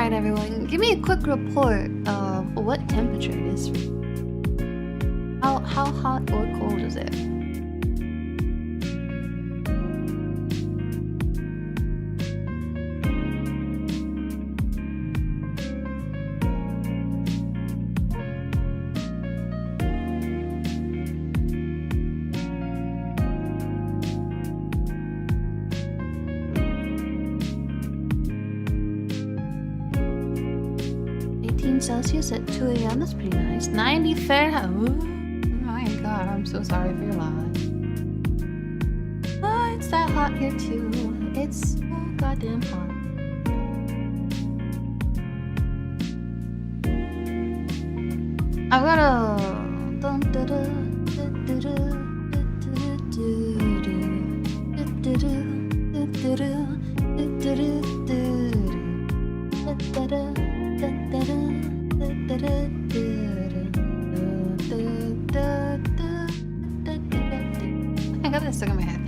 Alright everyone, give me a quick report of what temperature it is. How hot or cold is it? Celsius at 2 a.m. That's pretty nice. 90 Fahrenheit. Ooh, my god, I'm so sorry for your loss. Oh, it's that hot here too. It's so goddamn hot. I've got a. I got that stuck in my head.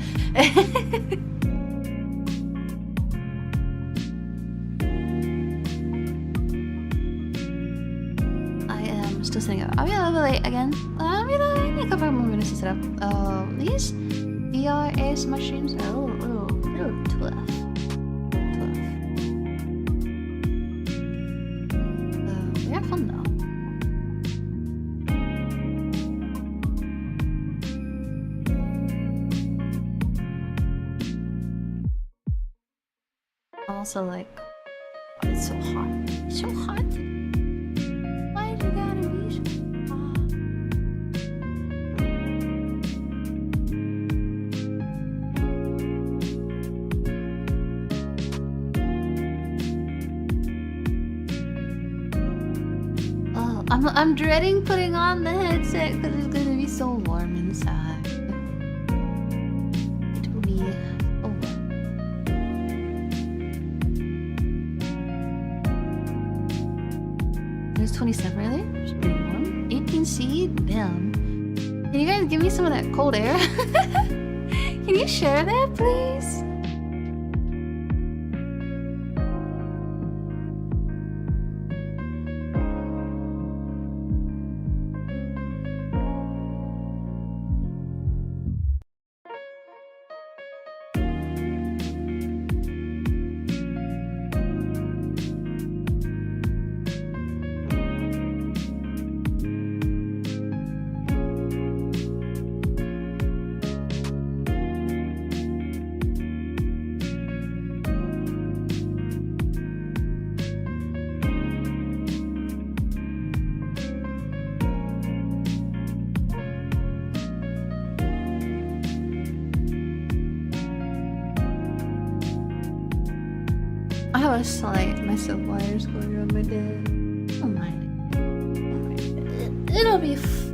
I am still sitting up. I'll be a little bit late again. I need a couple more minutes to set up. These VR ASMR streams are a little tough. They're fun though. Also, like, oh, it's so hot. It's so hot. Why do you gotta be so hot? Oh, I'm dreading putting on the headset because it's gonna be so warm inside. It will be so warm. There's 27 really? It's pretty warm. 18C? Damn. Can you guys give me some of that cold air? Can you share that, please? I have a slight mess of wires going on my day. Don't mind it. It'll be fine.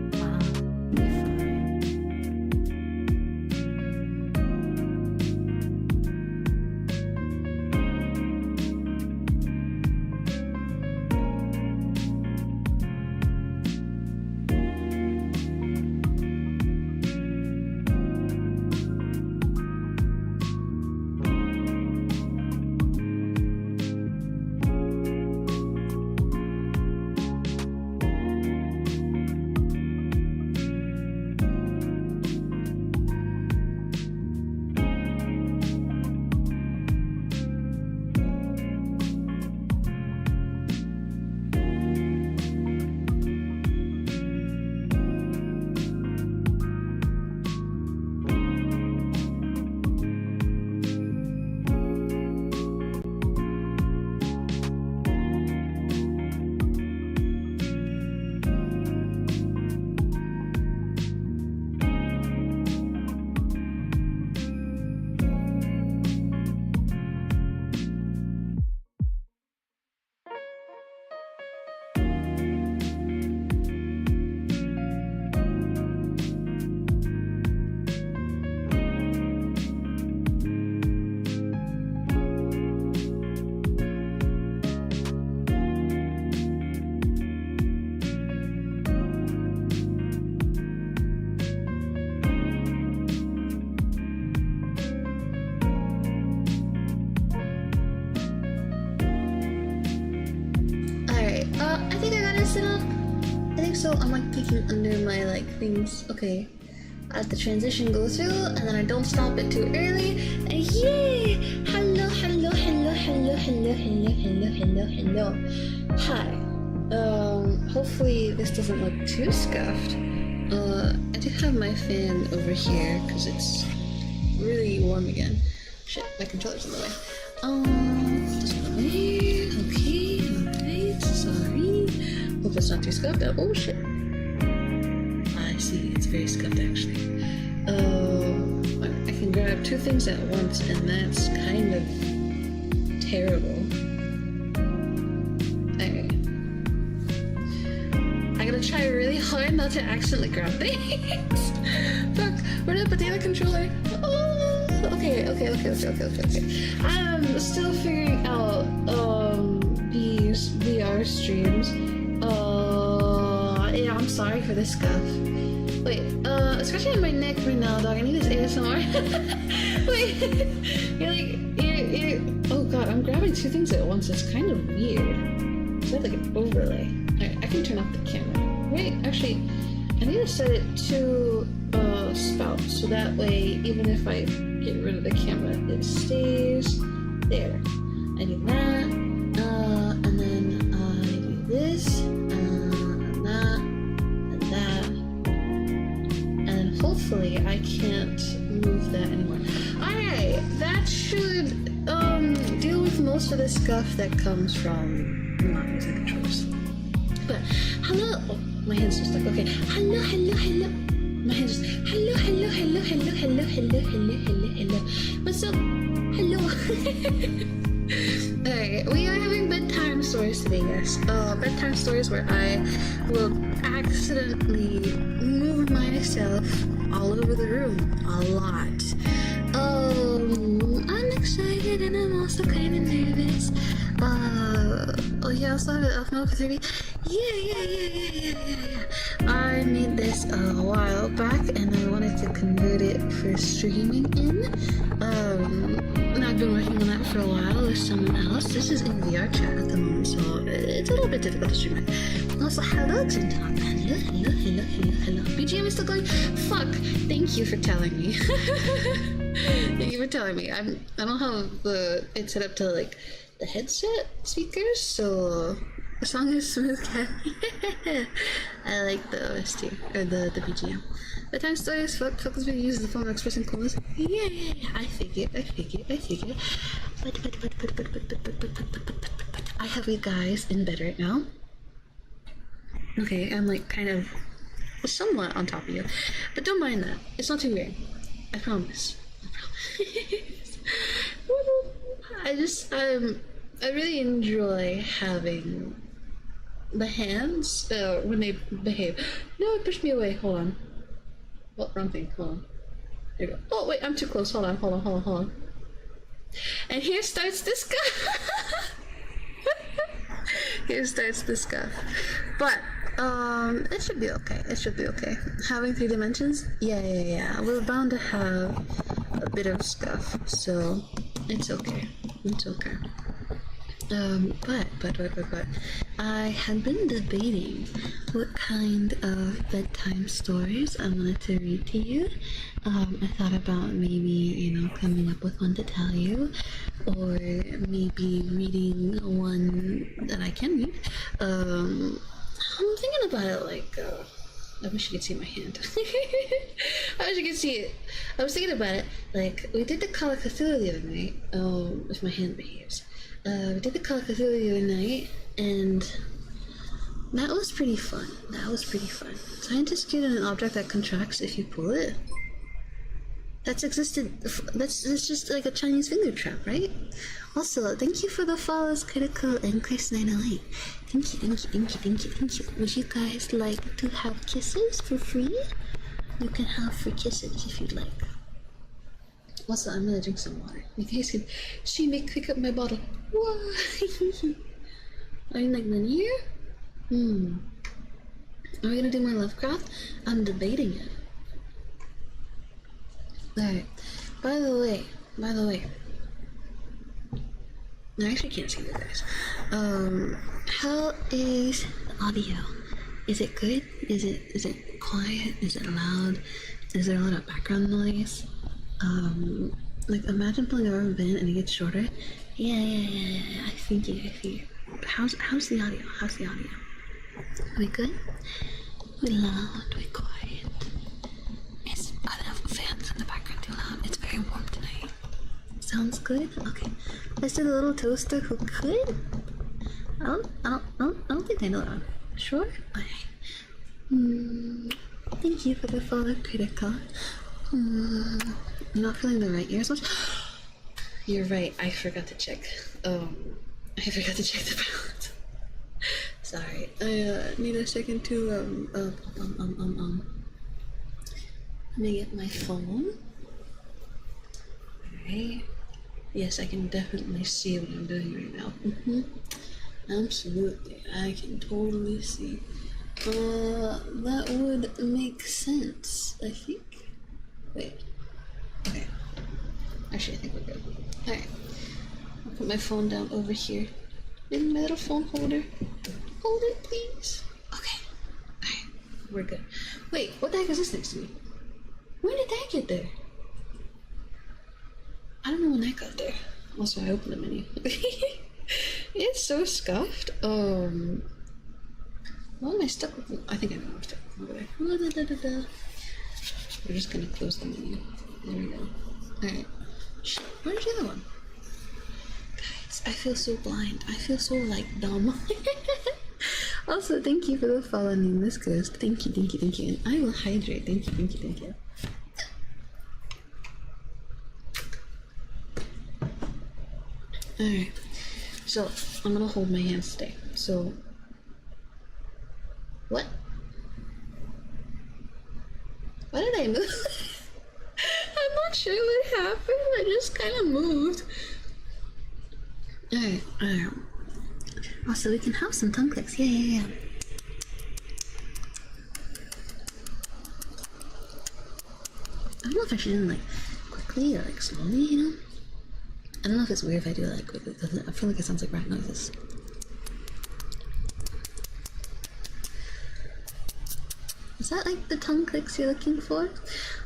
so I'm like peeking under my like things. Okay. I let the transition go through, and then I don't stop it too early. And yay! Hello, hello, hello, hello, hello, hello, hello, hello, hello. Hi. Hopefully this doesn't look too scuffed. I do have my fan over here because it's really warm again. Shit, my controller's in the way. This one away. Okay, alright, sorry. Hope it's not too scuffed. Oh shit. I see, it's very scuffed actually. I can grab two things at once, and that's kind of terrible. Alright. I gotta try really hard not to accidentally grab things. Fuck, where did I put the other controller? Oh, okay. I'm still figuring out these VR streams. Yeah, I'm sorry for this scuff. Wait, scratching at my neck right now, dog. I need this ASMR. Wait, you're oh god, I'm grabbing two things at once. It's kind of weird. Is that like an overlay? Alright, I can turn off the camera. Wait, actually, I need to set it to spout, so that way, even if I get rid of the camera, it stays there. I do that, and then I do this, and that, and that, and hopefully I can't move that anymore. Alright, that should deal with most of the scuff that comes from not using controllers. But hello, oh, my hands are stuck. Okay, hello. My hands just hello. What's up? Hello. Alright, we are having bedtime stories today, guys. Bedtime stories where I will accidentally move myself all over the room a lot. I'm excited and I'm also kind of nervous. Oh yeah, I also have it off mode for 30. Yeah. I made this a while back and I wanted to convert it for streaming in. And I've been working on that for a while with someone else. This is in VR chat at the moment, so it's a little bit difficult to stream it. Also, hello, Jintan. Hello. BGM is still going? Fuck. Thank you for telling me. Thank you for telling me. I don't have it set up to like the headset speakers, so the song is smooth cat. I like the OST, or the BGM. The time story is focus being used as the form of expressing coolness. Yeah. I figure. But I have you guys in bed right now. Okay, I'm like kind of somewhat on top of you. But don't mind that. It's not too weird. I promise. I really enjoy having the hands when they behave. No, it pushed me away. Hold on. What wrong thing? Hold on. There you go. Oh wait, I'm too close. Hold on. And here starts the scuff. But it should be okay. Having 3 dimensions? Yeah. We're bound to have a bit of scuff, so it's okay. But I had been debating what kind of bedtime stories I wanted to read to you. I thought about maybe, coming up with one to tell you, or maybe reading one that I can read. I'm thinking about it like, I wish you could see my hand. I wish you could see it. I was thinking about it, like, we did the Call of Cthulhu the other night, if my hand behaves. We did the Call of Cthulhu the other night, and that was pretty fun. Scientists created an object that contracts if you pull it. That's just like a Chinese finger trap, right? Also, thank you for the follows, Critical and Chris908. Thank you. Would you guys like to have kisses for free? You can have free kisses if you'd like. Also, I'm gonna drink some water. You guys can see me pick up my bottle. Whoa. Are you like linear? Are we gonna do more Lovecraft? I'm debating it. Alright. By the way. I actually can't see you guys. How is the audio? Is it good? Is it quiet? Is it loud? Is there a lot of background noise? Like imagine playing a rubber band and it gets shorter. Yeah. I think it. How's the audio? How's the audio? Are we good? We loud, we quiet. Are the fans in the background too loud? It's very warm tonight. Sounds good? Okay. Let's do the little toaster who could? I don't think I know that. Sure? Okay. Thank you for the follow, critical. I'm not feeling the right ears much. You're right, I forgot to check. I forgot to check the balance. Sorry. I need a second to let me get my phone. Alright. Yes, I can definitely see what I'm doing right now. Absolutely. I can totally see. That would make sense, I think. Wait. Okay. Actually, I think we're good. Alright. I'll put my phone down over here. In my little phone holder. Hold it, please. Okay. Alright. We're good. Wait, what the heck is this next to me? When did that get there? I don't know when that got there. Also, I opened the menu. It's so scuffed. What am I stuck with? I think I know what I'm stuck with over there. We're just gonna close the menu. There we go. Alright. Where's the other one? Guys, I feel so blind. I feel so, like, dumb. Also, thank you for the follow, Nameless Ghost. Thank you. And I will hydrate. Thank you. Alright. So, I'm gonna hold my hands today. So, what? Why did I move? I'm not sure what happened. I just kind of moved. Alright. Also, we can have some tongue clicks. Yeah. I don't know if I should do them, like, quickly or, like, slowly, you know? I don't know if it's weird if I do that, like, quickly. I feel like it sounds like rat noises. Is that, like, the tongue clicks you're looking for?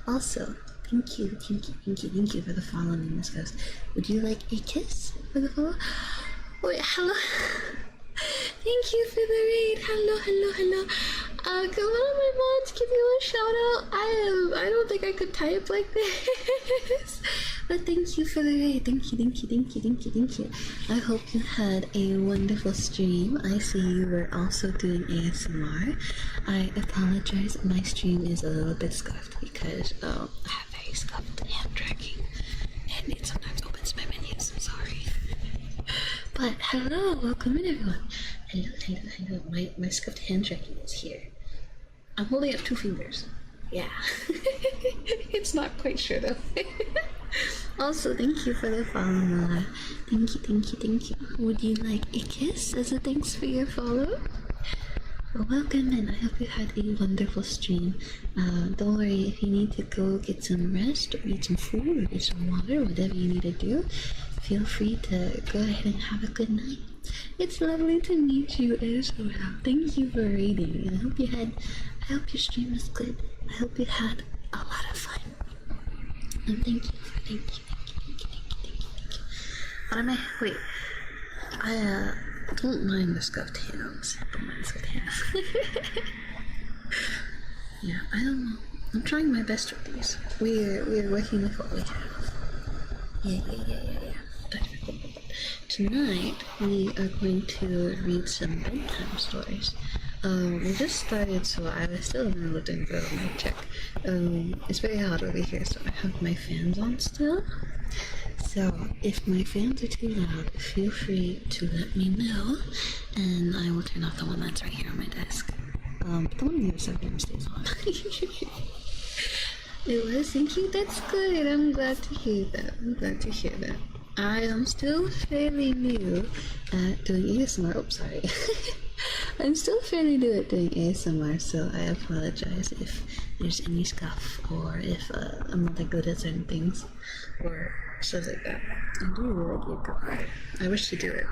Also, thank you for the follow, Nameless Ghost. Would you like a kiss for the follow? Wait, hello? Thank you for the raid. Hello. Could one of my mods give you a shout out? I don't think I could type like this. But thank you for the raid. Thank you. I hope you had a wonderful stream. I see you were also doing ASMR. I apologize. My stream is a little bit scuffed because I have very scuffed hand tracking. And it sometimes opens my menus. I'm sorry. But hello, welcome in everyone. Hello. My scuffed hand tracking is here. I'm holding up 2 fingers. Yeah. It's not quite sure though. Also, thank you for the follow, Mala. Thank you. Would you like a kiss as a thanks for your follow? Well, welcome in. I hope you had a wonderful stream. Don't worry, if you need to go get some rest, or eat some food, or get some water, whatever you need to do, feel free to go ahead and have a good night. It's lovely to meet you as well. Thank you for raiding. I hope your stream was good. I hope you had a lot of fun. And thank you. Wait. I don't mind the scuffed hands. Yeah, I don't know. I'm trying my best with these. We're working with what we have. Yeah. Tonight we are going to read some bedtime stories. We just started, so I was still in the middle of doing the mic check. It's very hot over here, so I have my fans on still. So if my fans are too loud, feel free to let me know, and I will turn off the one that's right here on my desk. But the one on the other side of the room stays on. It was, thank you, that's good. I'm glad to hear that. I am still fairly new at doing ASMR. Oh, sorry. I'm still fairly new at doing ASMR, so I apologize if there's any scuff or if I'm not that good at certain things or stuff like that. I do really like Yoko. I wish to do it,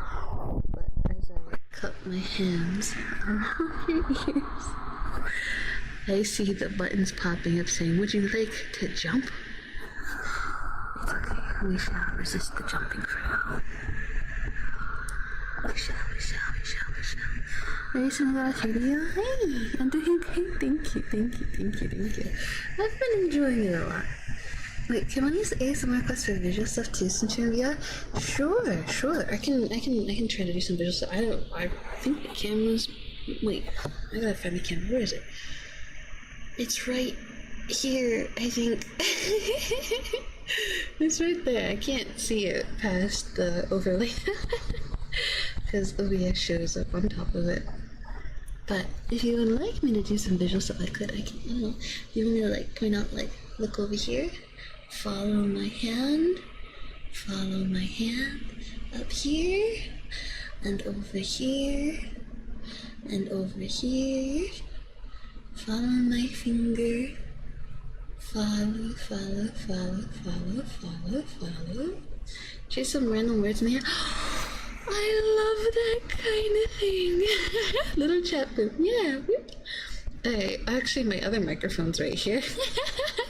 but as I cup my hands around your ears. I see the buttons popping up saying, would you like to jump? It's okay. We shall resist the jumping for now. We shall. Are you seeing that video? Hey, I'm doing great. Thank you. I've been enjoying it a lot. Wait, can I use ASMR requests for visual stuff too since you're in VR? Sure. I can try to do some visual stuff. I think the camera's... Wait, I gotta find the camera. Where is it? It's right here, I think. It's right there. I can't see it past the overlay. Because OBS shows up on top of it. But if you would like me to do some visual stuff, I can, I don't know. You want me to like point out, like, look over here, follow my hand up here, and over here, follow my finger, follow. Chase some random words in here. I love that kind of thing. Little chat boom. Yeah. Alright, actually my other microphone's right here.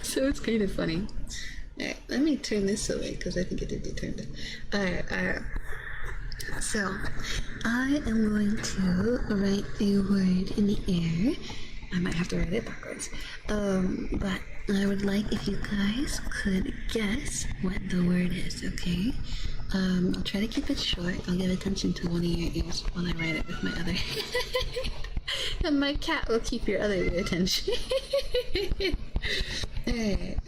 So it's kind of funny. Alright, let me turn this away because I think it did be turned. Alright. So, I am going to write a word in the air. I might have to write it backwards. But I would like if you guys could guess what the word is, okay? I'll try to keep it short. I'll give attention to one of your ears while I write it with my other hand. And my cat will keep your other ear attention. Alright.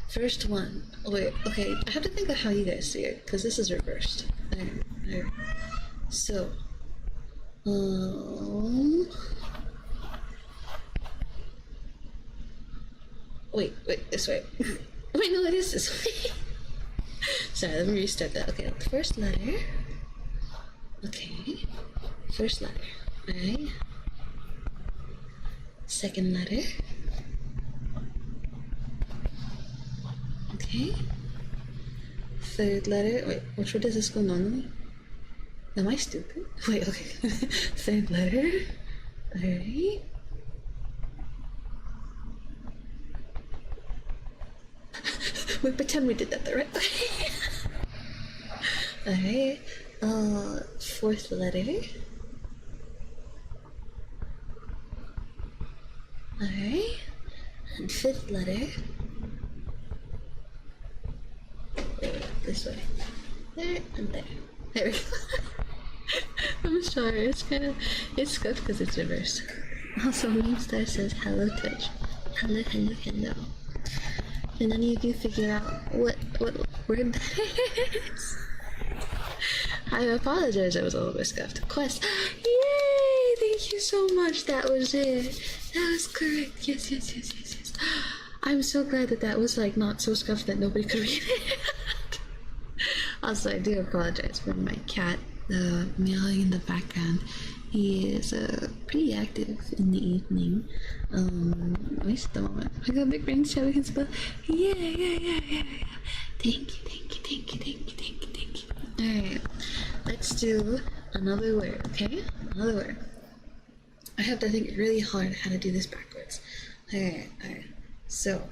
First one. Wait, okay, I have to think of how you guys see it, because this is reversed. Alright. So, wait, this way. Wait, no, it is this way. Sorry, let me restart that. Okay, first letter. Okay, first letter. Alright. Second letter. Okay. Third letter. Wait, which way does this go normally? Am I stupid? Wait, okay. Third letter. Alright. We pretend we did that the right way. Alright. Fourth letter. Alright. And fifth letter. This way. There and there. There we go. I'm sorry, it's scuffed because it's reversed. Also, Meanstar says hello Twitch. Hello. Can any of you figure out what word that is? I apologize, I was a little bit scuffed. Quest. Yay! Thank you so much. That was it. That was correct. Yes. I'm so glad that was like not so scuffed that nobody could read it. Also, I do apologize for my cat meowing in the background. He is pretty active in the evening. At least at the moment. I got big brain so we can spell. Yeah. Thank you. Alright, let's do another word, okay? Another word. I have to think really hard how to do this backwards. Alright. So,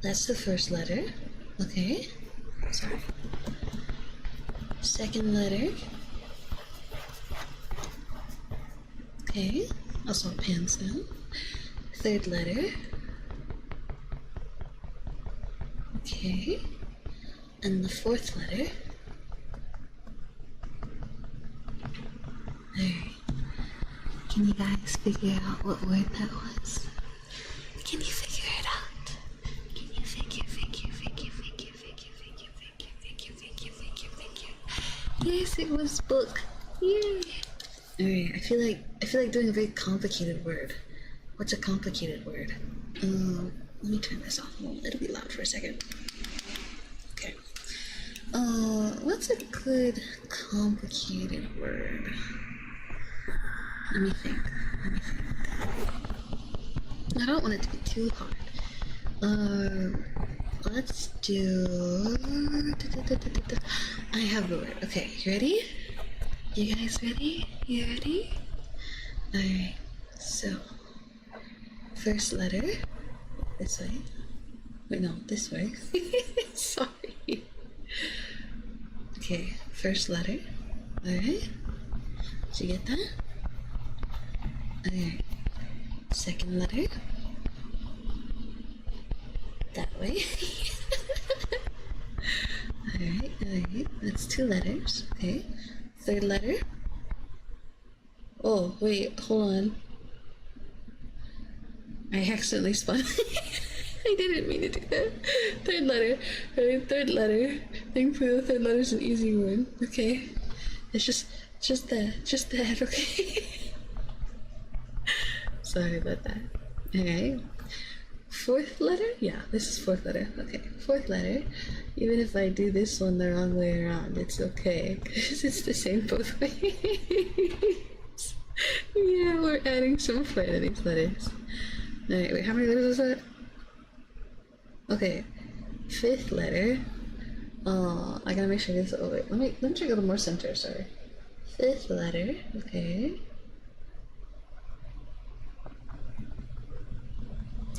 that's the first letter, okay? Sorry. Second letter. Okay, I'll swap hands now. Third letter. Okay, and the fourth letter. Alright. Can you guys figure out what word that was? Can you figure it out? Can you figure? Yes, it was book. Yay! Alright, I feel like doing a very complicated word. What's a complicated word? Let me turn this off. It'll be loud for a second. Okay. What's a good complicated word? Let me think. I don't want it to be too hard. let's do... I have the word. Okay, you ready? You guys ready? You ready? Alright, so first letter, this way. Wait, no, this way. Sorry. Okay, first letter. Alright. Did you get that? Alright. Second letter. That way. Alright, alright. That's 2 letters. Okay. Third letter. Oh, wait, hold on. I accidentally spun. I didn't mean to do that. Third letter. Alright, third letter. Thankfully, the third letter is an easy one. Okay. It's just that, okay? Sorry about that. Alright. Fourth letter? Yeah, this is fourth letter. Okay, fourth letter. Even if I do this one the wrong way around, it's okay. Because it's the same both ways. Yeah, we're adding some flair to these letters. Alright, wait, how many letters is that? Okay, fifth letter. I gotta make sure this. Oh wait, let me check a little more center. Sorry. Fifth letter. Okay.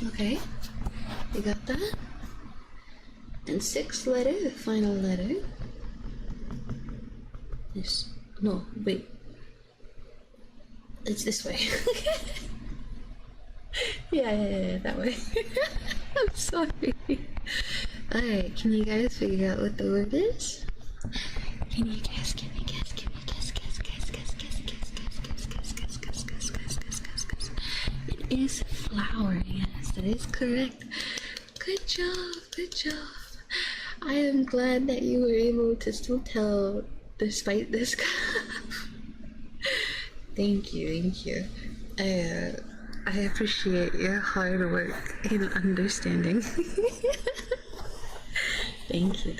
Okay, you got that. And sixth letter, the final letter. Yes. No, wait. It's this way. Yeah, that way. I'm sorry. Alright, can you guys figure out what the word is? Can you guess? Can you guess? Can you guess? It is flower, yes, that is correct. Good job, good job. I am glad that you were able to still tell despite this scuff. Thank you. I appreciate your hard work in understanding. Thank you.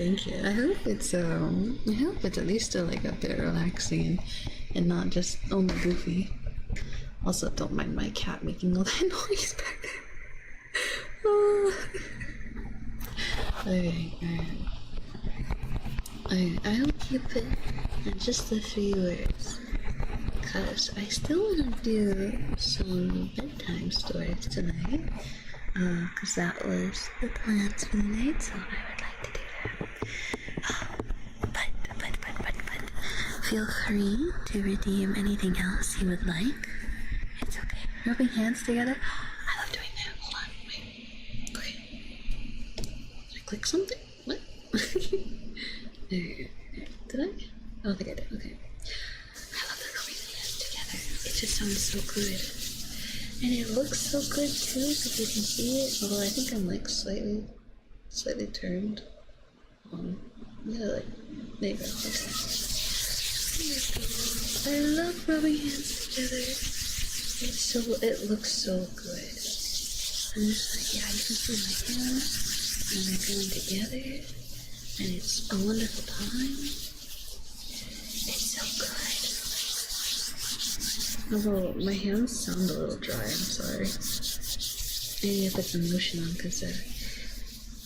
I hope it's at least still like a bit relaxing and not just only goofy. Also, don't mind my cat making all that noise back there. Oh. Alright. I'll keep it at just the 3 words. Because I still want to do some bedtime stories tonight. Because that was the plans for the night, so I would like to do that. But feel free to redeem anything else you would like. It's okay. Rubbing hands together. I love doing that. Hold on. Wait. Okay. Did I click something? What? Did I? I don't think I did. Okay. I love the rubbing hands together. It just sounds so good. And it looks so good too, because you can see it. Although I think I'm like slightly turned. Yeah, like, there you go. Okay. I love rubbing hands together. It looks so good. I'm just like, yeah, you can see my hands, and they're going together, and it's a wonderful time. It's so good. Although, my hands sound a little dry, I'm sorry. Maybe I put some lotion on, because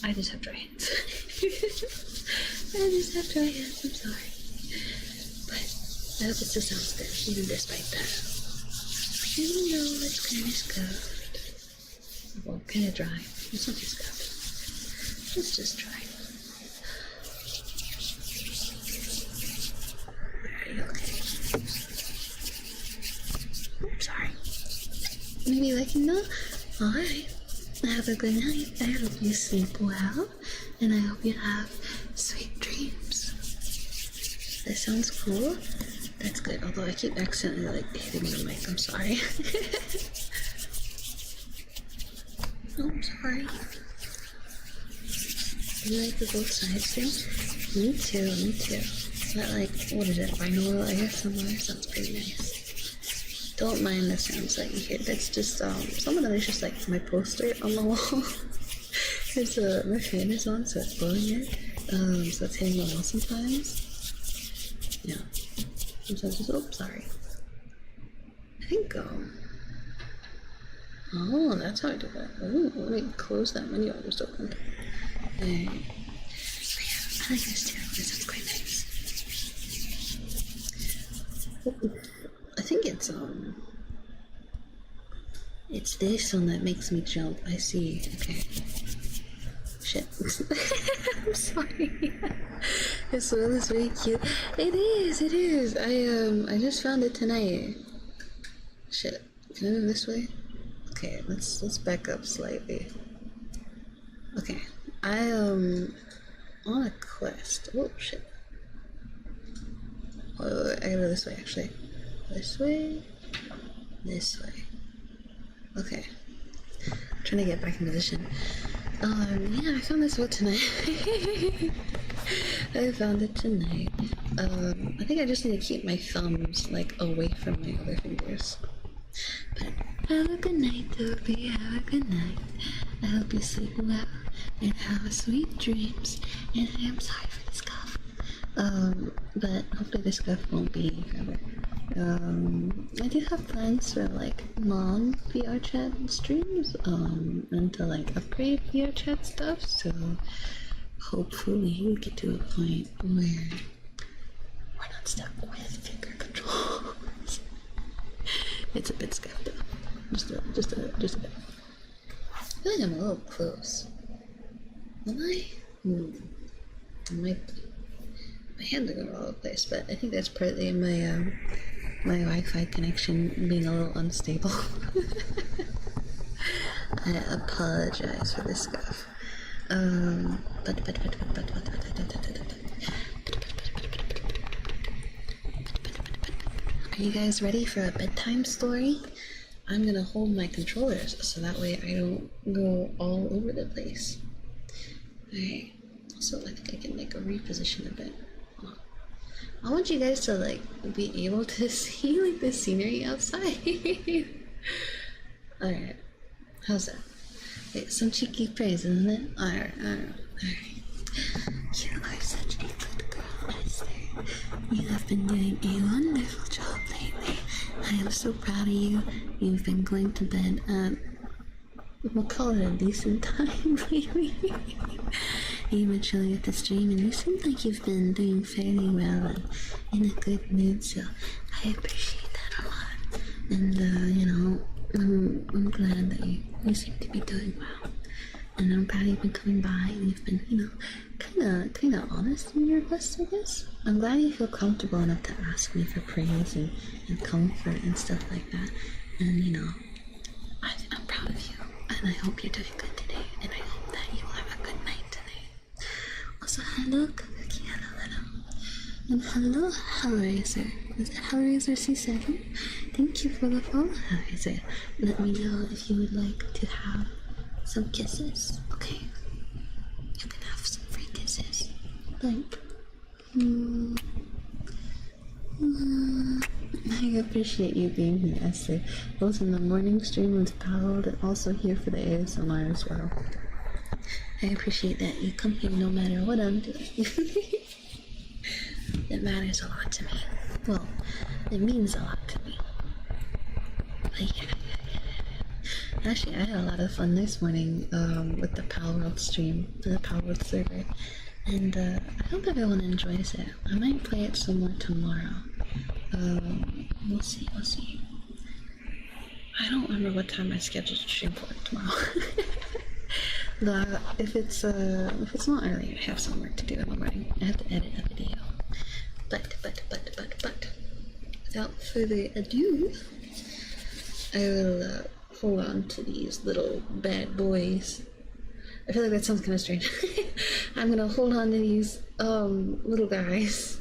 I just have dry hands. I'm sorry. But I hope it still sounds good, even despite that. Even though it's kind of scuffed. Well, kind of dry. It's not too scuffed. It's just dry. Alright, okay. Oops, sorry. Maybe you like it now? Alright. Have a good night. I hope you sleep well. And I hope you have sweet dreams. That sounds cool. That's good, although I keep accidentally like hitting the mic, I'm sorry. Oh, I'm sorry. You like the both sides thing? Me too. That like, what is it, binaural, I guess, somewhere? Sounds pretty nice. Don't mind the sounds that you hear. That's just, some of them is just like my poster on the wall. There's my fan is on, so it's blowing it. So it's hitting the wall sometimes. Yeah. Sometimes just, oops, sorry. I think, oh, that's how I do that. Ooh, let me close that menu I just opened. Alright. So yeah, I like this too. This is quite nice. I think it's this one that makes me jump. I see. Okay. Shit. I'm sorry. This one is very cute. It is. I just found it tonight. Shit. Can I move this way? Okay, let's back up slightly. Okay. I on a quest. Oh shit. Oh, I gotta go this way actually. This way. This way. Okay. I'm trying to get back in position. Yeah, I found this one tonight. I found it tonight. I think I just need to keep my thumbs, like, away from my other fingers. But have a good night, Toby. Have a good night. I hope you sleep well and have sweet dreams. And I am sorry for the scuff. But hopefully the scuff won't be forever. I do have plans for like long VR chat streams, and to like upgrade VR chat stuff, so hopefully we get to a point where we're not stuck with finger controls. It's a bit scuffed though. Just a bit. I feel like I'm a little close. Am I? I might be. My hands are going all over the place, but I think that's partly my my Wi-Fi connection being a little unstable. I apologize for this stuff. Are you guys ready for a bedtime story? I'm gonna hold my controllers so that way I don't go all over the place. Alright, so I think I can like reposition a bit. I want you guys to like be able to see like the scenery outside. Alright, how's that? Wait, some cheeky praise, isn't it? Alright. You are such a good girl, Esther. You have been doing a wonderful job lately. I am so proud of you. You've been going to bed at, we'll call it a decent time lately. You've been chilling at the stream and you seem like you've been doing fairly well and in a good mood, so I appreciate that a lot. And, you know, I'm glad that you seem to be doing well. And I'm proud you've been coming by and you've been, you know, kinda honest in your requests, I guess. I'm glad you feel comfortable enough to ask me for praise and comfort and stuff like that. And, you know, I'm proud of you. And I hope you're doing good today. And I hope that you have a good night today. Also, hello, Kakuki, hello. And hello, Hellraiser. Is it Hellraiser C7? Thank you for the follow, Hellraiser. Let me know if you would like to have some kisses. Okay. You can have some free kisses. Like, I appreciate you being here, Esther. Both in the morning stream with Powell and also here for the ASMR as well. I appreciate that you come here no matter what I'm doing. It matters a lot to me. Well, it means a lot to me. But yeah. Actually, I had a lot of fun this morning with the Power World stream, the Power World server. And I hope everyone enjoys it. I might play it some more tomorrow. We'll see. I don't remember what time I scheduled to stream for tomorrow. Though, if it's not early, I have some work to do in the morning. I have to edit a video. But, without further ado, I will hold on to these little bad boys. I feel like that sounds kind of strange. I'm gonna hold on to these little guys.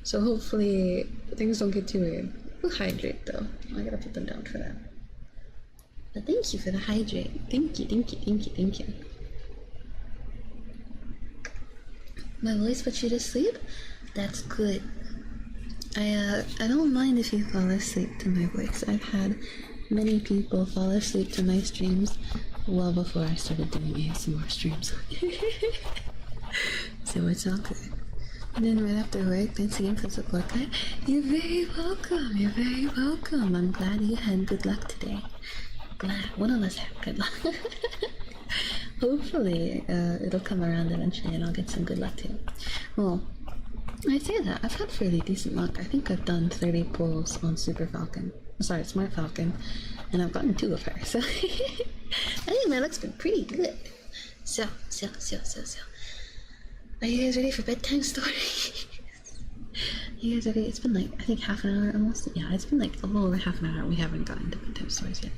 So hopefully things don't get too weird. We'll hydrate though. I gotta put them down for that. But thank you for the hydrate. Thank you. My voice put you to sleep? That's good. I don't mind if you fall asleep to my voice. I've had many people fall asleep to my streams well before I started doing ASMR streams. So it's all good. And then right after work, thanks again for the support card. You're very welcome. I'm glad you had good luck today. Glad one of us had good luck. Hopefully, it'll come around eventually and I'll get some good luck too. Well, I say that, I've had fairly decent luck. I think I've done 30 pulls on Super Falcon. Sorry, Smart Falcon. And I've gotten 2 of her, so... I think my luck's been pretty good. So. Are you guys ready for bedtime stories? You guys ready? It's been like, I think half an hour almost. Yeah, it's been like a little over half an hour. We haven't gotten to bedtime stories yet.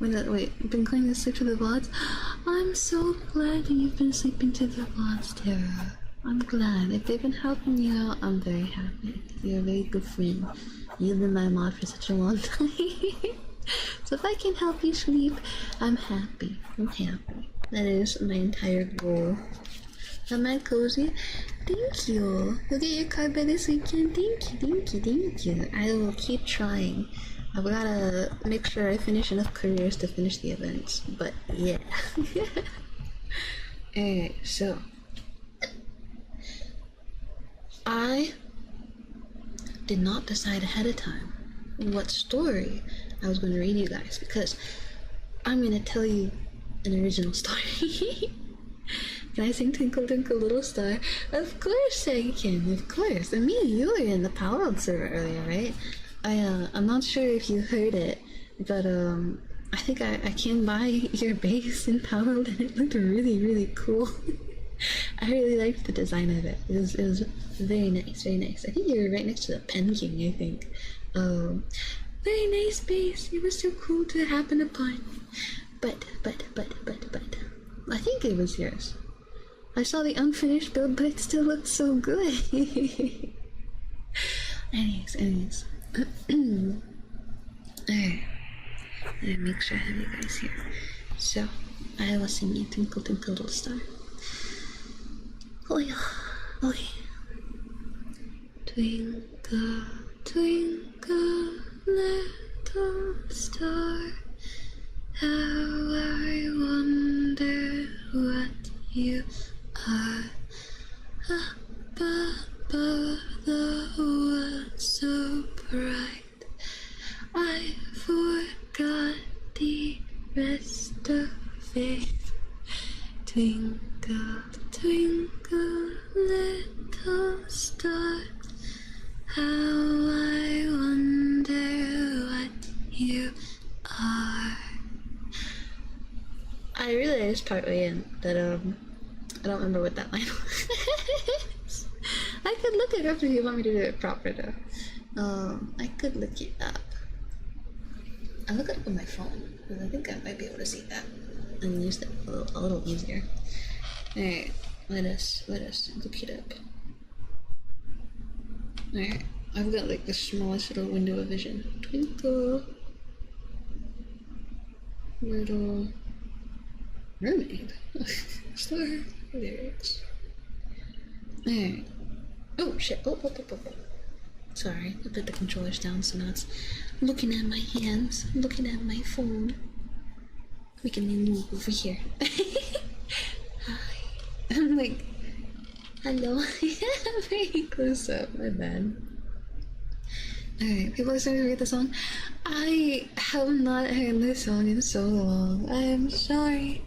Wait, you've been going to sleep to the vlogs? I'm so glad that you've been sleeping to the vlogs, Tara. I'm glad. If they've been helping you out, I'm very happy. You're a very good friend. You've been my mod for such a long time. So if I can help you sleep, I'm happy. I'm happy. That is my entire goal. Am I cozy? Thank you. You'll get your card by this weekend. Thank you. I will keep trying. I've gotta make sure I finish enough careers to finish the events. But yeah. Alright, so I did not decide ahead of time what story I was going to read you guys, because I'm going to tell you an original story. Can I sing Twinkle Twinkle Little Star? Of course I can, of course. I mean, you were in the Power server earlier, right? I'm not sure if you heard it, but I think I came by your base in Power and it looked really, really cool. I really liked the design of it. It was very nice, very nice. I think you were right next to the Pen King, I think. Very nice base. It was so cool to happen upon. But, I think it was yours. I saw the unfinished build, but it still looked so good. anyways. Alright. Let me make sure I have you guys here. So, I will sing you Twinkle Twinkle Little Star. Oh yeah. Twinkle, twinkle, little star, how I wonder what you are. Up above the world so bright, I forgot the rest of it. Twinkle, twinkle, little star, how I wonder what you are. I realized partway in that I don't remember what that line was. I could look it up if you want me to do it proper though. I could look it up. I'll look it up on my phone because I think I might be able to see that and use it a little easier. Alright, let us look it up. Alright, I've got like the smallest little window of vision. Twinkle, little mermaid. Star lyrics. Alright. Oh shit. Oh. Sorry, I put the controllers down so now it's looking at my hands, looking at my phone. We can move over here. Hi. I'm like, hello. Very close up, my bad. Alright, people are starting to get the song. I have not heard this song in so long. I am sorry.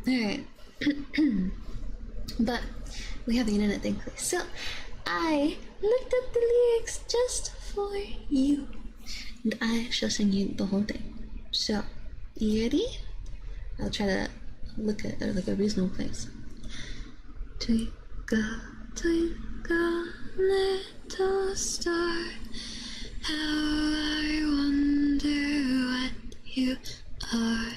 Alright. But we have the internet, thankfully. So I looked up the lyrics just for you. And I shall sing you the whole thing. So, you ready? I'll try to look at like a reasonable place. Twinkle, twinkle, little star, how I wonder what you are.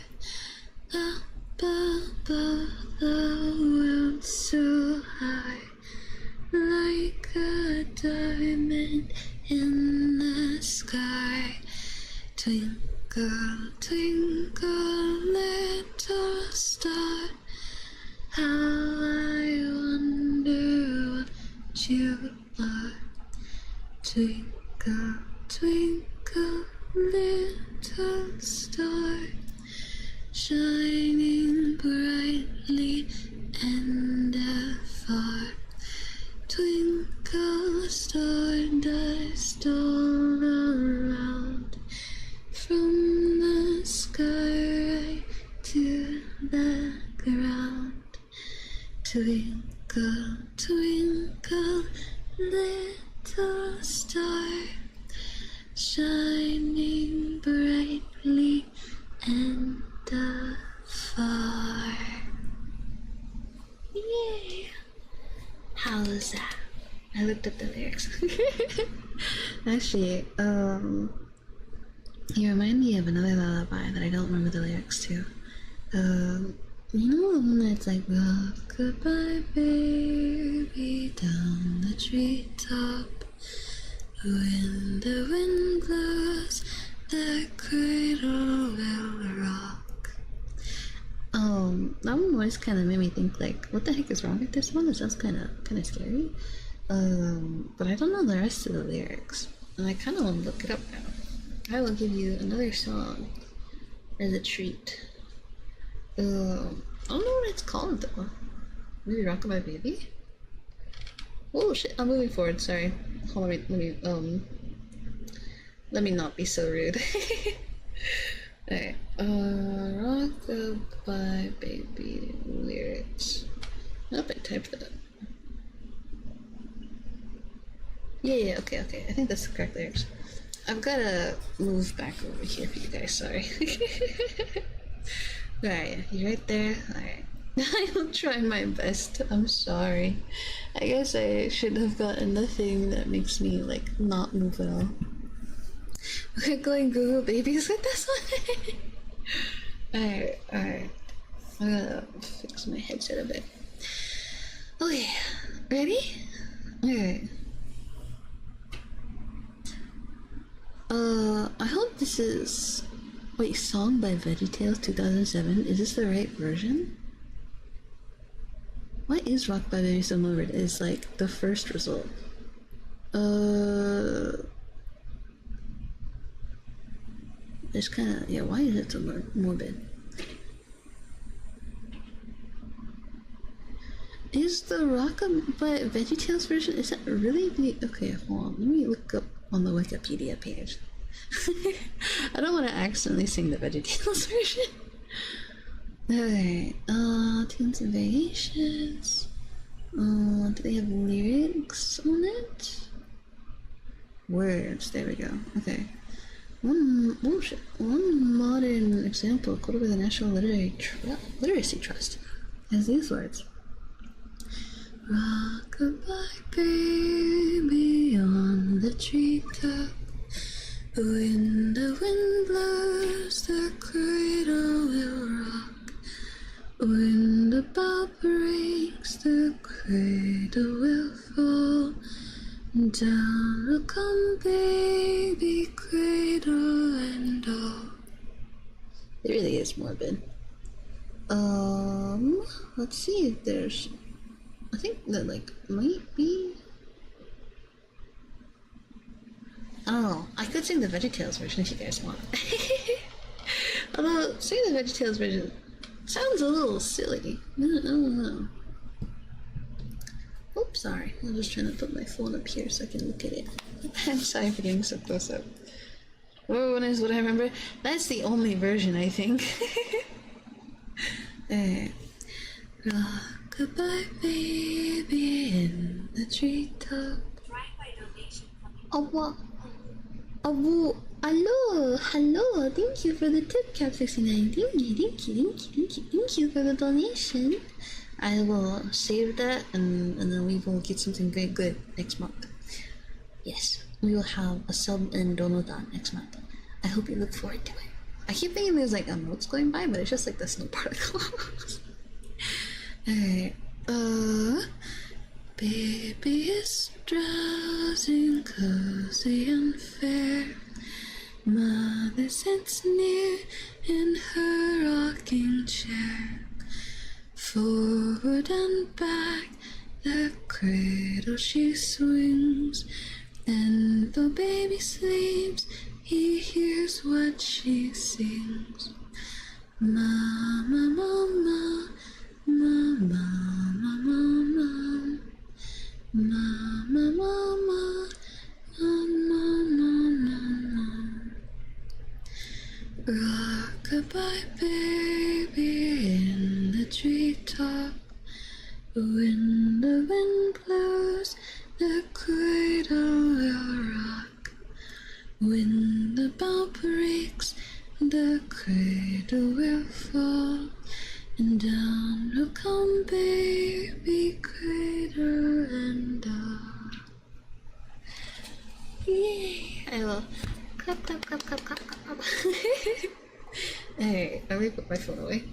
Up above the world so high, like a diamond in the sky. Twinkle, twinkle, little star, how I wonder what you are. Twinkle, twinkle, little star, shining brightly and afar. Twinkle, stardust all around, from the sky right to looked up the lyrics. Actually, you remind me of another lullaby that I don't remember the lyrics to. You know the one that's like, rock goodbye, baby, down the treetop. When the wind blows, the cradle will rock. That one always kind of made me think, like, what the heck is wrong with this one? It sounds kind of scary. But I don't know the rest of the lyrics, and I kind of want to look it up now. I will give you another song as a treat. I don't know what it's called though. Maybe Rockabye Baby? Oh shit, I'm moving forward, sorry. Hold on, let me not be so rude. Alright, Rockabye Baby lyrics. Nope, I typed that. Yeah, okay, I think that's the correct lyrics. I've gotta move back over here for you guys, sorry. Alright, you right there? Alright. I will try my best. I'm sorry. I guess I should have gotten the thing that makes me, like, not move at all. We're going Google Babies with this one? Alright. I gotta fix my headset a bit. Okay, ready? Alright. I hope this is... Wait, song by VeggieTales 2007? Is this the right version? Why is Rock by Baby so morbid? Is like the first result. It's kind of, yeah, why is it so morbid? Is the Rock by VeggieTales version, is that really the, okay, hold on, let me look up on the Wikipedia page. I don't want to accidentally sing the VeggieTales version. Okay, Tunes and Variations. Do they have lyrics on it? Words, there we go. Okay. One modern example quoted by the National Literacy Trust has these words. Rockabye baby on the treetop. When the wind blows, the cradle will rock. When the bow breaks, the cradle will fall. Down will come baby, cradle and all. It really is morbid. Let's see if there's... I think that, like, might be... I don't know. I could sing the VeggieTales version if you guys want. Although, singing the VeggieTales version sounds a little silly. I don't know. Oops, sorry. I'm just trying to put my phone up here so I can look at it. I'm sorry for getting so close up. Whatever one is what I remember. That's the only version, I think. Rockabye baby in the treetop. Hello, thank you for the tip, Cap69. Thank you for the donation. I will save that and then we will get something very good next month. Yes, we will have a sub and donathon next month. I hope you look forward to it. I keep thinking there's like emotes going by, but it's just like the snow particles. Alright, baby is drowsing, cozy and fair. Mother sits near in her rocking chair. Forward and back, the cradle she swings. And though baby sleeps, he hears what she sings. Mama, mama, mama, mama, mama, mama, mama, mama, mama. Rockabye baby in the treetop. When the wind blows, the cradle will rock. When the bow breaks, the cradle will fall. And down will come baby, cradle and all. Yay! I will clap, clap, clap, clap, clap, clap. Alright, let me put my phone away.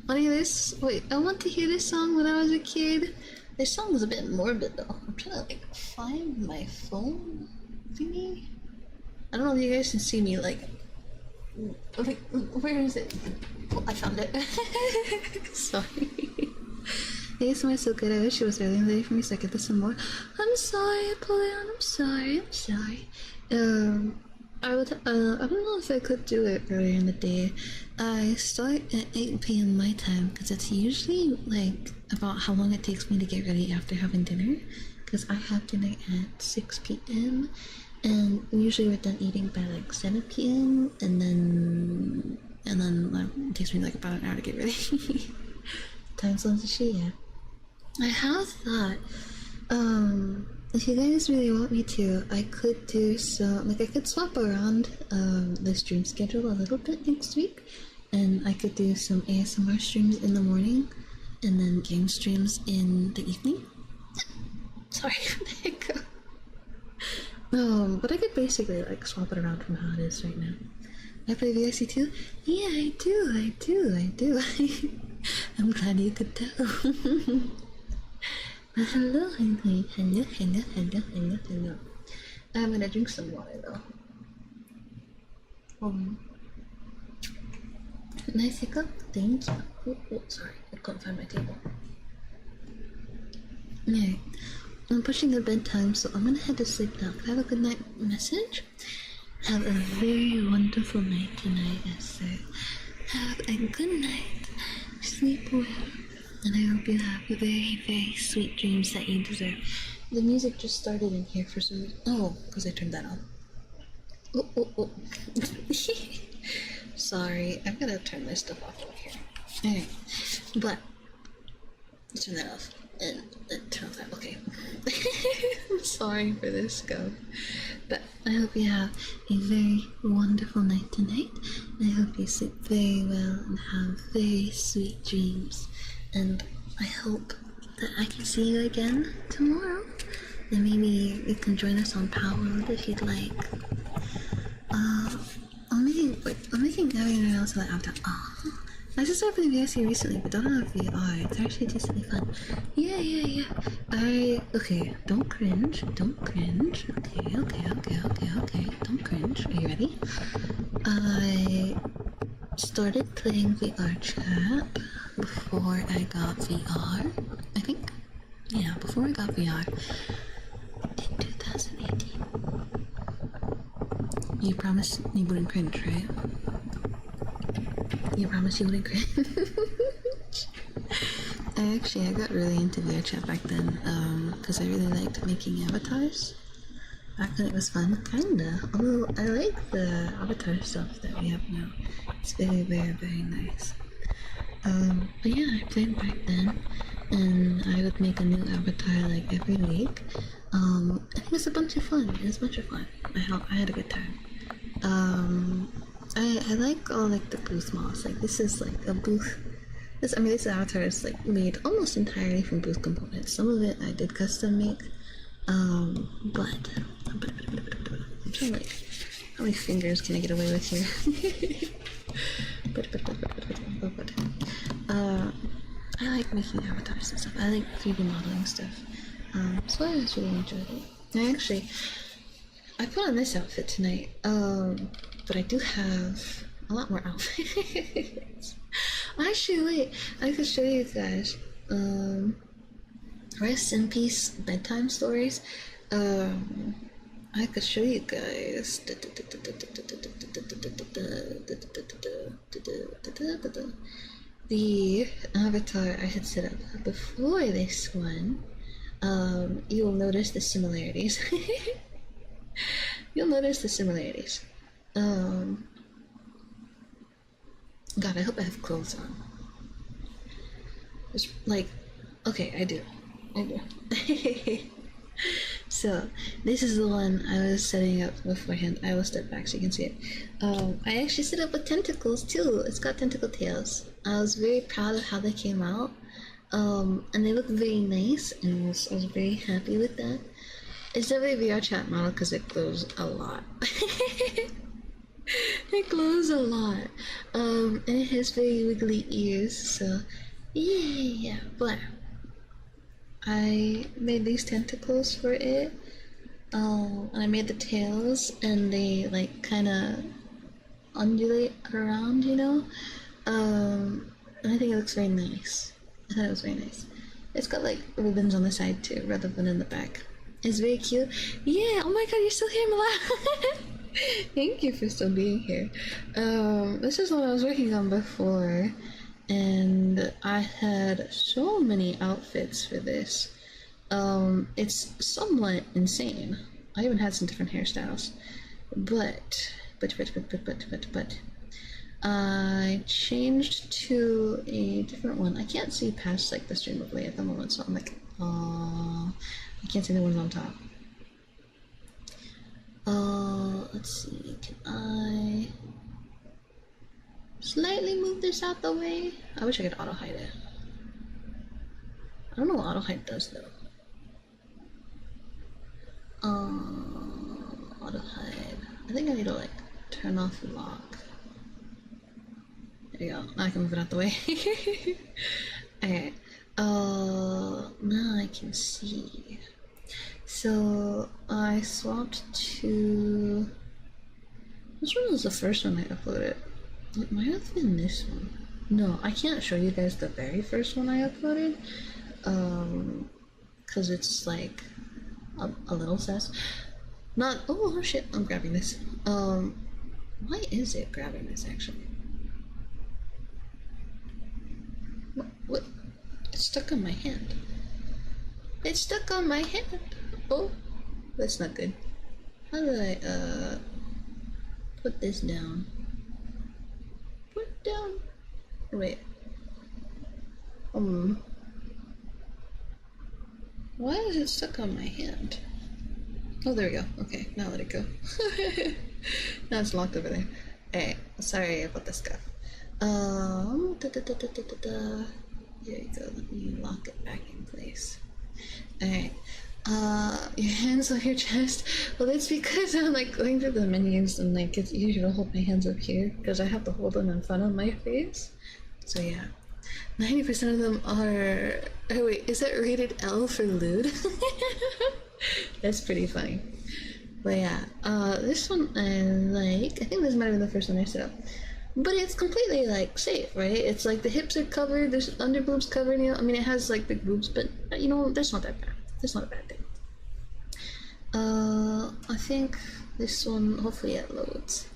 Want to hear this? Wait, I want to hear this song when I was a kid. This song is a bit morbid though. I'm trying to like find my phone thingy. I don't know if you guys can see me like where is it? Oh, I found it. Sorry. Yes, am I so good? I wish it was early in the day for me so I could listen more. I'm sorry, Napoleon. I'm sorry. I don't know if I could do it earlier in the day. I start at 8 p.m. my time because it's usually like about how long it takes me to get ready after having dinner. Because I have dinner at 6 p.m. and usually we're done eating by like 7 p.m. and then it takes me like about an hour to get ready. Time zones and shit, yeah. I have thought, if you guys really want me to, I could do some, like I could swap around the stream schedule a little bit next week, and I could do some ASMR streams in the morning, and then game streams in the evening. Sorry for the hiccup. But I could basically like swap it around from how it is right now. I play VIC too? Yeah, I do. I'm glad you could tell. Hello. I'm gonna drink some water though. Nice hiccup? Thank you. Oh, sorry, I couldn't find my table. Alright, I'm pushing the bedtime, so I'm gonna head to sleep now. Can I have a good night message? Have a very wonderful night tonight, Esther. Have a good night. Sleep well. And I hope you have very, very sweet dreams that you deserve. The music just started in here for some reason. Oh, because I turned that on. Oh. Sorry, I'm gonna turn this stuff off over here. Alright, but turn that off and turn off that. Okay. I'm sorry for this, go. But I hope you have a very wonderful night tonight. I hope you sleep very well and have very sweet dreams. And I hope that I can see you again tomorrow. And maybe you can join us on Power World if you'd like. I'm making everyone else like avatar. I just started playing VSC recently, but don't have VR. It's actually decently fun. Yeah. Okay, don't cringe. Okay. Don't cringe. Are you ready? I started playing VR chat before I got VR, I think. Yeah, before I got VR in 2018. You promised you wouldn't cringe, right? You promised you wouldn't cringe. I got really into VR chat back then, because I really liked making avatars. Back then it was fun, kinda. Although I like the avatar stuff that we have now. It's very, very, very nice. But yeah, I played back then, and I would make a new avatar like every week. And it was a bunch of fun. I had a good time. I like all like the booth models. Like this is like a booth. This avatar is like made almost entirely from booth components. Some of it I did custom make. But I'm trying like how many fingers can I get away with here? I like making avatars and stuff. I like 3D modeling stuff. So I just really enjoyed it. I put on this outfit tonight. But I do have a lot more outfits. Actually, wait, I could show you guys. Rest in peace, bedtime stories. I could show you guys. The avatar I had set up before this one. You will notice the similarities. God, I hope I have clothes on. It's like, okay, I do. So, this is the one I was setting up beforehand. I will step back so you can see it. I actually set up with tentacles too. It's got tentacle tails. I was very proud of how they came out. And they look very nice, and I was very happy with that. It's definitely VR chat model because it glows a lot. It glows a lot. And it has very wiggly ears, so yeah. But I made these tentacles for it. And I made the tails, and they like kind of undulate around, you know. And I think it looks very nice. I thought it was very nice. It's got like ribbons on the side too, rather than in the back. It's very cute. Yeah. Oh my god, you're still here, Mila. Thank you for still being here. This is what I was working on before, and I had so many outfits for this. It's somewhat insane. I even had some different hairstyles, but I changed to a different one. I can't see past like the stream overlay at the moment, so I'm like, I can't see the ones on top. Let's see, can I slightly move this out the way? I wish I could auto hide it. I don't know what auto hide does though. Auto hide. I think I need to like turn off lock. There you go. Now I can move it out the way. Okay. Now I can see. So I swapped to. Which one was the first one I uploaded? It might have been this one. No, I can't show you guys the very first one I uploaded. Cause it's like a little sus. Not. Oh shit! I'm grabbing this. Why is it grabbing this actually? What? It's stuck on my hand. It's stuck on my hand. Oh, that's not good. How do I put this down? Put down. Wait. Why is it stuck on my hand? Oh, there we go. Okay, now let it go. Now it's locked over there. Hey, sorry about the scuff. Here you go. Let me lock it back in place. Alright. Your hands on your chest. Well, that's because I'm like going through the menus and like it's easier to hold my hands up here because I have to hold them in front of my face. So yeah. 90% of them are. Oh wait, is that rated L for lewd? That's pretty funny. But yeah, this one I like. I think this might have been the first one I set up. But it's completely like safe, right? It's like the hips are covered, there's under boobs covered, you know. I mean, it has like big boobs, but you know, that's not that bad. That's not a bad thing. I think this one, hopefully it loads.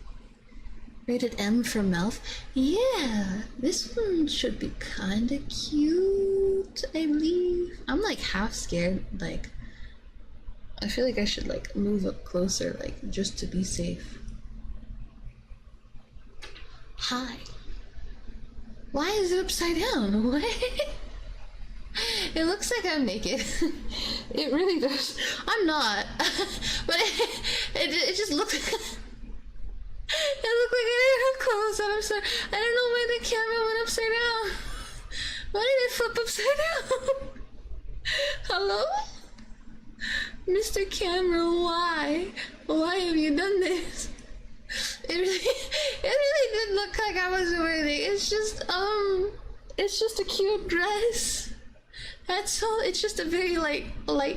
Rated M for mouth. Yeah, this one should be kind of cute, I believe. I'm like half scared, like I feel like I should like move up closer, like just to be safe. Hi. Why is it upside down? What? It looks like I'm naked. It really does. I'm not. But it just looks. It looked like I had clothes on. I'm sorry. I don't know why the camera went upside down. Why did it flip upside down? Hello? Mr. Camera, why? Why have you done this? It really did look like I was wearing it. It's just a cute dress. That's all. It's just a very light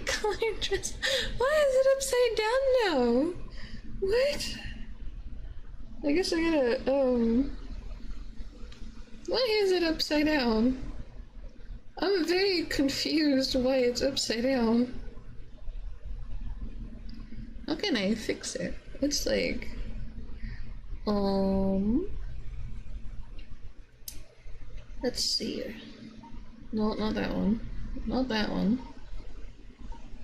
colored dress. Why is it upside down now? What? I guess I gotta, why is it upside down? I'm very confused why it's upside down. How can I fix it? It's like, let's see here. No, not that one. Not that one.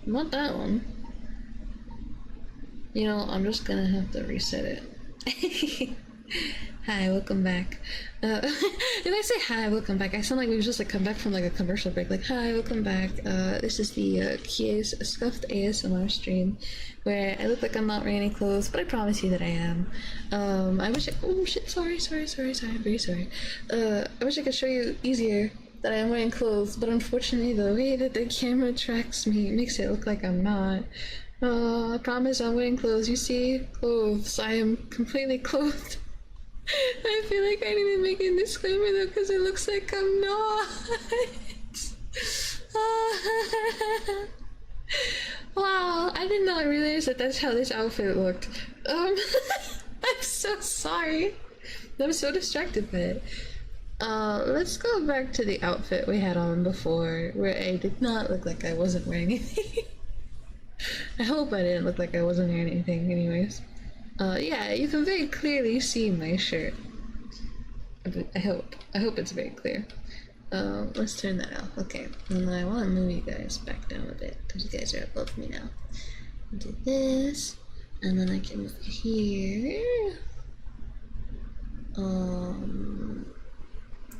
Not that one. You know, I'm just gonna have to reset it. Hi, welcome back. If I say hi, welcome back, I sound like we've just like come back from like a commercial break. Like, hi, welcome back. This is the Kie's Scuffed ASMR stream, where I look like I'm not wearing any clothes, but I promise you that I am. I wish I, oh shit, sorry, I'm very sorry. I wish I could show you easier that I am wearing clothes, but unfortunately the way that the camera tracks me makes it look like I'm not. I promise I'm wearing clothes. You see, clothes. I am completely clothed. I feel like I need to make a disclaimer though, because it looks like I'm not. Wow, I did not realize that that's how this outfit looked. I'm so sorry. I'm so distracted by it. Let's go back to the outfit we had on before, where I did not look like I wasn't wearing anything. I hope I didn't look like I wasn't wearing anything, anyways. Yeah, you can very clearly see my shirt. I hope it's very clear. Let's turn that off. Okay, and then I want to move you guys back down a bit, because you guys are above me now. I'll do this, and then I can move here.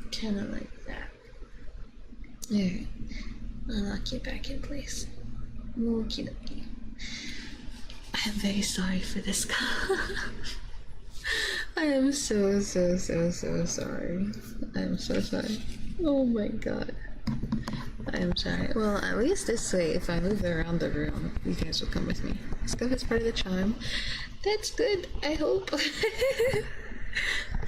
Kind of like that. Alright, I'll lock you back in place. Okie dokie. I am very sorry for this car. I am so sorry. I am so sorry. Oh my god. I am sorry. Well, at least this way, if I move around the room, you guys will come with me. Scuff is part of the charm. That's good, I hope.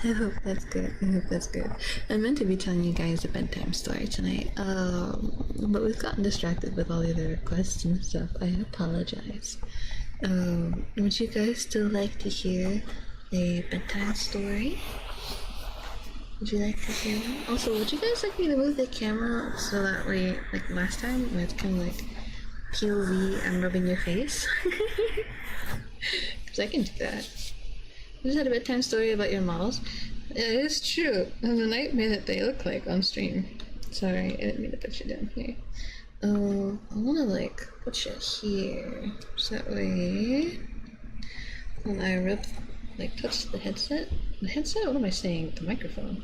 I hope that's good. I hope that's good. I meant to be telling you guys a bedtime story tonight, but we've gotten distracted with all the other requests and stuff. I apologize. Would you guys still like to hear a bedtime story? Would you like to hear one? Also, would you guys like me to move the camera so that way, like last time, where it's kind of like POV, I'm rubbing your face? Because I can do that. I just had a bedtime story about your models. Yeah, it is true. And the nightmare that they look like on stream. Sorry, I didn't mean to put you down here. I wanna like put you here. So that way when I touch the headset. The headset? What am I saying? The microphone.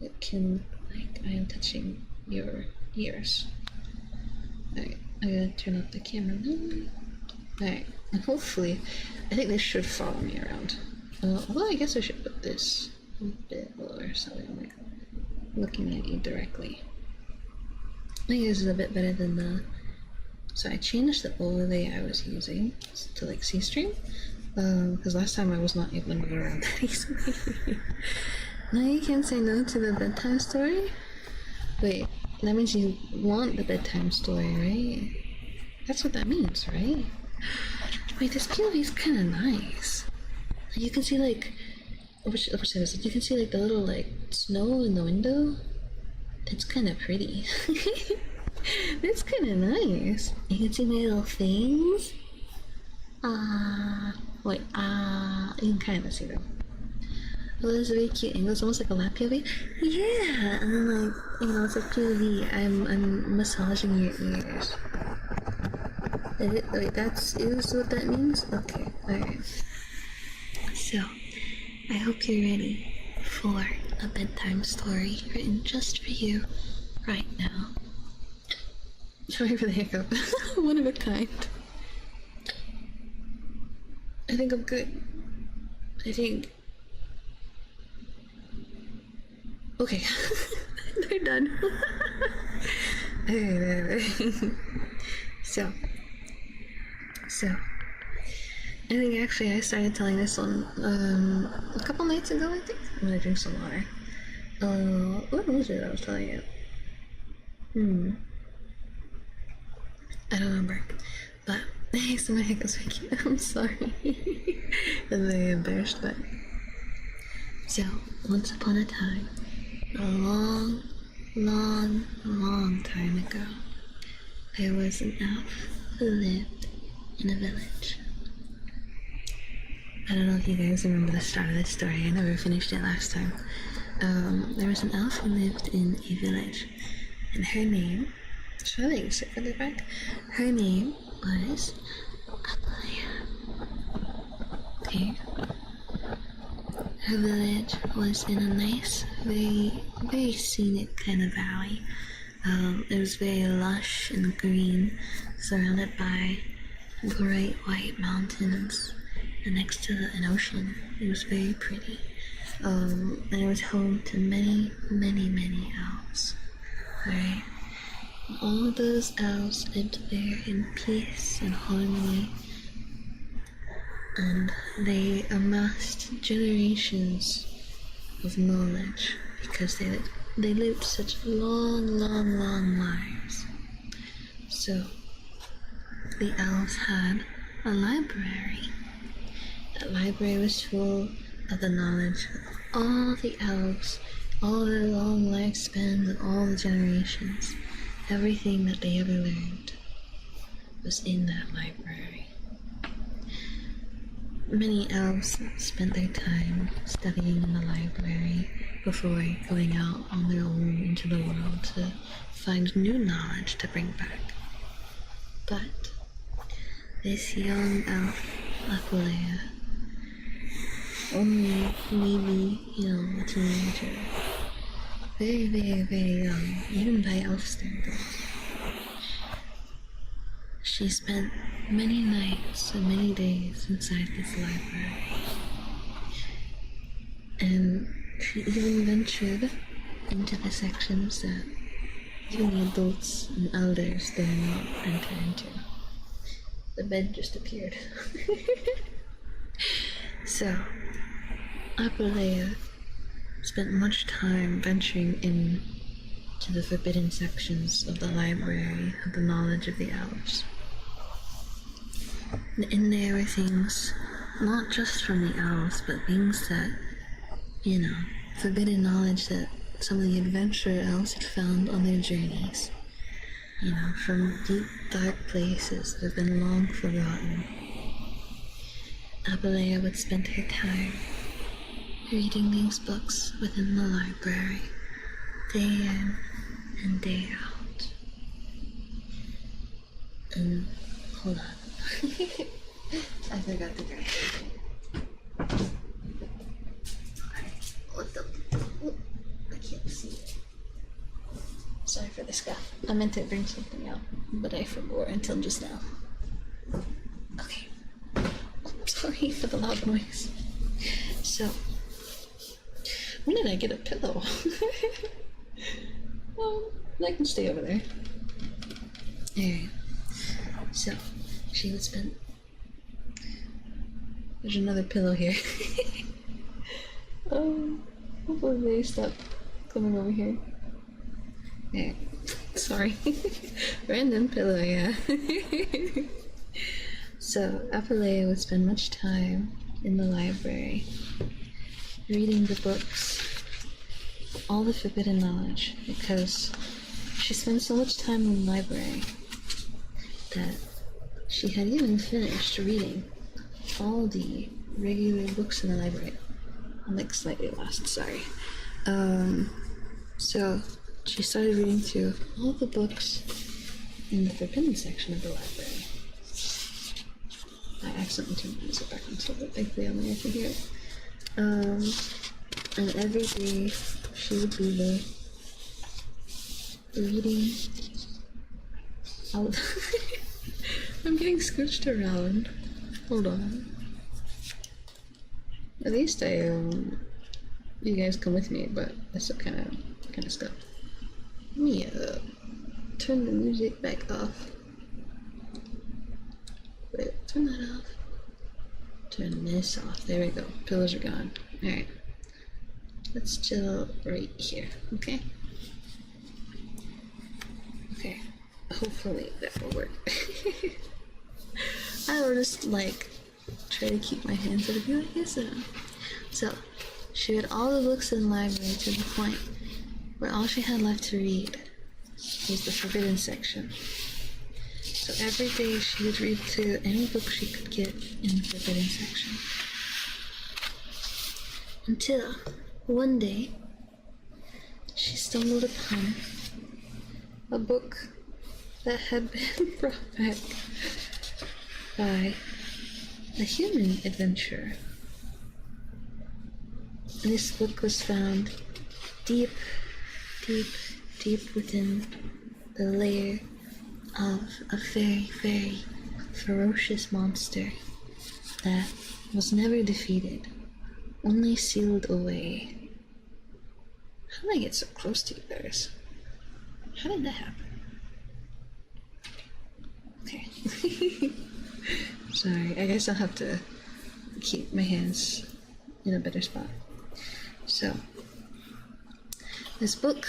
It can like I am touching your ears. Alright, I'm gonna turn off the camera now. Alright, and hopefully, I think this should follow me around. Well, I guess I should put this a bit lower so I'm like looking at you directly. I think this is a bit better than the. So I changed the overlay I was using to like C-Stream, because last time I was not able to move around that easily. Now you can't say no to the bedtime story? Wait, that means you want the bedtime story, right? That's what that means, right? Wait, this POV is kind of nice. You can see like, which side is it? You can see like the little like snow in the window. It's kind of pretty. It's kind of nice. You can see my little things. Wait, you can kind of see them. Oh, that's a very cute angle. It's almost like a lap POV. Yeah, and then like, it's a POV. I'm massaging your ears. Wait, is what that means? Okay, alright. So, I hope you're ready for a bedtime story written just for you right now. Sorry for the hiccup. One of a kind. I think I'm good. I think... Okay. They're done. Okay. So, I think actually I started telling this one a couple nights ago, I think. I'm gonna drink some water. What was it I was telling you? I don't remember. But, so my hiccups are cute. I'm sorry. I'm very embarrassed, but... So, once upon a time, a long time ago, there was an elf who lived in a village. I don't know if you guys remember the start of this story. I never finished it last time. There was an elf who lived in a village, and her name, should I like sit further back? Her name was Amelia. Okay. Her village was in a nice, very scenic kind of valley. It was very lush and green, surrounded by bright white mountains, and next to an ocean. It was very pretty. And it was home to many elves. Right? All those elves lived there in peace and harmony, and they amassed generations of knowledge because they lived such long lives. So the elves had a library. That library was full of the knowledge of all the elves, all their long lifespans and all the generations. Everything that they ever learned was in that library. Many elves spent their time studying in the library before going out on their own into the world to find new knowledge to bring back. But this young elf, Apuleia, only maybe, a teenager, very young, even by elf standards, she spent many nights and many days inside this library. And she even ventured into the sections that even the adults and elders dare not enter into. The bed just appeared. So, Apuleia spent much time venturing in to the forbidden sections of the library of the knowledge of the elves. And in there were things not just from the elves, but things that, forbidden knowledge that some of the adventurer elves had found on their journeys. From deep, dark places that have been long forgotten. Apuleia would spend her time reading these books within the library, day in and day out. And, hold on. I forgot to drink something. What the? I can't see it. Sorry for the scuff. I meant to bring something out, but I forgot until just now. Okay. Sorry for the loud noise. So, when did I get a pillow? Well, I can stay over there. Alright. So, she would spend... There's another pillow here. Hopefully they stop coming over here. Yeah, sorry. Random pillow, yeah. So, Apuleia would spend much time in the library, reading the books, all the forbidden knowledge, because she spent so much time in the library that she had even finished reading all the regular books in the library. I'm like slightly lost, sorry. So she started reading through all the books in the forbidden section of the library. I accidentally turned the music back on so that thankfully only I can hear it. And every day she would be there reading out. I'm getting scooched around. Hold on. At least you guys come with me, but that's still kind of stuff. Let me turn the music back off. Wait, turn that off. Turn this off. There we go. Pillows are gone. Alright. Let's chill right here, okay? Okay. Hopefully that will work. I will just try to keep my hands out of you like this. So, she read all the books in the library to the point where all she had left to read was the forbidden section. So every day she would read through any book she could get in the forbidden section. Until one day she stumbled upon a book that had been brought back by a human adventurer. This book was found deep within the lair of a very ferocious monster that was never defeated, only sealed away. How did I get so close to you guys? How did that happen? Sorry, I guess I'll have to keep my hands in a better spot. So, this book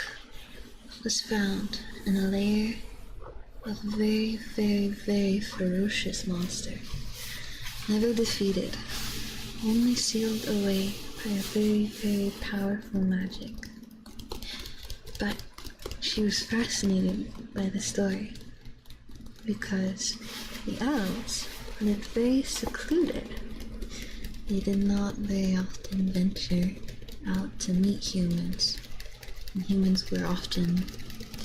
was found in a lair of a very, very, very ferocious monster. Never defeated, only sealed away by a very, very powerful magic. But she was fascinated by the story because the elves lived very secluded. They did not very often venture out to meet humans, and humans were often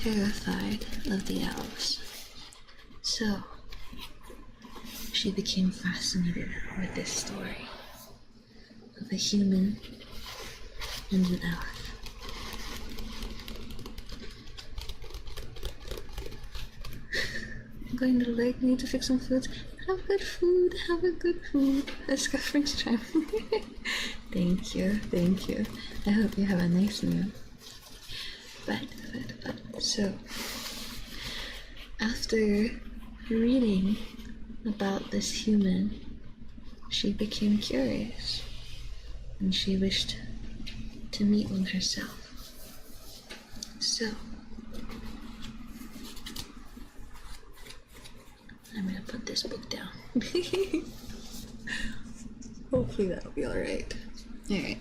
terrified of the elves. So, she became fascinated with this story of a human and an elf. I'm going to need to fix some food. Have good food, have a good food. A scuff French time. Thank you. I hope you have a nice meal. But, so, after reading about this human, she became curious, and she wished to meet one herself. So, I'm gonna put this book down. Hopefully that'll be alright. Alright.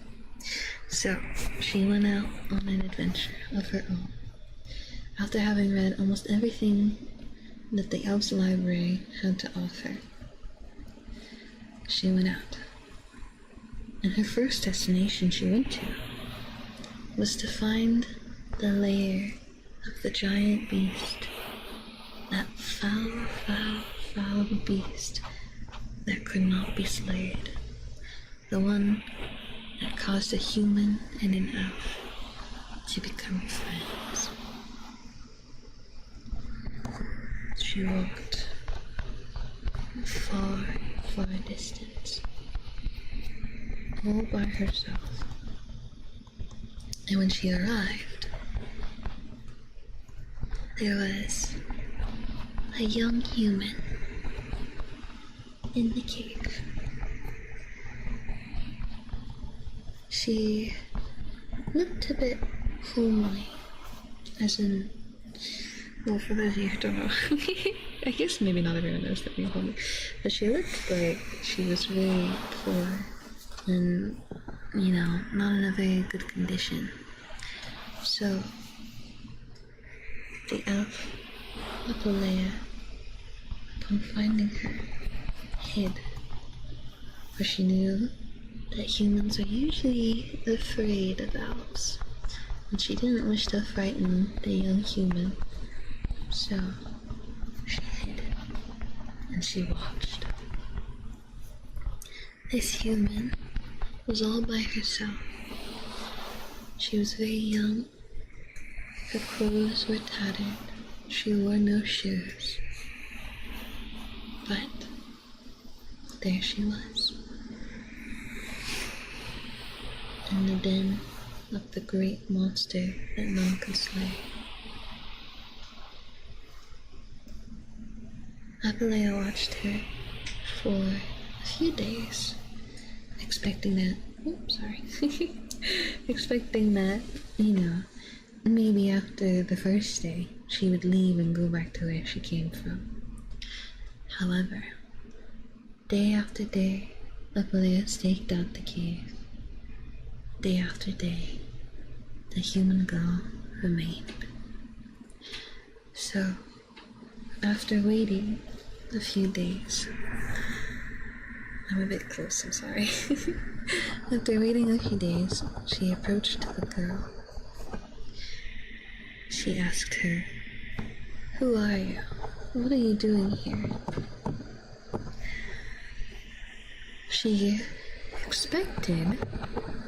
So, she went out on an adventure of her own. After having read almost everything that the Elves Library had to offer, she went out. And her first destination she went to was to find the lair of the giant beast. That foul, foul, foul beast that could not be slayed. The one that caused a human and an elf to become friends. She walked a far, far distance, all by herself. And when she arrived, there was a young human in the cave. She looked a bit homely, as in, well, for those of you who don't know, I guess maybe not everyone knows that being homely, but she looked like she was really poor and, not in a very good condition. So, the elf, Apolea, upon finding her, hid, for she knew that humans are usually afraid of elves, and she didn't wish to frighten the young human, so she hid, and she watched. This human was all by herself. She was very young, her clothes were tattered, she wore no shoes, but there she was, in the den of the great monster that none could slay. Apolea watched her for a few days, expecting that, maybe after the first day, she would leave and go back to where she came from. However, day after day, Apolea staked out the cave. Day after day, the human girl remained. So, after waiting a few days, I'm a bit close, I'm sorry. After waiting a few days, she approached the girl. She asked her, "Who are you? What are you doing here?" She expected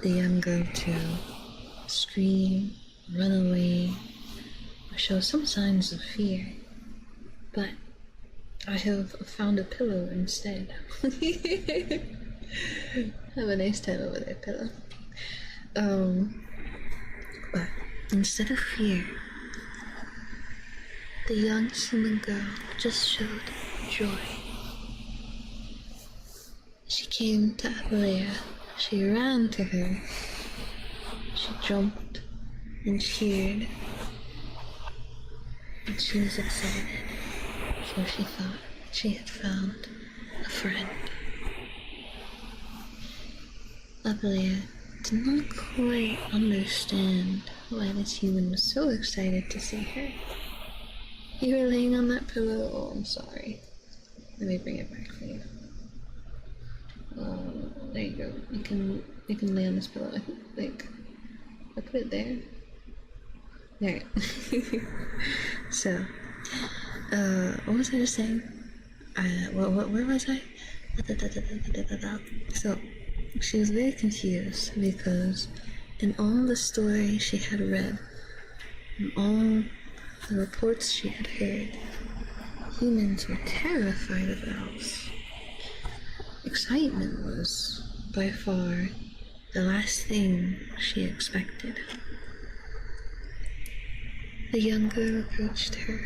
the young girl to scream, run away, or show some signs of fear, but I have found a pillow instead. Have a nice time over there, pillow. But instead of fear, the young human girl just showed joy. She came to Abalea. She ran to her. She jumped and cheered. And she was excited, for she thought she had found a friend. Abalea did not quite understand why this human was so excited to see her. You were laying on that pillow? Oh, I'm sorry. Let me bring it back for you. There you go. You can lay on this pillow. I put it there. There. So, what was I just saying? Where was I? So, she was very confused because in all the stories she had read, in all the reports she had heard, humans were terrified of elves. Excitement was, by far, the last thing she expected. The young girl approached her,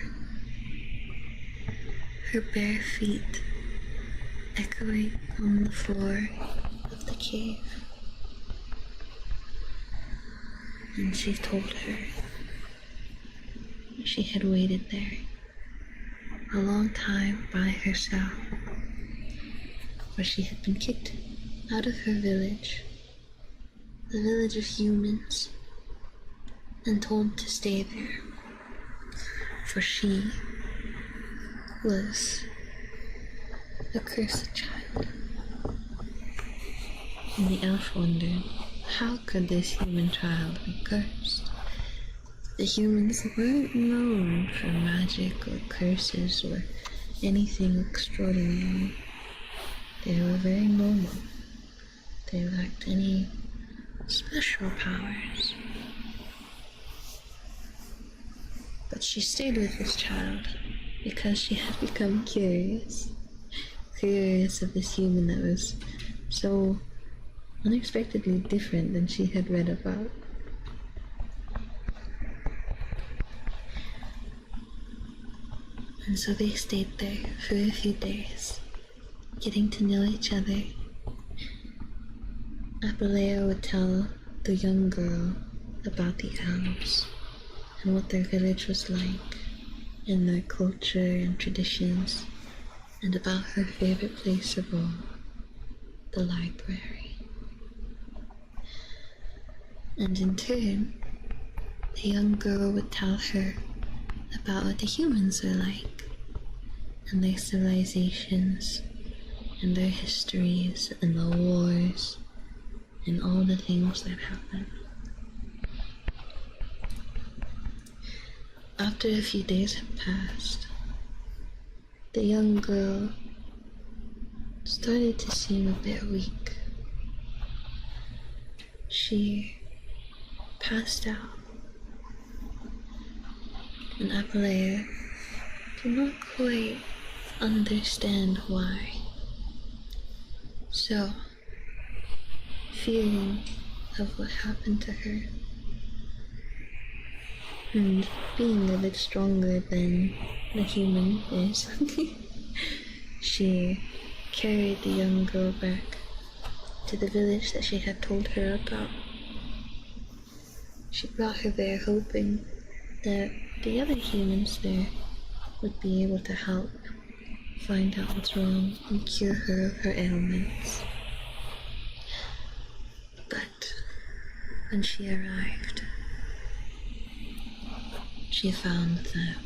her bare feet echoing on the floor of the cave. And she told her she had waited there a long time by herself, for she had been kicked out of her village, the village of humans, and told to stay there, for she was a cursed child. And the elf wondered, how could this human child be cursed? The humans weren't known for magic or curses or anything extraordinary. They were very normal. They lacked any special powers. But she stayed with this child because she had become curious of this human that was so unexpectedly different than she had read about. And so they stayed there for a few days, getting to know each other. Abalea would tell the young girl about the elves and what their village was like, and their culture and traditions, and about her favorite place of all, the library. And in turn, the young girl would tell her about what the humans are like, and their civilizations, and their histories, and the wars, and all the things that happen. After a few days had passed, the young girl started to seem a bit weak. She passed out, and Abalea did not quite understand why. So, fearing of what happened to her, and being a bit stronger than the human is, she carried the young girl back to the village that she had told her about. She brought her there hoping that the other humans there would be able to help find out what's wrong and cure her of her ailments. But when she arrived, she found that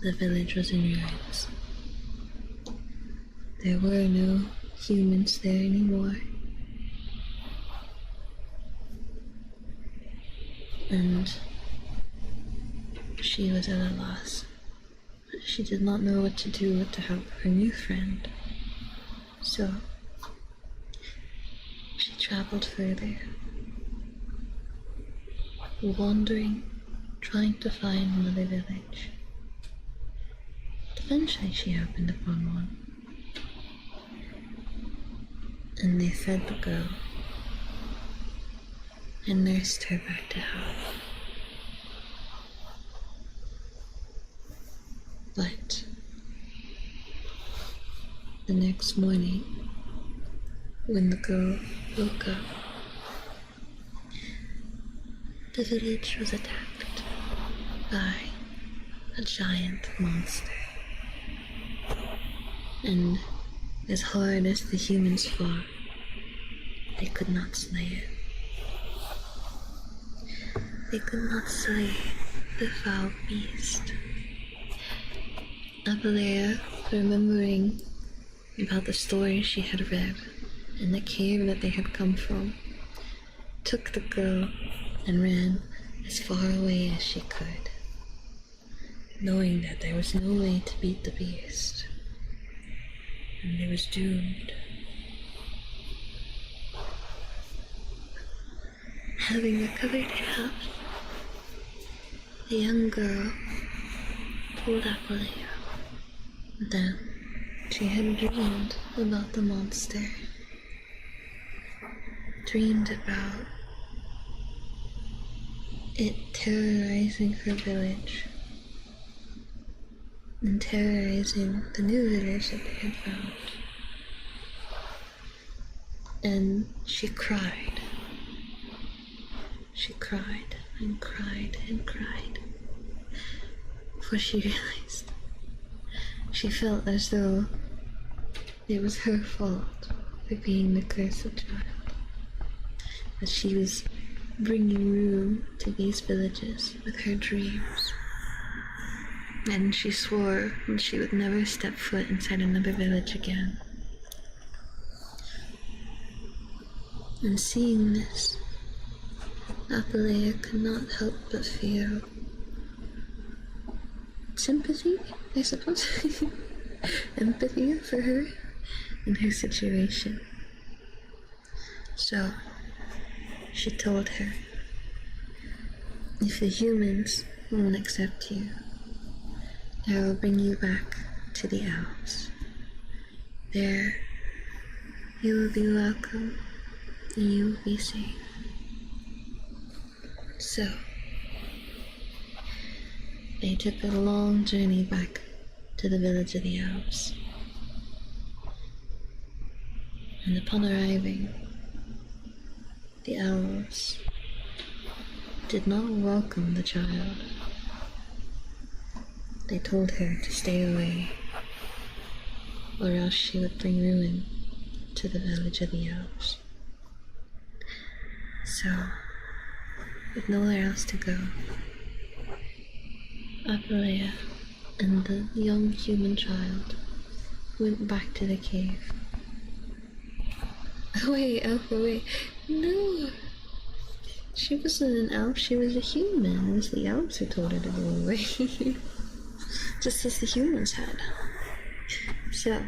the village was in ruins. There were no humans there anymore. And she was at a loss. She did not know what to do to help her new friend. So she traveled further, wandering, trying to find another village. Eventually she happened upon one, and they fed the girl and nursed her back to health. But the next morning, when the girl woke up, the village was attacked by a giant monster. And as hard as the humans fought, they could not slay it. They could not slay the foul beast. Abalea, remembering about the story she had read in the cave that they had come from, took the girl and ran as far away as she could, knowing that there was no way to beat the beast, and they was doomed. Having recovered half, the young girl told Abalea that she had dreamed about the monster, dreamed about it terrorizing her village and terrorizing the new village that they had found. And she cried. She cried and cried and cried, for she realized she felt as though it was her fault for being the cursed child, that she was bringing ruin to these villages with her dreams. And she swore that she would never step foot inside another village again. And seeing this, Abalea could not help but feel sympathy, I suppose, empathy for her and her situation. So she told her, if the humans won't accept you, I will bring you back to the elves. There you will be welcome and you will be safe. So they took a long journey back to the village of the elves. And upon arriving, the elves did not welcome the child. They told her to stay away, or else she would bring ruin to the village of the elves. So, with nowhere else to go, Abalea and the young human child went back to the cave. Oh wait, no! She wasn't an elf, she was a human. It was the elves who told her to go away. Just as the humans had. So,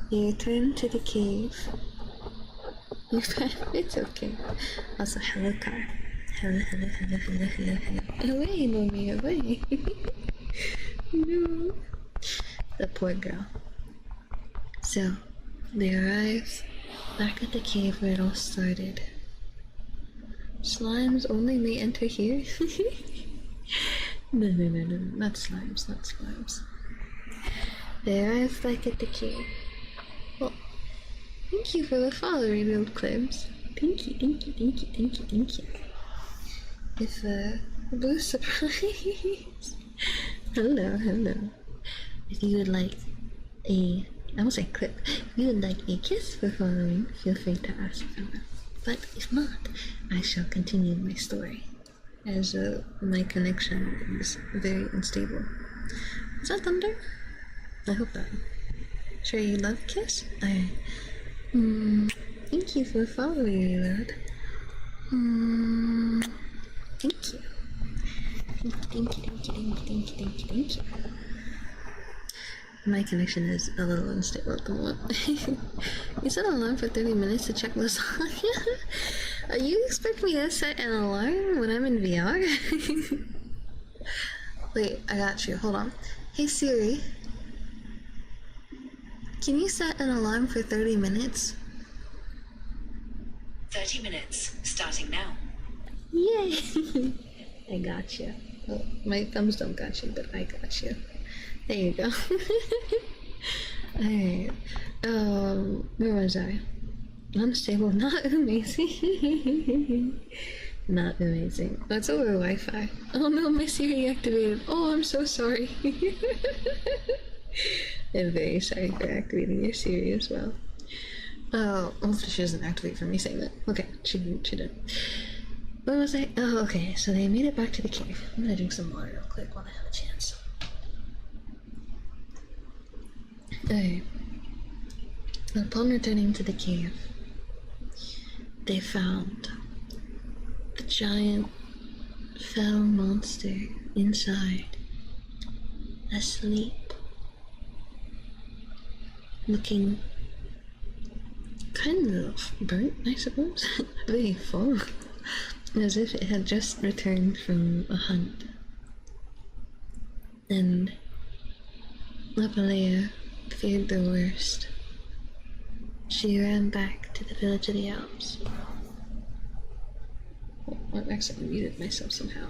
you return to the cave. It's okay. Also, hello car. Hello. Away, mommy, away. No. The poor girl. So, they arrived back at the cave where it all started. Slimes only may enter here? No, not slimes. They arrived back at the cave. Well, thank you for the follow, revealed Clibs. Thank you. If a blue surprise. Hello. If you would like I almost say clip. If you would like a kiss for following, feel free to ask for one. But if not, I shall continue my story, as my connection is very unstable. Is that thunder? I hope not. Sure you love kiss? Alright. Thank you for following me, lad. Thank you. Thank you. My connection is a little unstable at the moment. You set an alarm for 30 minutes to check lasagna? Are you expecting me to set an alarm when I'm in VR? Wait, I got you. Hold on. Hey Siri, can you set an alarm for 30 minutes? 30 minutes, starting now. Yay! I got you. Well, my thumbs don't got you, but I got you. There you go. Alright. Where was I? Unstable, not amazing. Not amazing. That's over Wi-Fi. Oh no, my Siri activated. Oh, I'm so sorry. I'm very sorry for activating your Siri as well. Oh, hopefully she doesn't activate for me saying that. Okay, she did. What was I? Oh, okay, so they made it back to the cave. I'm gonna drink some water real quick while I have a chance. Okay. Upon returning to the cave, they found the giant fell monster inside, asleep, looking kind of burnt, I suppose. Very full, as if it had just returned from a hunt. And Lapalea feared the worst. She ran back to the village of the Alps. Oh, I accidentally muted myself somehow.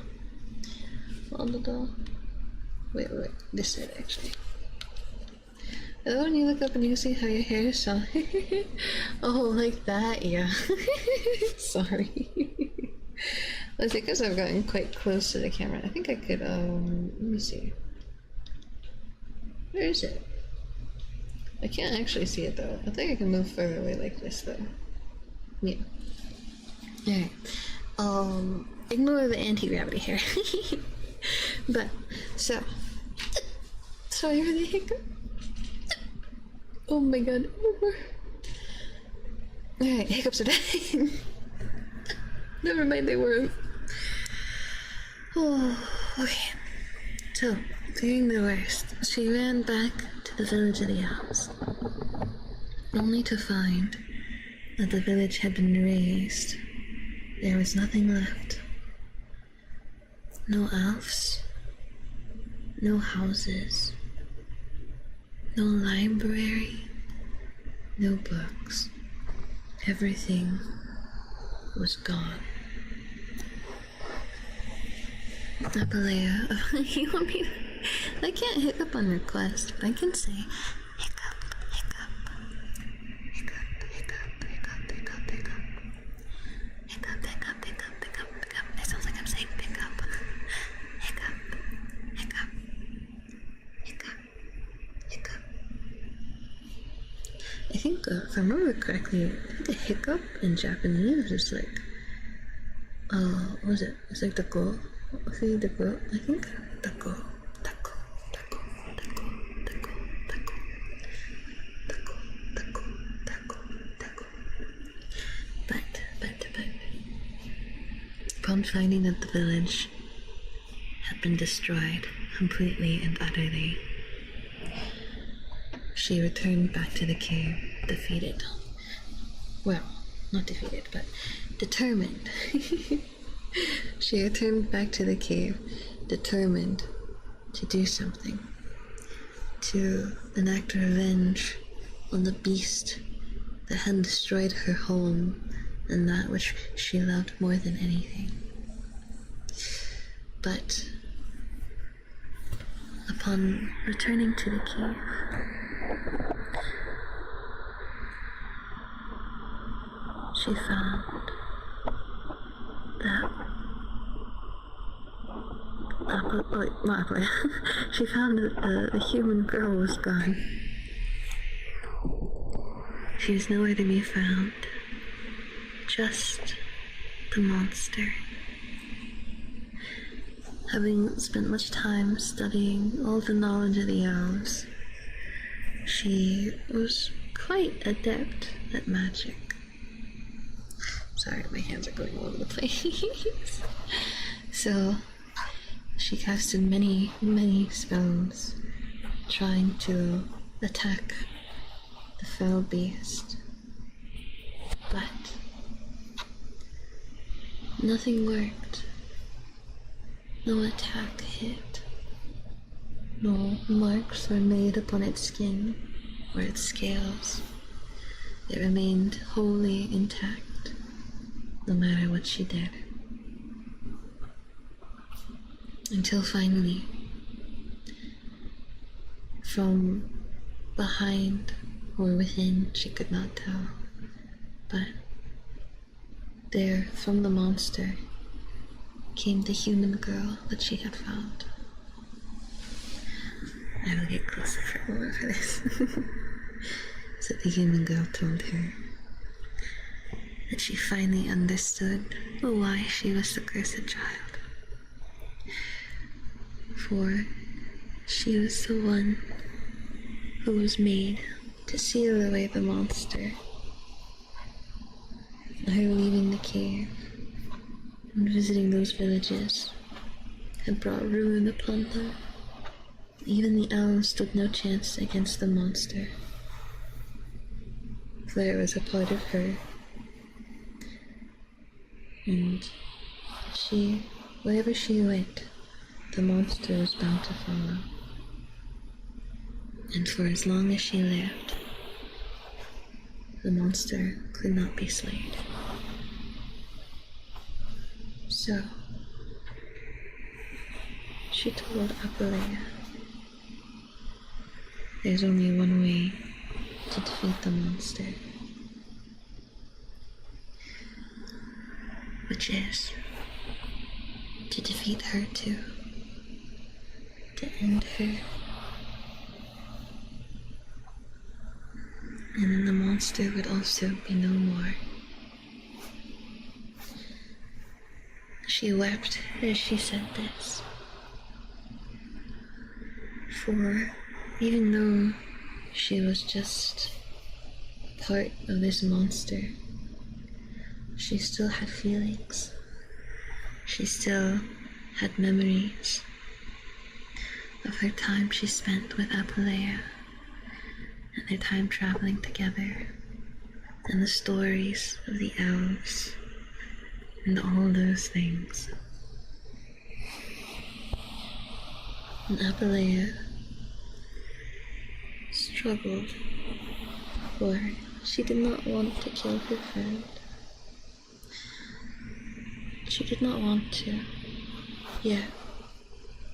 On the door. Wait, this side actually. Oh, and you look up and you see how your hair is so. Oh, like that, yeah. Sorry. Well, it's because I've gotten quite close to the camera. I think I could, let me see. Where is it? I can't actually see it though. I think I can move further away like this though. Yeah. Alright. Ignore the anti-gravity here. But, so. Sorry for the hiccup. Oh my god. Alright, hiccups are dying. Never mind, they weren't. Oh, okay. So, fearing the worst, she ran back to the village of the Alps, only to find that the village had been razed. There was nothing left. No elves, no houses, no library, no books. Everything was gone. Apalea, you want me to... I can't hiccup on request, but I can say hiccup, hiccup, hiccup, hiccup, hiccup, hiccup, hiccup, hiccup, hiccup, hiccup, hiccup, hiccup. It sounds like I'm saying pick up. Hiccup, hiccup, hiccup, hiccup. I think, if I remember correctly, I think a hiccup in Japanese is like, what was it? It's like the go. See the go? I think the go. But upon finding that the village had been destroyed completely and utterly, she returned back to the cave, defeated. Well, not defeated, but determined. She returned back to the cave, determined to do something, to enact revenge on the beast that had destroyed her home and that which she loved more than anything. But upon returning to the cave, she found that she found that the human girl was gone. She was nowhere to be found. Just the monster. Having spent much time studying all the knowledge of the elves, she was quite adept at magic. Sorry, my hands are going all over the place. So, she casted many, many spells, trying to attack the fell beast. But nothing worked. No attack hit. No marks were made upon its skin or its scales. It remained wholly intact, no matter what she did. Until finally, from behind or within, she could not tell, But there, from the monster, came the human girl that she had found. I will get closer for a moment for this. So the human girl told her that she finally understood why she was the cursed child. For she was the one who was made to seal away the monster. Her leaving the cave and visiting those villages had brought ruin upon them. Even the owl stood no chance against the monster, for it was a part of her. And wherever she went, the monster was bound to follow. And for as long as she lived, the monster could not be slayed. So, she told Apalea, there's only one way to defeat the monster, which is to defeat her too, to end her. And then the monster would also be no more. She wept as she said this, for even though she was just part of this monster, she still had feelings. She still had memories of her time she spent with Apalea, and their time traveling together, and the stories of the elves, and all those things. And Apalea struggled, for she did not want to kill her friend. She did not want to, yet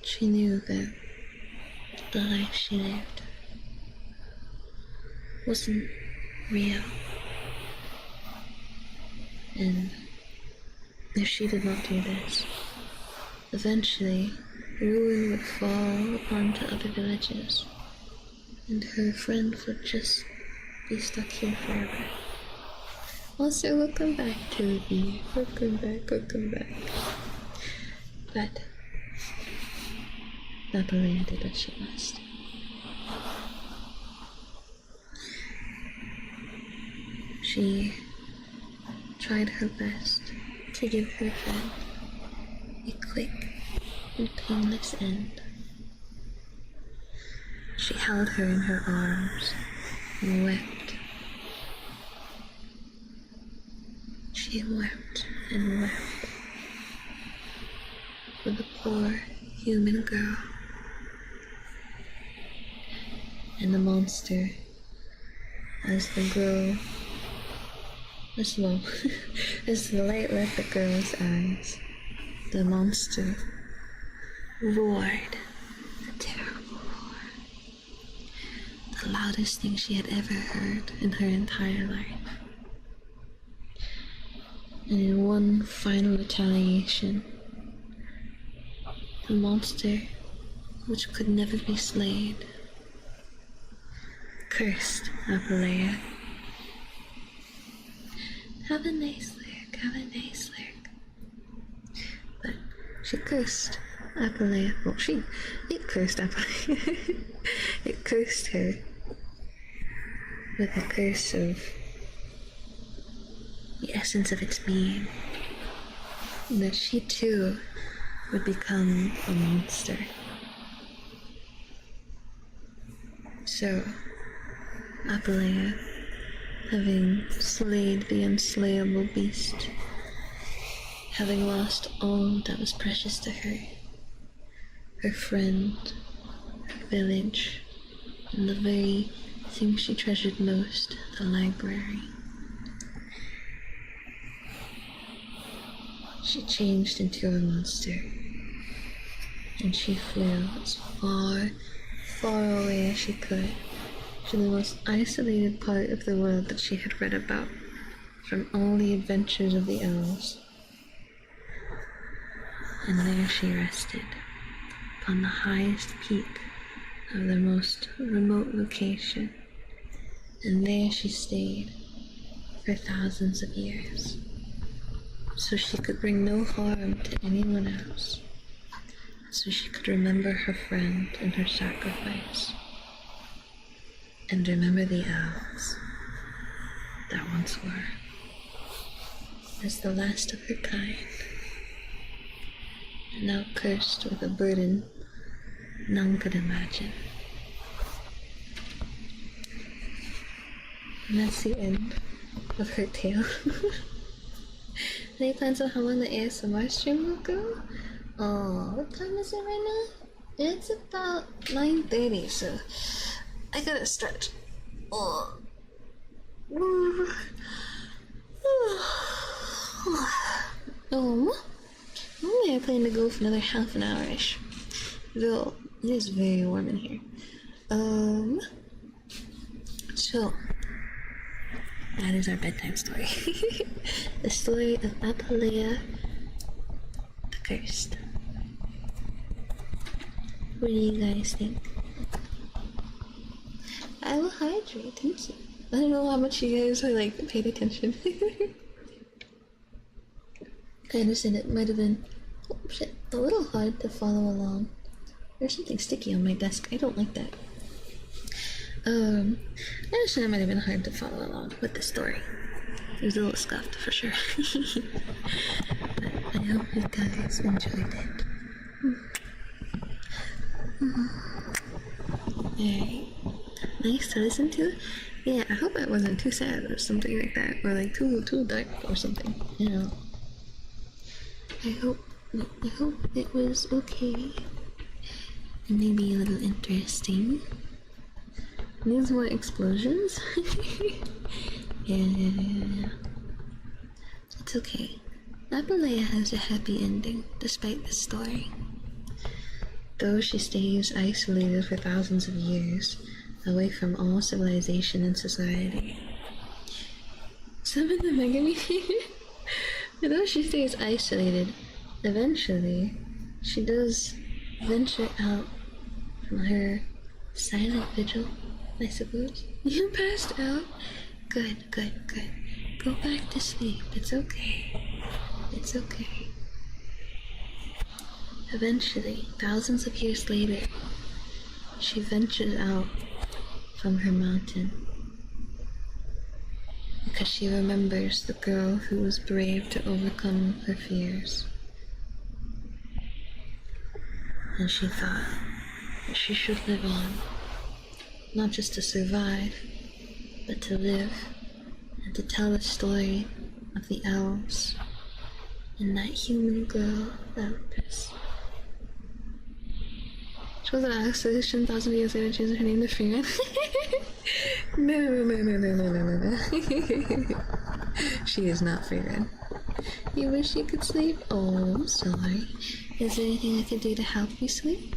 she knew that the life she lived wasn't real. And if she did not do this, eventually ruin would fall upon the other villages, and her friend would just be stuck here forever. Also, welcome back, Toby. Welcome back. But Apalea did what she must. She tried her best to give her friend a quick and painless end. She held her in her arms and wept. She wept and wept for the poor human girl. And the monster, as the light left the girl's eyes, the monster roared a terrible roar, the loudest thing she had ever heard in her entire life. And in one final retaliation, the monster, which could never be slain, cursed Apalea. Have a nice lyric. But she cursed Apalea. Well, it cursed Apalea. It cursed her with a curse of the essence of its being, that she too would become a monster. So, Apalea, having slayed the unslayable beast, having lost all that was precious to her friend, her village, and the very thing she treasured most, the library, she changed into a monster, and she flew as far, far away as she could to the most isolated part of the world that she had read about, from all the adventures of the elves. And there she rested, upon the highest peak of the most remote location. And there she stayed for thousands of years, so she could bring no harm to anyone else, so she could remember her friend and her sacrifice, and remember the elves that once were, as the last of her kind, and now cursed with a burden none could imagine. And that's the end of her tale. Any plans on how long the ASMR stream will go? Oh, what time is it right now? It's about 9:30, so I gotta stretch. Oh. Normally I plan to go for another half an hour-ish, though it is very warm in here. So that is our bedtime story. The story of Apalea the Cursed. What do you guys think? I will hydrate, thank you. I don't know how much you guys are like paid attention. I understand it might have been a little hard to follow along. There's something sticky on my desk. I don't like that. I understand it might have been hard to follow along with the story. It was a little scuffed for sure. But I hope you guys enjoyed it. Alright. Nice to listen to. Yeah, I hope it wasn't too sad or something like that. Or like too dark or something. You know. I hope it was okay. And maybe a little interesting. Needs more explosions. Yeah. It's okay. Apalea has a happy ending, despite this story. Though she stays isolated for thousands of years, away from all civilization and society. Some of the Megami. Though she stays isolated, eventually she does venture out from her silent vigil, I suppose. You passed out? Good. Go back to sleep. It's okay. It's okay. Eventually, thousands of years later, she ventures out from her mountain because she remembers the girl who was brave to overcome her fears. And she thought that she should live on, not just to survive, but to live and to tell the story of the elves and that human girl, Elpis. She was an acquisition 1,000 years later, changing her name to Freeman. No. She is not Freeman. You wish you could sleep? Oh, I'm sorry. Is there anything I could do to help you sleep?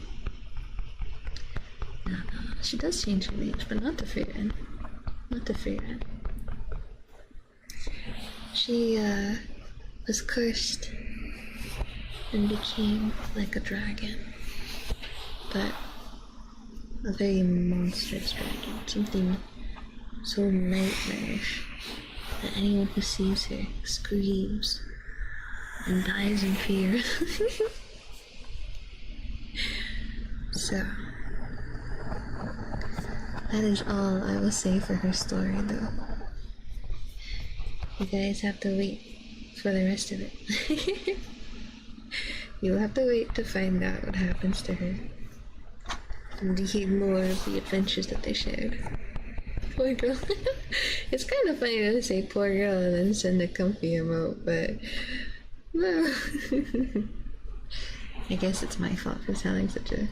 No. She does change her name, but not to Freeman. Not to Freeman. She, was cursed and became like a dragon. But a very monstrous dragon, something so nightmarish that anyone who sees her screams and dies in fear. So, that is all I will say for her story, though. You guys have to wait for the rest of it. You'll have to wait to find out what happens to her. And to hear more of the adventures that they shared. Poor girl. It's kind of funny to say poor girl and then send a comfy emote, but no. I guess it's my fault for telling such a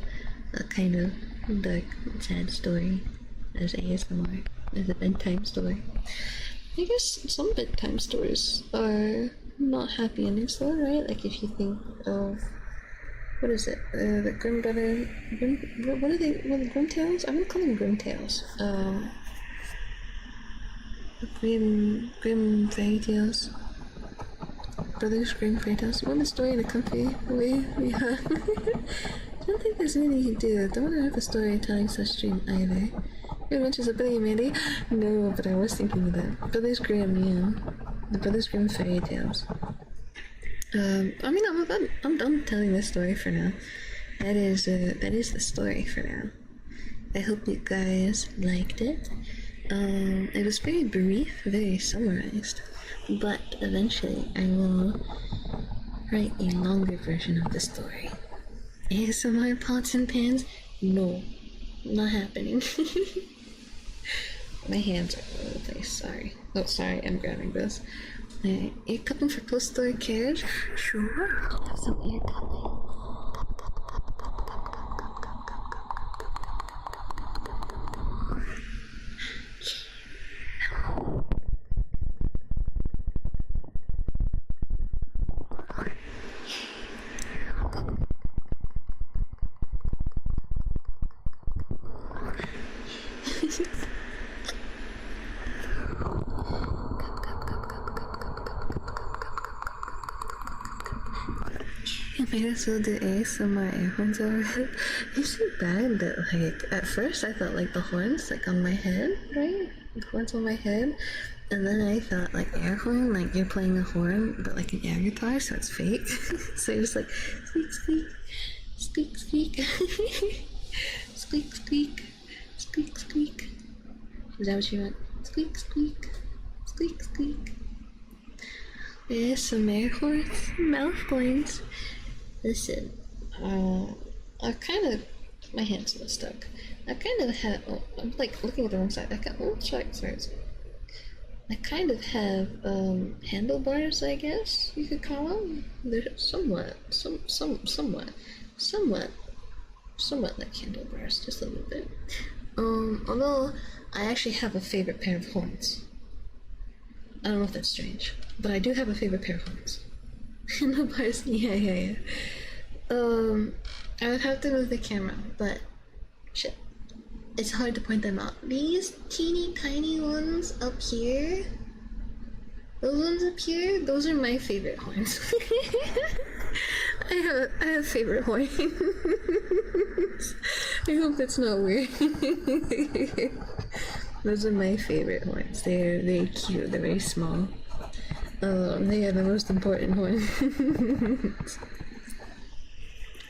kind of dark, sad story as ASMR, as a bedtime story. I guess some bedtime stories are not happy endings though, right? Like if you think of, what is it? The Grim Brother. What are they? What, Grim Tales? I'm gonna call them Grim Tales. Grim fairy tales. Brothers Grimm fairy tales. Want a story in a comfy way? Yeah. I don't think there's anything you can do. I don't want to have a storytelling stream either. Your adventures of Billy and Mandy? No, but I was thinking of that. Brothers Grimm, yeah. The Brothers Grimm fairy tales. I mean, I'm done telling this story for now. That is the story for now. I hope you guys liked it. It was very brief, very summarized, but eventually I will write a longer version of the story. ASMR pots and pans? No, not happening. My hands are all over the place, sorry. Oh, sorry, I'm grabbing this. Ear cupping for post-story cares? Sure, I'll have some ear cupping. I might as well do ASMR air horns over it. It's so bad that, like, at first I thought, like, the horns, like, on my head, right? The horns on my head. And then I thought, like, air horn, like, you're playing a horn, but, like, an air guitar, so it's fake. So you're just like, squeak, squeak, squeak, squeak, squeak, squeak, squeak, squeak. Is that what you want? Squeak, squeak, squeak, squeak. Some air horns, mouth horns. Listen, I kind of, my hand's still stuck. I kind of have, I'm like looking at the wrong side. Sorry. I kind of have, handlebars, I guess you could call them. They're somewhat like handlebars, just a little bit. Although I actually have a favorite pair of horns. I don't know if that's strange, but I do have a favorite pair of horns. Handlebars, yeah. I would have to move the camera, but shit, it's hard to point them out. These teeny tiny ones up here, those ones up here, those are my favorite horns. I have favorite horns. I hope that's not weird. Those are my favorite horns. They're very cute. They're very small. They are the most important horns.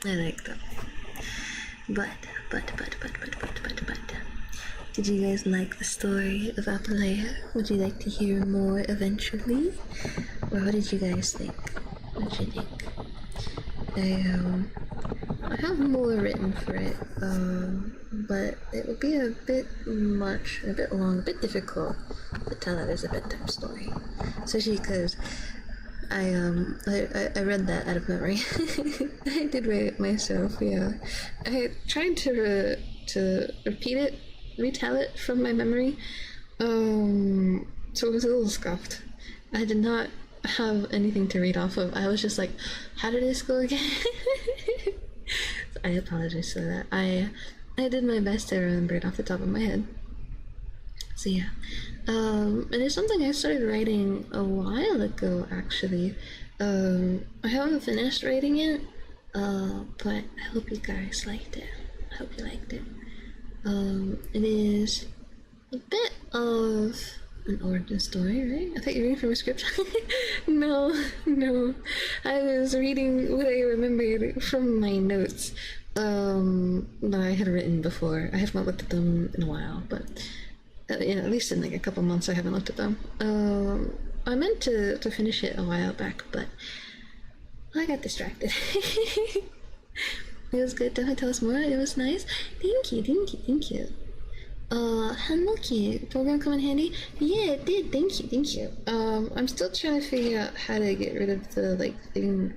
I like them. But. Did you guys like the story of Apalea? Would you like to hear more eventually? Or what did you guys think? What did you think? I have more written for it, but it would be a bit much, a bit long, a bit difficult to tell it as a bedtime story. Especially because I read that out of memory. I did write it myself, yeah. I tried to retell it from my memory, so it was a little scuffed. I did not have anything to read off of. I was just like, how did this go again? So I apologize for that. I did my best to remember it off the top of my head. So yeah, and it's something I started writing a while ago, actually. I haven't finished writing it, but I hope you guys liked it. I hope you liked it. It is a bit of an origin story, right? I thought you were reading from a script. No. I was reading what I remembered from my notes that I had written before. I have not looked at them in a while, but at least in like a couple months I haven't looked at them. I meant to finish it a while back, but I got distracted. It was good. Definitely tell us more. It was nice. Thank you. Hanmoki program come in handy? Yeah, it did. Thank you. I'm still trying to figure out how to get rid of the like thing,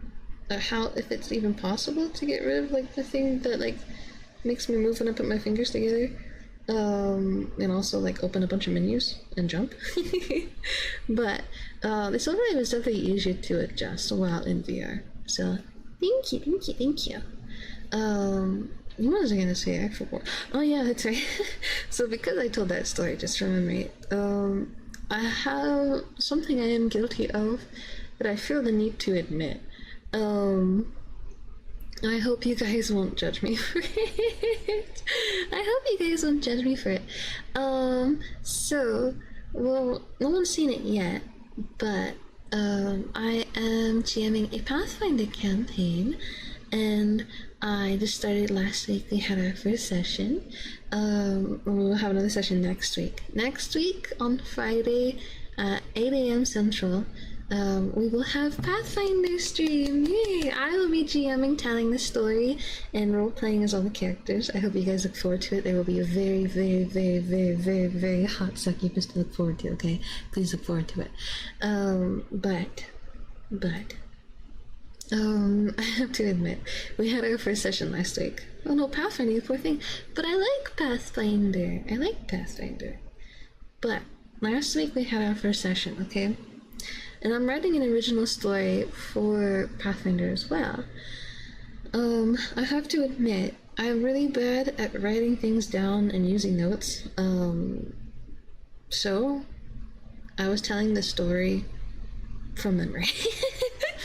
if it's even possible to get rid of like the thing that like makes me move when I put my fingers together. And also like open a bunch of menus and jump. But this overlay was definitely easier to adjust while in VR. So thank you. What was I gonna say? I forgot. Oh yeah, that's right. So because I told that story just from memory, I have something I am guilty of that I feel the need to admit. I hope you guys won't judge me for it. I hope you guys won't judge me for it. Well, no one's seen it yet, but I am GMing a Pathfinder campaign, and I just started last week. We had our first session. We'll have another session next week. Next week on Friday at 8 a.m. Central, we will have Pathfinder stream. Yay! I will be GMing, telling the story, and role playing as all the characters. I hope you guys look forward to it. There will be a very, very, very, very, very, very hot succubus to look forward to. Okay, please look forward to it. But I have to admit, we had our first session last week. Oh no, Pathfinder, you poor thing. But I like Pathfinder. But last week we had our first session, okay? And I'm writing an original story for Pathfinder as well. I have to admit, I'm really bad at writing things down and using notes. So I was telling the story from memory.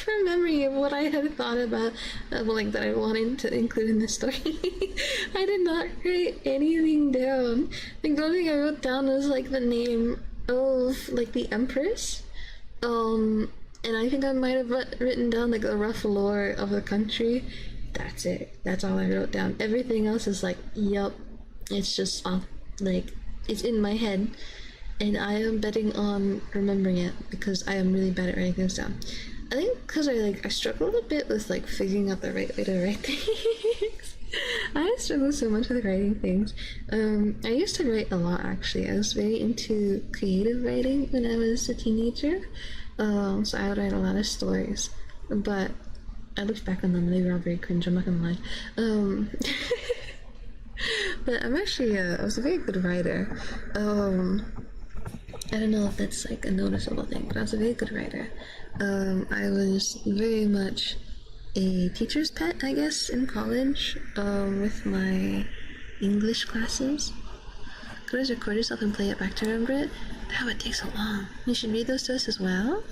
From memory of what I had thought about, like, that I wanted to include in the story. I did not write anything down. Like, the only thing I wrote down was, like, the name of, like, the Empress. And I think I might have written down, like, a rough lore of the country. That's it. That's all I wrote down. Everything else is like, yup, it's just off, like, it's in my head. And I am betting on remembering it, because I am really bad at writing things down. I think because I struggled a bit with, like, figuring out the right way to write things. I struggle so much with writing things. I used to write a lot, actually. I was very into creative writing when I was a teenager. So I would write a lot of stories. But I looked back on them and they were all very cringe, I'm not gonna lie. But I'm actually, I was a very good writer. I don't know if that's, like, a noticeable thing, but I was a very good writer. I was very much a teacher's pet, I guess, in college, with my English classes. Could always record yourself and play it back to remember it. That would take so long. You should read those to us as well.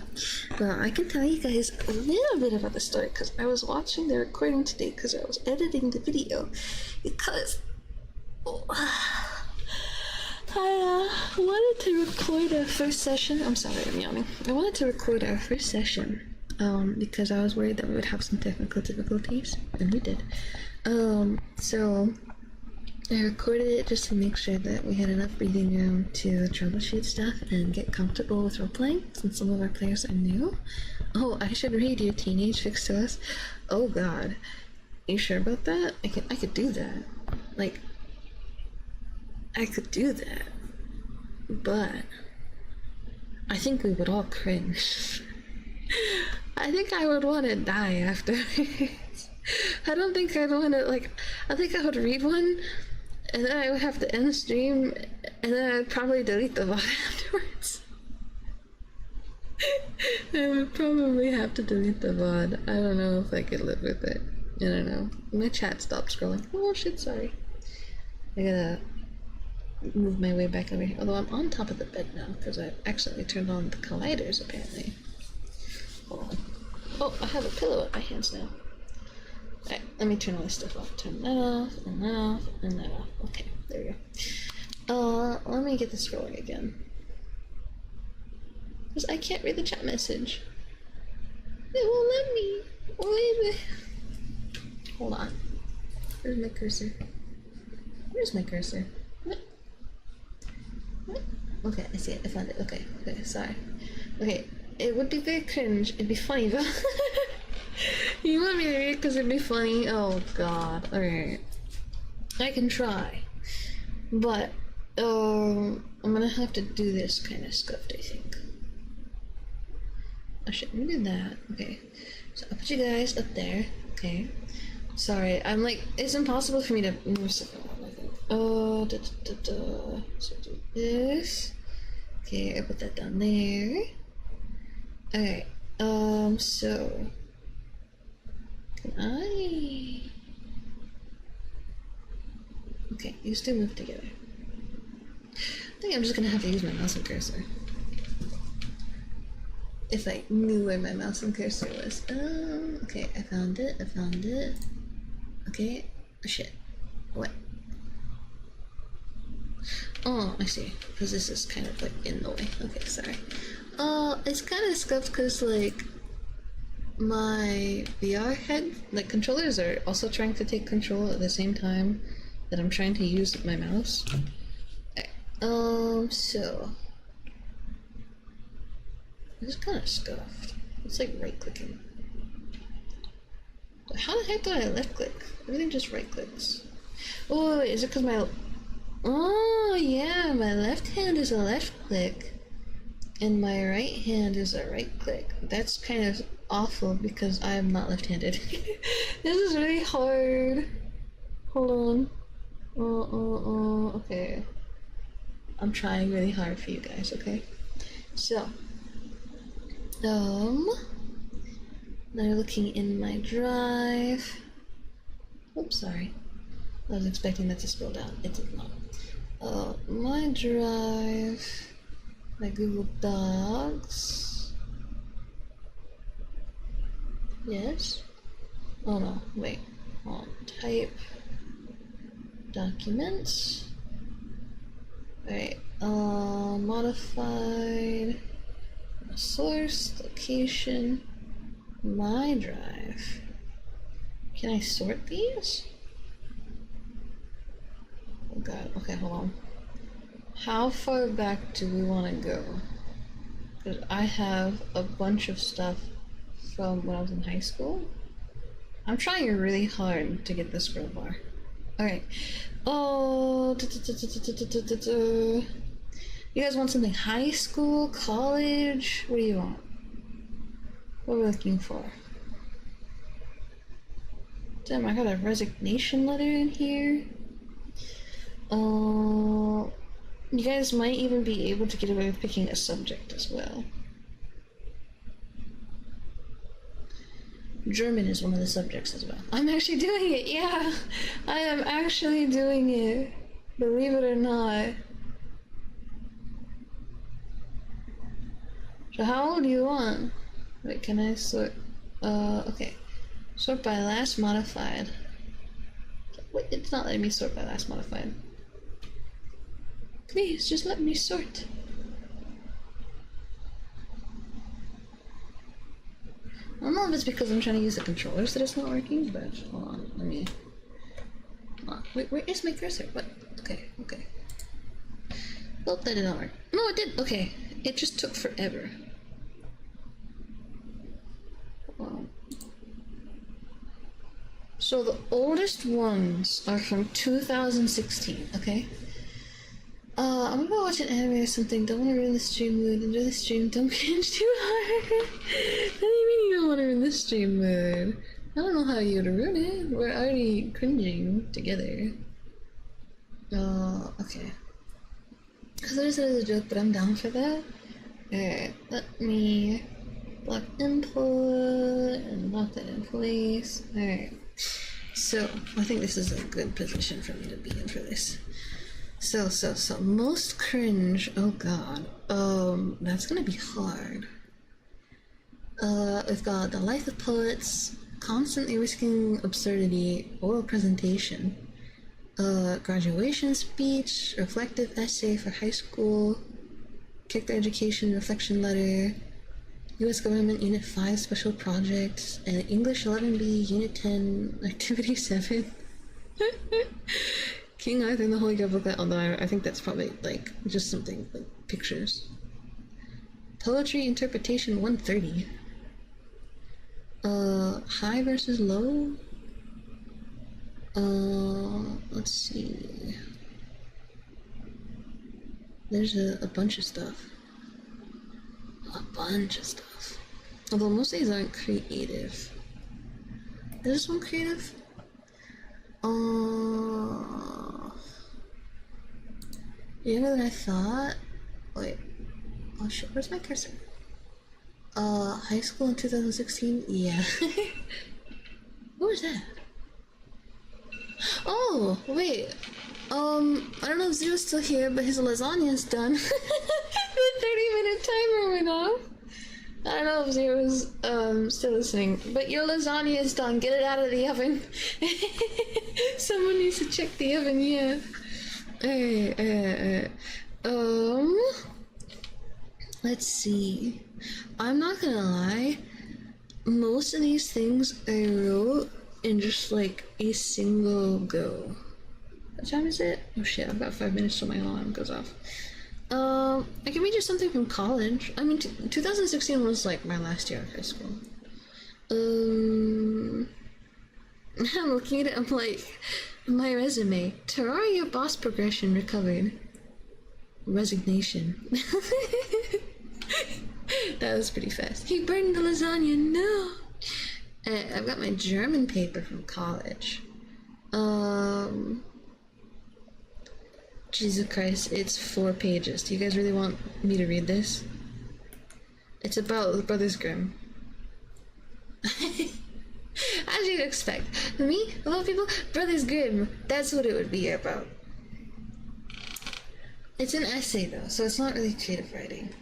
Well, I can tell you guys a little bit about the story, because I was watching the recording today, because I was editing the video, because I wanted to record our first session. I'm sorry, I'm yawning. I wanted to record our first session, because I was worried that we would have some technical difficulties, and we did. So I recorded it just to make sure that we had enough breathing room to troubleshoot stuff and get comfortable with role-playing, since some of our players are new. Oh, I should read your teenage fix to us. Oh god. You sure about that? I could do that. Like, I could do that. But I think we would all cringe. I think I would want to die afterwards. I don't think I'd want to, like, I think I would read one, and then I would have to end the stream, and then I'd probably delete the VOD afterwards. I would probably have to delete the VOD. I don't know if I could live with it. I don't know. My chat stopped scrolling. Oh shit, sorry. I gotta move my way back over here. Although I'm on top of the bed now, because I accidentally turned on the colliders, apparently. Hold on. Oh, I have a pillow at my hands now. Alright, let me turn all this stuff off. Turn that off, and that off, and that off. Okay, there we go. Let me get this rolling again. Because I can't read the chat message. It won't let me. Wait. Hold on. Where's my cursor? Where's my cursor? What? Okay, I see it. I found it. Okay, sorry. Okay, it would be very cringe. It'd be funny though. You want me to read because it'd be funny? Oh god. Alright. I can try. But, I'm gonna have to do this kind of scuffed, I think. I shouldn't do that. Okay. So I'll put you guys up there. Okay. Sorry, I'm like, it's impossible for me to move stuff around, I think. So do this. Okay, I put that down there. Alright, so can I? Okay, you still move together. I think I'm just gonna have to use my mouse and cursor. if I knew where my mouse and cursor was. Okay, I found it. Okay, oh, shit. What? Oh, I see. Because this is kind of like in the way. Okay, sorry. It's kind of scuffed because like my VR head, like controllers are also trying to take control at the same time that I'm trying to use my mouse. So it's kind of scuffed. It's like right clicking. But how the heck do I left click? Everything just right clicks. Oh, wait, is it because my... Oh, yeah, my left hand is a left click. And my right hand is a right click. That's kind of awful because I am not left-handed. This is really hard. Hold on. Okay. I'm trying really hard for you guys, okay? So, now looking in my drive. Oops, sorry. I was expecting that to scroll down. It did not. My drive, my Google Docs. Yes. Oh no, wait. Type documents. Alright, modified source, location, my drive. Can I sort these? Oh god, okay, hold on. How far back do we want to go? Because I have a bunch of stuff from when I was in high school. I'm trying really hard to get the scroll bar. Alright. Oh, you guys want something high school, college? What do you want? What are we looking for? Damn, I got a resignation letter in here. You guys might even be able to get away with picking a subject as well. German is one of the subjects as well. I'm actually doing it, yeah! I am actually doing it. Believe it or not. So how old do you want? Wait, can I sort? Okay. Sort by last modified. Wait, it's not letting me sort by last modified. Please, just let me sort. I don't know if it's because I'm trying to use the controllers that it's not working, but hold on, let me... Wait, where is my cursor? What? Okay. Oh, that did not work. No, it did! Okay, it just took forever. Wow. So the oldest ones are from 2016, okay? I'm gonna watch an anime or something. Don't want to ruin the stream mood. Enjoy the stream. Don't cringe too hard. What do you mean you don't want to ruin the stream mood? I don't know how you would ruin it. We're already cringing together. Okay. Because there's a joke, but I'm down for that. Alright, let me block input and lock that in place. Alright. So, I think this is a good position for me to be in for this. So, most cringe, oh god, that's gonna be hard. We've got the life of poets, constantly risking absurdity, oral presentation, graduation speech, reflective essay for high school, character education reflection letter, U.S. Government Unit 5 special projects, and English 11B Unit 10 Activity 7. King Arthur and the Holy Grail booklet, although I think that's probably like just something like pictures. Poetry interpretation 130. High versus low. Let's see. There's a bunch of stuff. Although most of these aren't creative. Is this one creative? Younger than I thought. Wait. Oh shit, where's my cursor? High school in 2016? Yeah. What was that? Oh, wait. I don't know if Zero's still here, but his lasagna's done. The 30-minute timer went off. I don't know if Zero's still listening, but your lasagna is done. Get it out of the oven. Someone needs to check the oven, yeah. Alright. Let's see. I'm not gonna lie. Most of these things I wrote in just like a single go. What time is it? Oh shit, I've got 5 minutes till my alarm goes off. I can read you something from college. I mean, 2016 was like my last year of high school. I'm looking at it, I'm like, my resume. Terraria boss progression recovered. Resignation. That was pretty fast. He burned the lasagna, no! I've got my German paper from college. Jesus Christ, it's 4 pages. Do you guys really want me to read this? It's about the Brothers Grimm. As you'd expect. Me, of all people, Brothers Grimm, that's what it would be about. It's an essay though, so it's not really creative writing.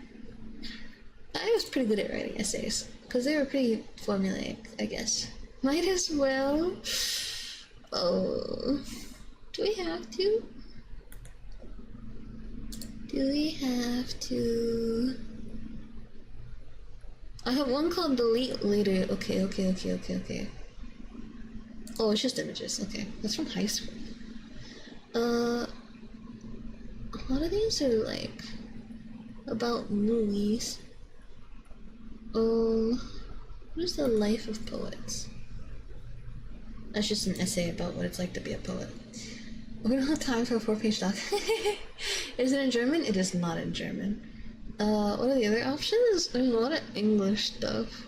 I was pretty good at writing essays, because they were pretty formulaic, I guess. Might as well. Oh. Do we have to? Do we have to? I have one called Delete Later. Okay. Oh, it's just images. Okay. That's from high school. A lot of these are like about movies. What is the life of poets? That's just an essay about what it's like to be a poet. We don't have time for a 4-page doc. Is it in German? It is not in German. What are the other options? There's a lot of English stuff.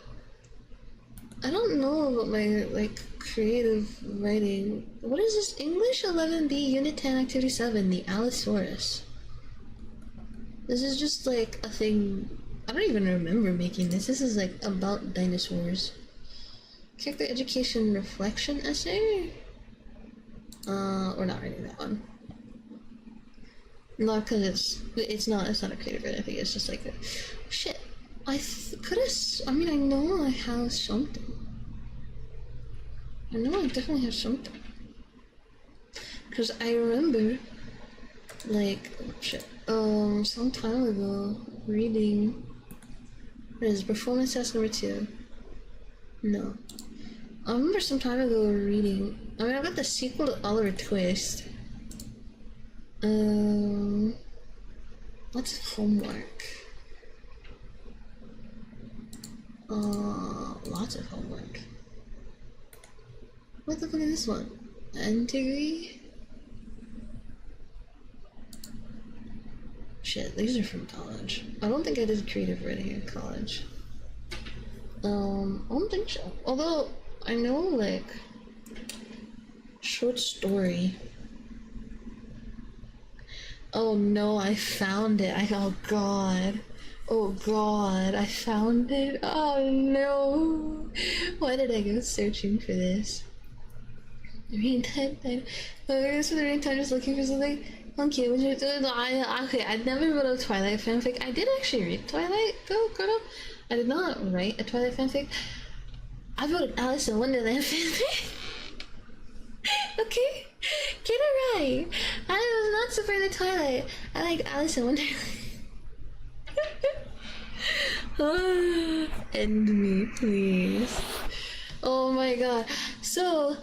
I don't know about my, like, creative writing. What is this? English 11B, Unit 10, Activity 7, the Allosaurus. This is just, like, a thing. I don't even remember making this. This is, like, about dinosaurs. Character Education Reflection Essay? We're not reading that one. Not because it's not a creative writing. I think it's just like a, shit. I mean, I know I have something. I know I definitely have something. Because I remember, like, shit, some time ago, reading, what is it, Performance Task number 2? No. I remember some time ago reading, I mean, I got the sequel to Oliver Twist. What's homework? Lots of homework. What the fuck is this one? Antigui? Shit, these are from college. I don't think I did creative writing in college. I don't think so. Although, I know, like, short story. Oh no, I found it. Oh god. Oh god, I found it. Oh no. Why did I go searching for this? Reading time. This for the reading time, just looking for something. Okay, would you okay, I never wrote a Twilight fanfic. I did actually read Twilight though, girl. I did not write a Twilight fanfic. I wrote an Alice in Wonderland fanfic. Okay? Get it right. I was not super into Twilight. I liked Alice in Wonderland. End me, please. Oh my god. So,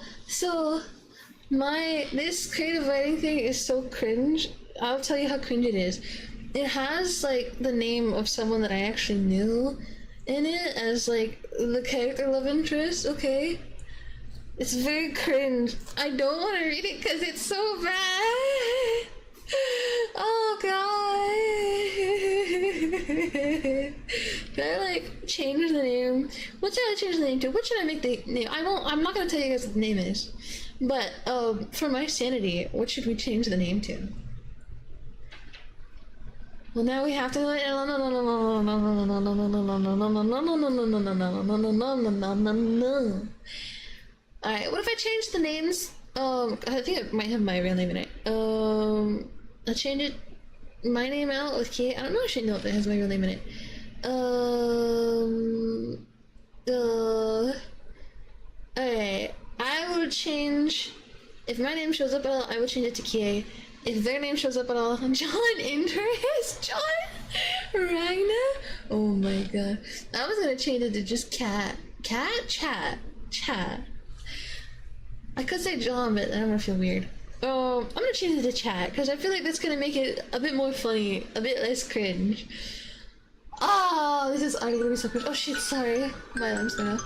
this creative writing thing is so cringe. I'll tell you how cringe it is. It has, like, the name of someone that I actually knew in it as, like, the character love interest, okay? It's very cringe. I don't want to read it because it's so bad. Oh god. Can I, like, change the name? What should I change the name to? What should I make the name? I'm not gonna tell you guys what the name is. But, for my sanity, what should we change the name to? Well, now we have to like, alright, what if I change the names? I think it might have my real name in it. I'll change it, my name out with Kie. I don't know if she knows if it has my real name in it. Um. Alright. I would change. If my name shows up at all, I would change it to Kie. If their name shows up at all, John Interest, John Ragnar. Oh my god. I was gonna change it to just Cat. Chat. I could say John, but I don't want to feel weird. I'm gonna change it to Chat because I feel like that's gonna make it a bit more funny, a bit less cringe. Oh, this is already gonna be so cringe. Oh shit, sorry. My alarm's going off.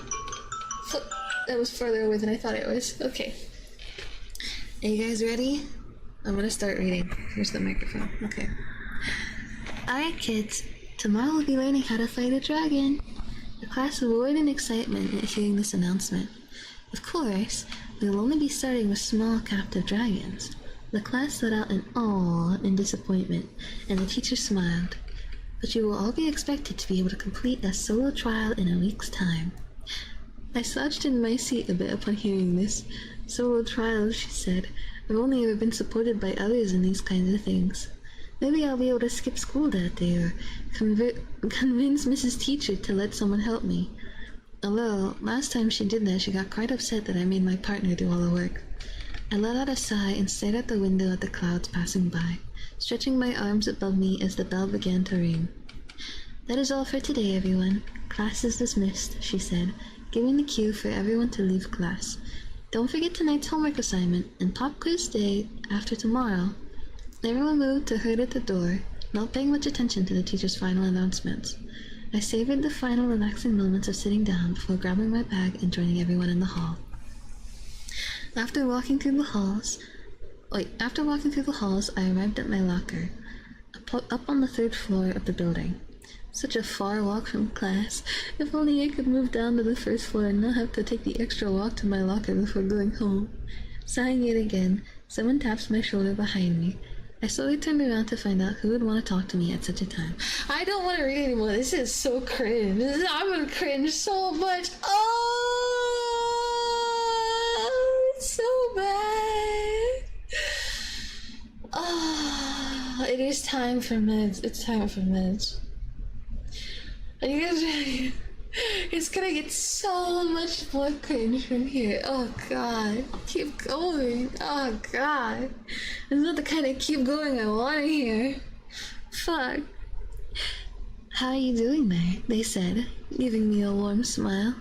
So, that was further away than I thought it was. Okay. Are you guys ready? I'm gonna start reading. Here's the microphone. Okay. Alright, kids. Tomorrow we'll be learning how to fight a dragon. The class roared in excitement at hearing this announcement. Of course, we will only be starting with small captive dragons. The class let out an awe in disappointment, and the teacher smiled. But you will all be expected to be able to complete a solo trial in a week's time. I slouched in my seat a bit upon hearing this. Solo trials, she said. I've only ever been supported by others in these kinds of things. Maybe I'll be able to skip school that day or convince Mrs. Teacher to let someone help me. Although, last time she did that, she got quite upset that I made my partner do all the work. I let out a sigh and stared out the window at the clouds passing by, stretching my arms above me as the bell began to ring. That is all for today, everyone. Class is dismissed, she said, giving the cue for everyone to leave class. Don't forget tonight's homework assignment and pop quiz day after tomorrow. Everyone moved to herd at the door, not paying much attention to the teacher's final announcements. I savored the final relaxing moments of sitting down before grabbing my bag and joining everyone in the hall. After walking through the halls, I arrived at my locker, up on the 3rd floor of the building. Such a far walk from class. If only I could move down to the 1st floor and not have to take the extra walk to my locker before going home. Sighing yet again, someone taps my shoulder behind me. I slowly turned around to find out who would want to talk to me at such a time. I don't want to read anymore. This is so cringe. I'm gonna cringe so much. Oh, it's so bad. Oh, it is time for meds. It's time for meds. Are you guys ready? It's gonna get so much more cringe from here. Oh god. Keep going. Oh god. It's not the kind of keep going I want to hear. Fuck. How are you doing there? They said, giving me a warm smile.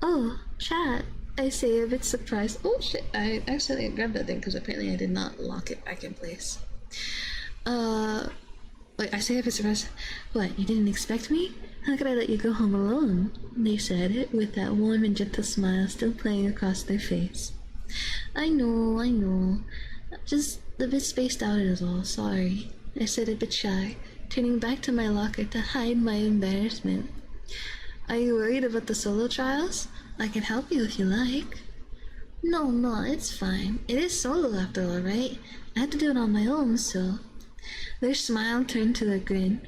Oh, chat. I say, a bit surprised. Oh shit, I accidentally grabbed that thing because apparently I did not lock it back in place. Wait, I say a bit surprised. What, you didn't expect me? How could I let you go home alone? They said, with that warm and gentle smile still playing across their face. I know. Just a bit spaced out is all, sorry. I said a bit shy, turning back to my locker to hide my embarrassment. Are you worried about the solo trials? I can help you if you like. No, it's fine. It is solo after all, right? I had to do it on my own, so... Their smile turned to a grin.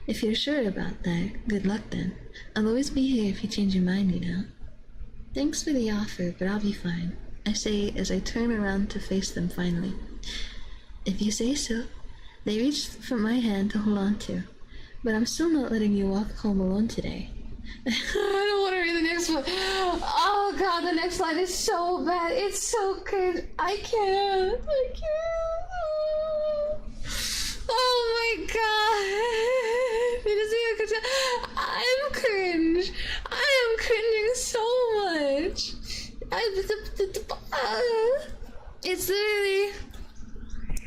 If you're sure about that, good luck then. I'll always be here if you change your mind, you know. Thanks for the offer, but I'll be fine, I say as I turn around to face them finally. If you say so. They reached for my hand to hold on to. But I'm still not letting you walk home alone today. I don't want to read the next one. Oh god, the next line is so bad. It's so cringe. I can't. Oh my god. I'm cringe. I am cringing so much. It's literally...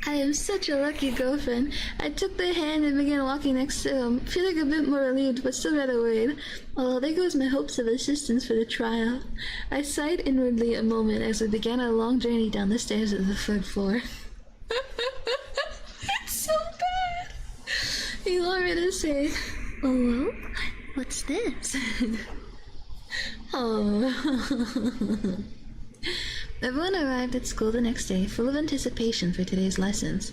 I am such a lucky girlfriend. I took their hand and began walking next to them, feeling a bit more relieved but still rather worried. Although there goes my hopes of assistance for the trial. I sighed inwardly a moment as we began our long journey down the stairs of the 3rd floor. It's so bad. You want me to say, oh well, what's this? Oh. Everyone arrived at school the next day, full of anticipation for today's lessons.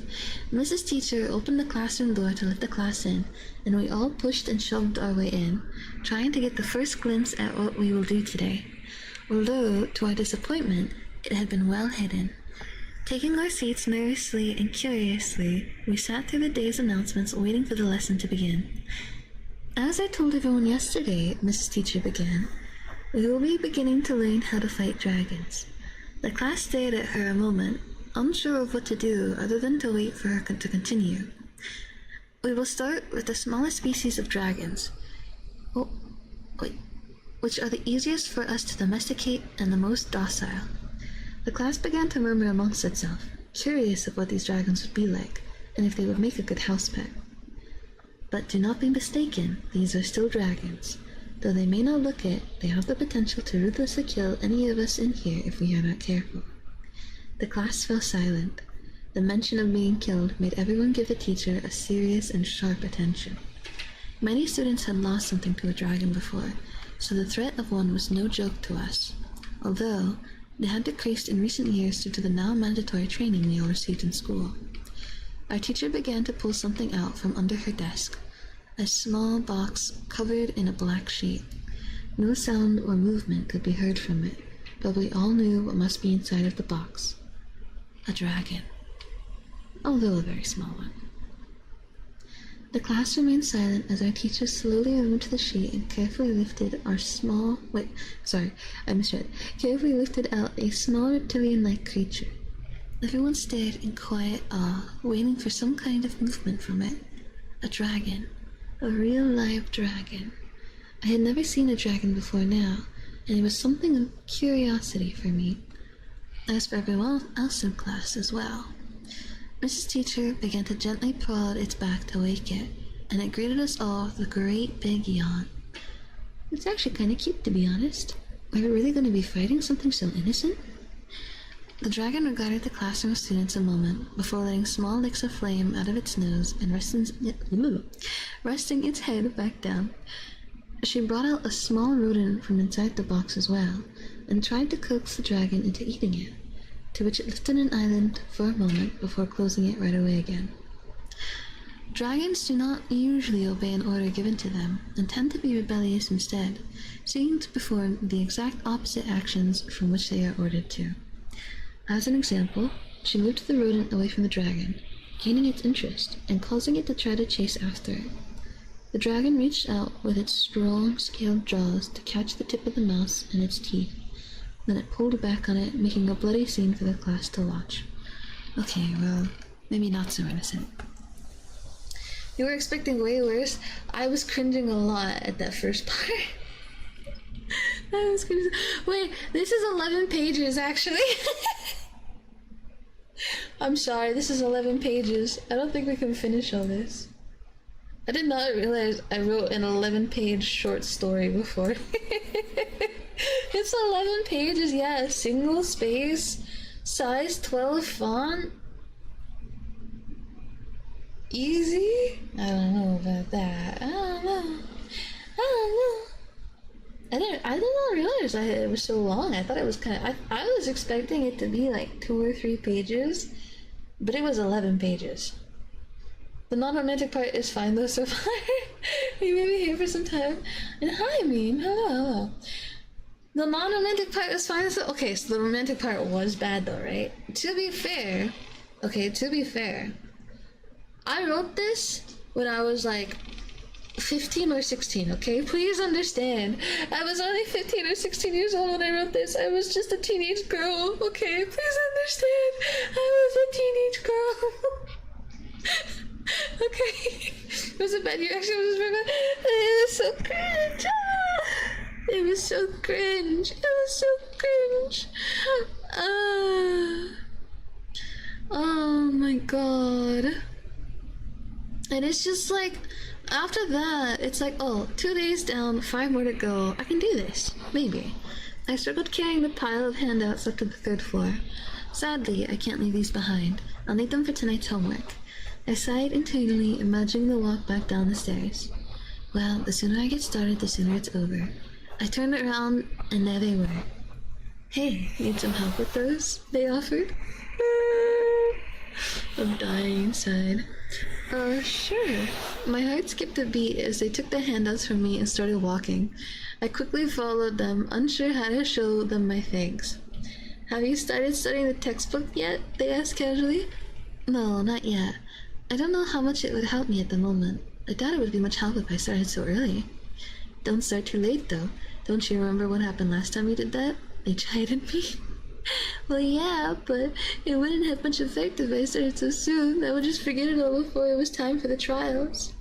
Mrs. Teacher opened the classroom door to let the class in, and we all pushed and shoved our way in, trying to get the first glimpse at what we will do today. Although, to our disappointment, it had been well hidden. Taking our seats nervously and curiously, we sat through the day's announcements waiting for the lesson to begin. As I told everyone yesterday, Mrs. Teacher began, we will be beginning to learn how to fight dragons. The class stared at her a moment, unsure of what to do other than to wait for her to continue. We will start with the smallest species of dragons, which are the easiest for us to domesticate and the most docile. The class began to murmur amongst itself, curious of what these dragons would be like, and if they would make a good house pet. But do not be mistaken, these are still dragons. Though they may not look it, they have the potential to ruthlessly kill any of us in here if we are not careful. The class fell silent. The mention of being killed made everyone give the teacher a serious and sharp attention. Many students had lost something to a dragon before, so the threat of one was no joke to us, although they had decreased in recent years due to the now mandatory training we all received in school. Our teacher began to pull something out from under her desk, a small box covered in a black sheet. No sound or movement could be heard from it, but we all knew what must be inside of the box. A dragon, although a very small one. The class remained silent as our teacher slowly removed the sheet and carefully lifted carefully lifted out a small reptilian-like creature. Everyone stared in quiet awe, waiting for some kind of movement from it. A dragon. A real live dragon. I had never seen a dragon before now, and it was something of curiosity for me, as for everyone else in class as well. Mrs. Teacher began to gently prod its back to wake it, and it greeted us all with a great big yawn. It's actually kind of cute, to be honest. Are we really going to be fighting something so innocent? The dragon regarded the classroom of students a moment before letting small licks of flame out of its nose and resting its head back down. She brought out a small rodent from inside the box as well, and tried to coax the dragon into eating it, to which it lifted an eyelid for a moment before closing it right away again. Dragons do not usually obey an order given to them, and tend to be rebellious instead, seeking to perform the exact opposite actions from which they are ordered to. As an example, she moved the rodent away from the dragon, gaining its interest and causing it to try to chase after it. The dragon reached out with its strong, scaled jaws to catch the tip of the mouse in its teeth. Then it pulled back on it, making a bloody scene for the class to watch. Okay, well, maybe not so innocent. You were expecting way worse. I was cringing a lot at that first part. I was cringing. Wait, this is 11 pages, actually. I'm sorry, this is 11 pages. I don't think we can finish all this. I did not realize I wrote an 11-page short story before. It's 11 pages, yeah, single space, size 12 font. Easy? I don't know about that. I don't know. I did not realize it was so long. I thought it was I was expecting it to be like 2 or 3 pages, but it was 11 pages. The non-romantic part is fine though so far. You may be here for some time. And hi, meme. Hello. The non-romantic part is fine. Okay, so the romantic part was bad though, right? To be fair, I wrote this when I was like 15 or 16, okay? Please understand. I was only 15 or 16 years old when I wrote this. I was just a teenage girl, okay? Please understand. I was a teenage girl. Okay. Was it bad? Your action was very bad. It was so cringe. It was so cringe. It was so cringe. Oh my god. And it's just like, after that, it's like, oh, 2 days down, 5 more to go. I can do this. Maybe. I struggled carrying the pile of handouts up to the 3rd floor. Sadly, I can't leave these behind. I'll need them for tonight's homework. I sighed internally, imagining the walk back down the stairs. Well, the sooner I get started, the sooner it's over. I turned around, and there they were. Hey, need some help with those? They offered. I'm dying inside. Sure. My heart skipped a beat as they took the handouts from me and started walking. I quickly followed them, unsure how to show them my thanks. Have you started studying the textbook yet? They asked casually. No, not yet. I don't know how much it would help me at the moment. I doubt it would be much help if I started so early. Don't start too late, though. Don't you remember what happened last time you did that? They chided me. Well, yeah, but it wouldn't have much effect if I started so soon. I would just forget it all before it was time for the trials.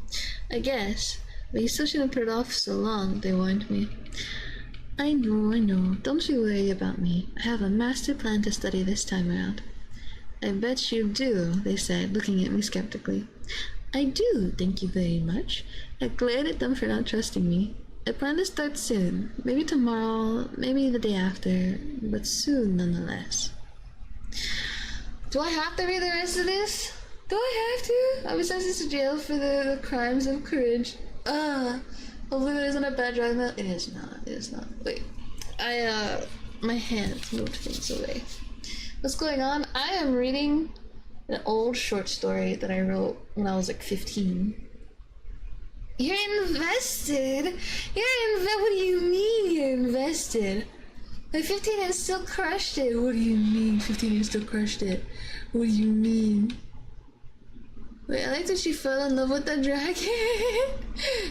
I guess. But you still shouldn't put it off so long, they warned me. I know. Don't you worry about me. I have a master plan to study this time around. I bet you do, they said, looking at me skeptically. I do, thank you very much. I glared at them for not trusting me. I plan to start soon. Maybe tomorrow, maybe the day after, but soon nonetheless. Do I have to read the rest of this? Do I have to? I was sentenced to jail for the crimes of courage. Hopefully that isn't a bad drug. It is not. Wait. My hands moved things away. What's going on? I am reading an old short story that I wrote when I was like 15. You're invested? What do you mean you're invested? Like 15 has still crushed it. What do you mean 15 has still crushed it? What do you mean? Wait, I like that she fell in love with the dragon.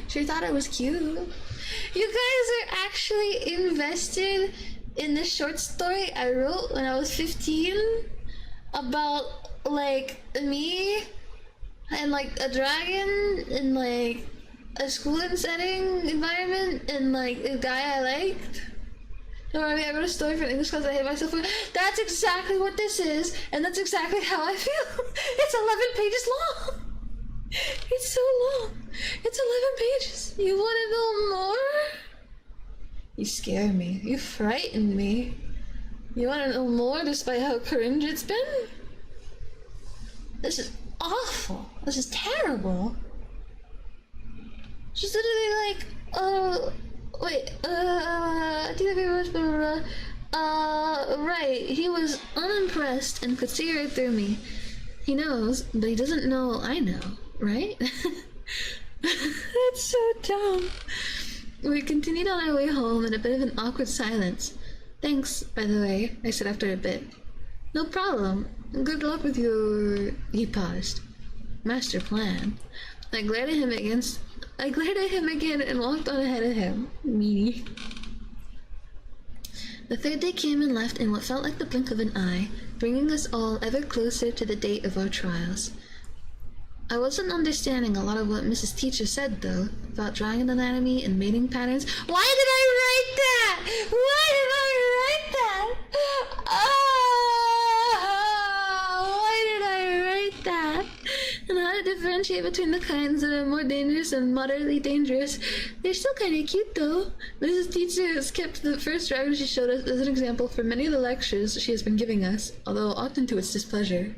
She thought it was cute. You guys are actually invested in this short story I wrote when I was 15 about like me and like a dragon and like a schooling setting environment and like a guy I liked. Don't worry, I wrote a story for an English class I hate myself for. That's exactly what this is, and that's exactly how I feel. It's 11 pages long. It's so long. It's 11 pages. You want to know more? You scare me. You frighten me. You want to know more despite how cringe it's been? This is awful. This is terrible. She's literally like, right, he was unimpressed and could see right through me. He knows, but he doesn't know I know, right? That's so dumb. We continued on our way home in a bit of an awkward silence. Thanks, by the way, I said after a bit. No problem. Good luck with your... He paused. Master plan. I glared at him again and walked on ahead of him. Meanie. The third day came and left in what felt like the blink of an eye, bringing us all ever closer to the date of our trials. I wasn't understanding a lot of what Mrs. Teacher said, though, about dragon anatomy and mating patterns. Why did I write that? Why did I write that? Why did I write that? And how to differentiate between the kinds that are more dangerous and moderately dangerous. They're still kind of cute, though. Mrs. Teacher has kept the first dragon she showed us as an example for many of the lectures she has been giving us, although often to its displeasure.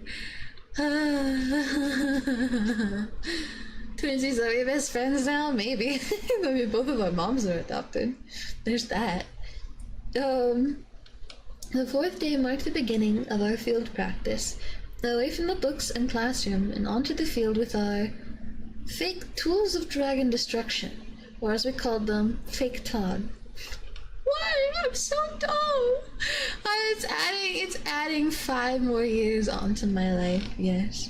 Twinsies are we best friends now? Maybe. I mean, both of our moms are adopted. There's that. The fourth day marked the beginning of our field practice. Away from the books and classroom and onto the field with our fake tools of dragon destruction, or as we called them, fake Todd. Why? I'm so dumb. It's adding 5 more years onto my life, yes.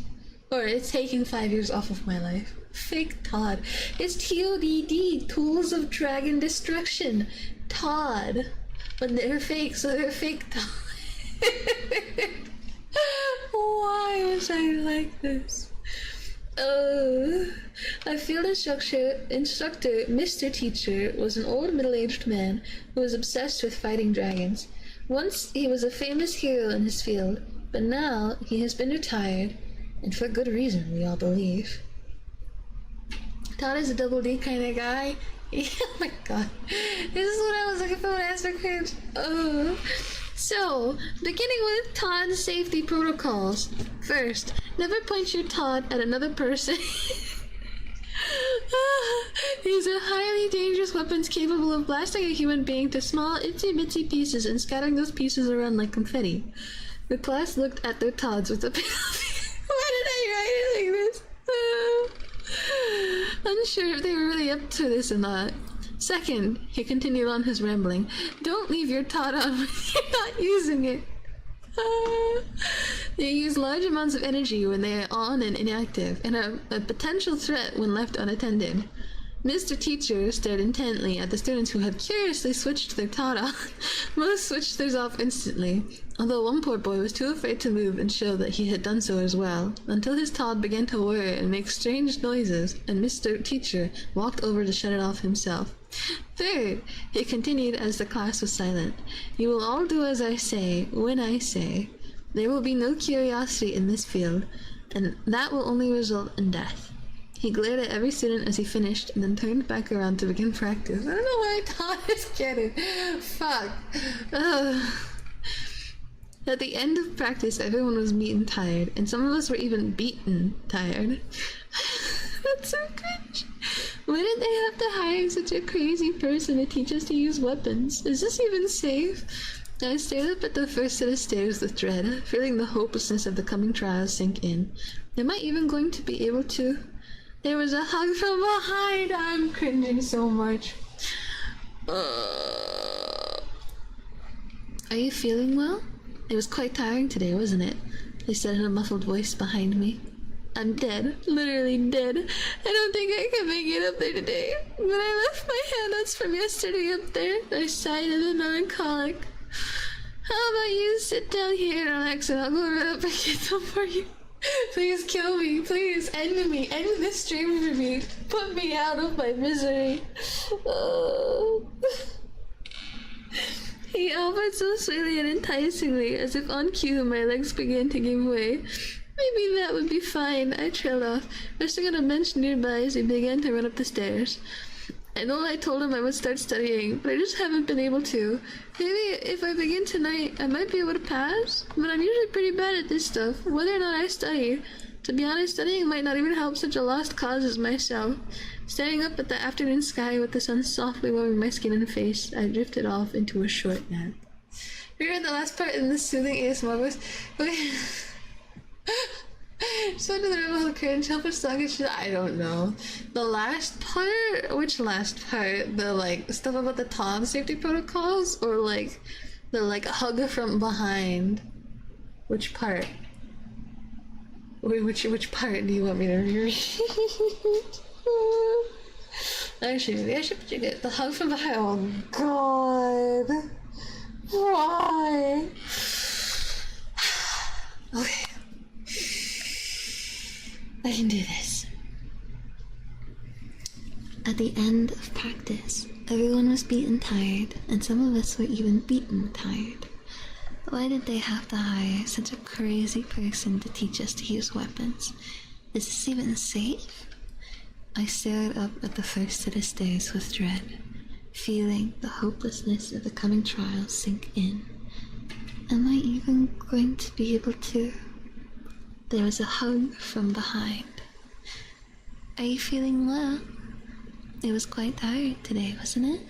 Or it's taking 5 years off of my life. Fake Todd. It's TODD, Tools of Dragon Destruction. Todd. But they're fake, so they're fake Todd. Why was I like this? Our field instructor, Mr. Teacher, was an old middle-aged man who was obsessed with fighting dragons. Once he was a famous hero in his field, but now he has been retired, and for good reason, we all believe. Todd is a double D kind of guy. Oh my god. This is what I was looking for when I asked for cringe. So, beginning with Todd's safety protocols. First, never point your Todd at another person. These are highly dangerous weapons capable of blasting a human being to small, itsy-bitsy pieces and scattering those pieces around like confetti. The class looked at their Todds with a pale fear. Why did I write it like this? Unsure if they were really up to this or not. Second, he continued on his rambling, don't leave your Todd on when you're not using it. They use large amounts of energy when they are on and inactive, and are a potential threat when left unattended. Mr. Teacher stared intently at the students who had curiously switched their Todd on. Most switched theirs off instantly, although one poor boy was too afraid to move and show that he had done so as well, until his Todd began to whir and make strange noises, and Mr. Teacher walked over to shut it off himself. Third, he continued as the class was silent, you will all do as I say, when I say. There will be no curiosity in this field, and that will only result in death. He glared at every student as he finished, and then turned back around to begin practice. I don't know why I taught this kid. Fuck. Ugh. At the end of practice, everyone was beaten tired, and some of us were even beaten tired. That's so cringe. Why did they have to hire such a crazy person to teach us to use weapons? Is this even safe? I stared up at the first set of stairs with dread, feeling the hopelessness of the coming trials sink in. Am I even going to be able to? There was a hug from behind. I'm cringing so much. Are you feeling well? It was quite tiring today, wasn't it? They said in a muffled voice behind me. I'm dead. Literally dead. I don't think I can make it up there today. But I left my handouts from yesterday up there. I sighed in a melancholic. How about you sit down here and relax, and I'll go right up and get them for you. Please kill me. Please end me. End this stream for me. Put me out of my misery. He offered so sweetly and enticingly, as if on cue my legs began to give way. Maybe that would be fine. I trailed off, resting on a bench nearby as he began to run up the stairs. I know I told him I would start studying, but I just haven't been able to. Maybe if I begin tonight, I might be able to pass, but I'm usually pretty bad at this stuff, whether or not I study. To be honest, studying might not even help such a lost cause as myself. Staring up at the afternoon sky with the sun softly warming my skin and face, I drifted off into a short nap. We read the last part in this soothing ASMR voice. Okay. So to the rebel cringe, help us sluggish. I don't know. The last part? Which last part? The like stuff about the Tom safety protocols, or like the like hug from behind? Which part? Wait, which part do you want me to reread? Actually, maybe I should put it. The hug from behind. Oh God. Why? Okay. I can do this. At the end of practice, everyone was beaten tired, and some of us were even beaten tired. Why did they have to hire such a crazy person to teach us to use weapons? Is this even safe? I stared up at the first set of stairs with dread, feeling the hopelessness of the coming trial sink in. Am I even going to be able to? There was a hug from behind. Are you feeling well? It was quite tired today, wasn't it?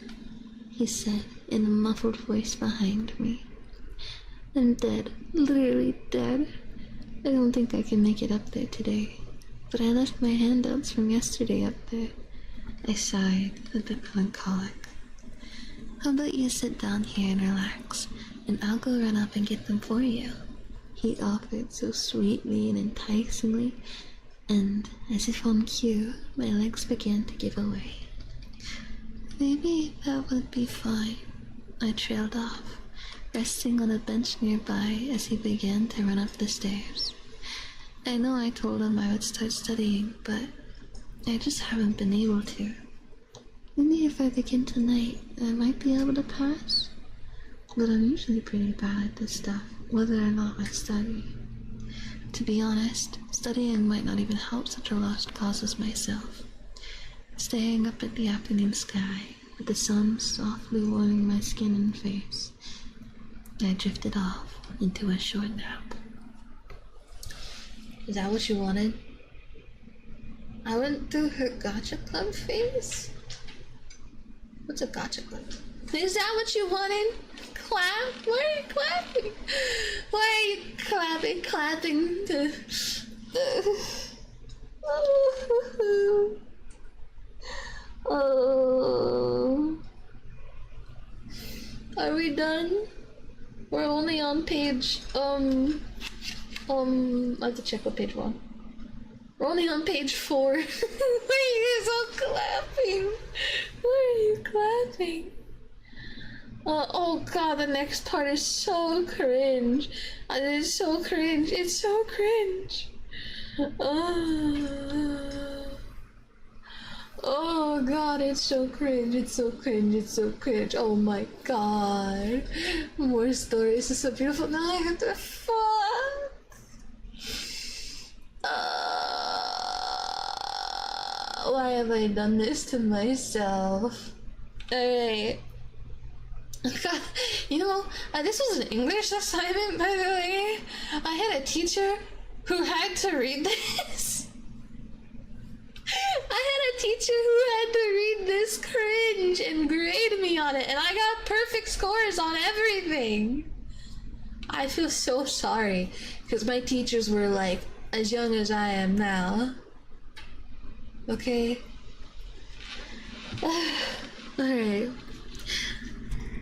He said in a muffled voice behind me. I'm dead, literally dead. I don't think I can make it up there today, but I left my handouts from yesterday up there. I sighed, a bit melancholic. How about you sit down here and relax, and I'll go run up and get them for you. He offered so sweetly and enticingly, and as if on cue, my legs began to give away. Maybe that would be fine. I trailed off, resting on a bench nearby as he began to run up the stairs. I know I told him I would start studying, but I just haven't been able to. Maybe if I begin tonight, I might be able to pass. But I'm usually pretty bad at this stuff, whether or not I study. To be honest, studying might not even help such a lost cause as myself. Staring up at the afternoon sky, with the sun softly warming my skin and face, I drifted off into a short nap. Is that what you wanted? I went through her gotcha club phase? What's a gotcha club? Is that what you wanted? Clap? Why are you clapping? Why are you clapping? Clapping to Oh. Are we done? We're only on page, I have to check what page we're on. We're only on page 4. Why are you guys all clapping? Why are you clapping? Oh god, the next part is so cringe. It is so cringe. It's so cringe. Oh god, it's so cringe. It's so cringe. It's so cringe. Oh my god. More stories. It's so beautiful. Now I have to fuck. Why have I done this to myself? Alright. God, you know, this was an English assignment, by the way. I had a teacher who had to read this. I had a teacher who had to read this cringe and grade me on it, and I got perfect scores on everything. I feel so sorry, because my teachers were like as young as I am now. Okay? Alright.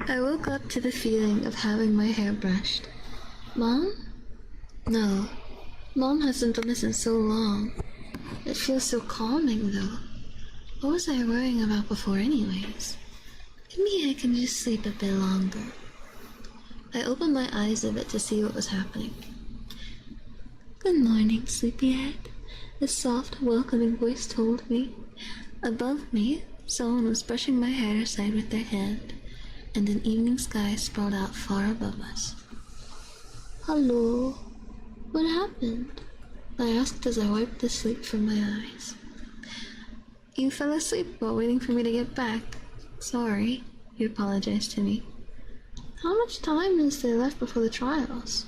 I woke up to the feeling of having my hair brushed. Mom? No. Mom hasn't done this in so long. It feels so calming, though. What was I worrying about before anyways? Maybe I can just sleep a bit longer. I opened my eyes a bit to see what was happening. Good morning, sleepyhead. A soft, welcoming voice told me. Above me, someone was brushing my hair aside with their hand, and an evening sky sprawled out far above us. Hello. What happened? I asked as I wiped the sleep from my eyes. You fell asleep while waiting for me to get back. Sorry, he apologized to me. How much time is there left before the trials?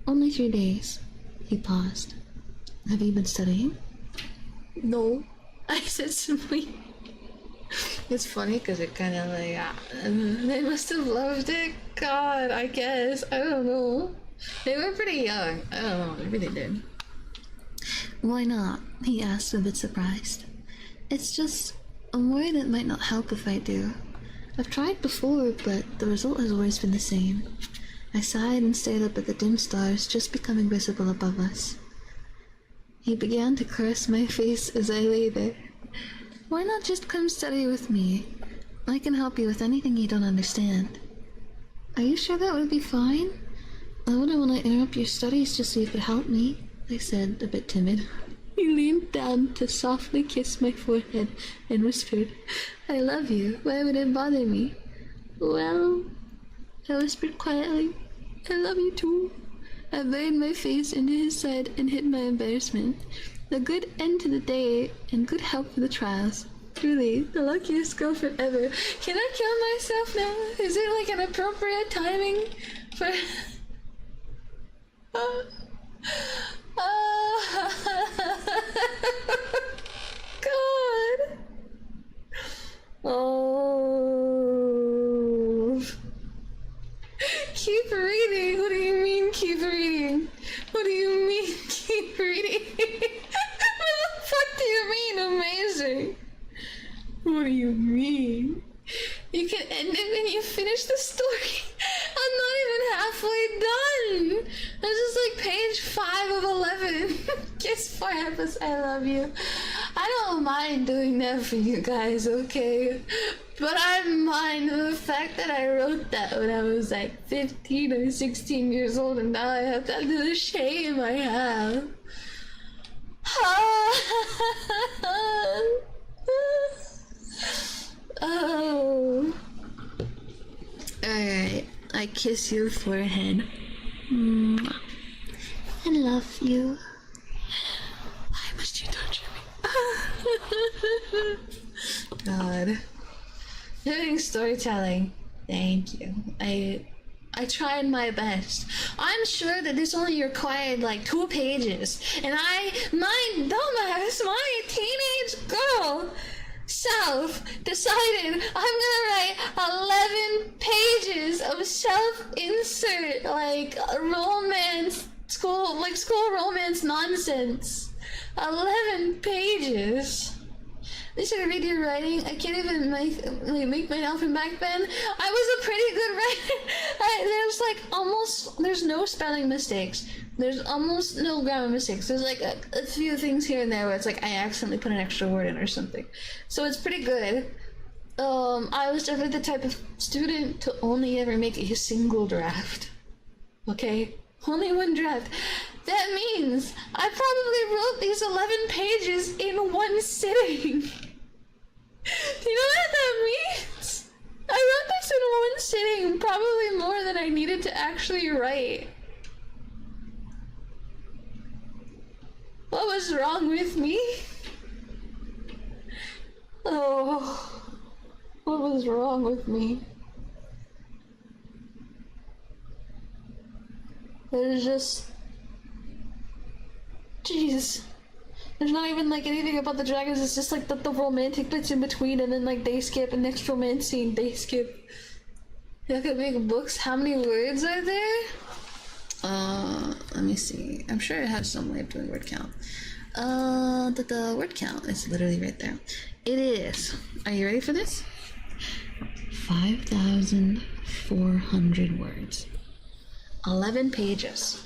Only 3 days. He paused. Have you been studying? No. I said simply. It's funny because it kind of like, they must have loved it. God, I guess. I don't know. They were pretty young. I don't know. Maybe they did. Why not? He asked, a bit surprised. It's just, I'm worried it might not help if I do. I've tried before, but the result has always been the same. I sighed and stared up at the dim stars just becoming visible above us. He began to caress my face as I lay there. Why not just come study with me? I can help you with anything you don't understand. Are you sure that would be fine? I wouldn't want to interrupt your studies just so you could help me, I said, a bit timid. He leaned down to softly kiss my forehead and whispered, I love you. Why would it bother me? Well, I whispered quietly, I love you too. I buried my face into his side and hid my embarrassment. A good end to the day and good help for the trials. Truly, the luckiest girlfriend ever. Can I kill myself now? Is it like an appropriate timing for... God. Oh. Keep reading. What do you mean keep reading? What do you mean keep reading? What the fuck do you mean amazing? What do you mean? You can end it when you finish the story. I'm not even halfway done. This is like page 5 of 11. Kiss forever, I love you. I don't mind doing that for you guys, okay? But I mind the fact that I wrote that when I was like 15 or 16 years old, and now I have to do the shame I have. Oh. Alright, I kiss your forehead. I love you. Why must you touch me? God. Doing storytelling. Thank you. I tried my best. I'm sure that this only required like 2 pages. And my dumbass, my teenage girl self decided I'm gonna write 11 pages of self-insert, like romance, school romance nonsense. 11 pages. They should read your writing. I can't even make my alphabet back then. I was a pretty good writer. There's like almost, there's no spelling mistakes. There's almost no grammar mistakes. There's like a few things here and there where it's like I accidentally put an extra word in or something. So it's pretty good. I was definitely the type of student to only ever make a single draft. Okay? Only one draft. That means I probably wrote these 11 pages in one sitting. Do you know what that means? I wrote this in one sitting, probably more than I needed to actually write. What was wrong with me? Oh, what was wrong with me? There's just... Jeez. There's not even like anything about the dragons, it's just like the romantic bits in between and then like they skip and next romance scene, they skip. You could make books. How many words are there? Let me see. I'm sure it has some way of doing word count. The word count is literally right there. It is. Are you ready for this? 5,400 words. 11 pages.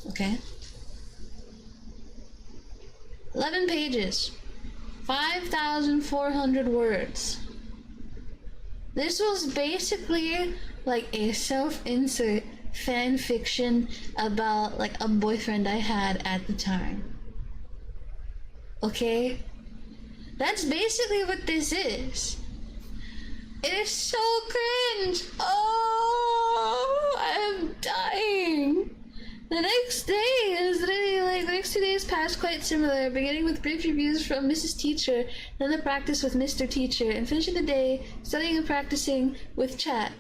Okay? 11 pages. 5,400 words. This was basically like a self-insert fan fiction about like a boyfriend I had at the time. Okay? That's basically what this is. It is so cringe. Oh, I am dying. The next day is literally like the next 2 days passed quite similar, beginning with brief reviews from Mrs. Teacher, then the practice with Mr. Teacher, and finishing the day studying and practicing with chat.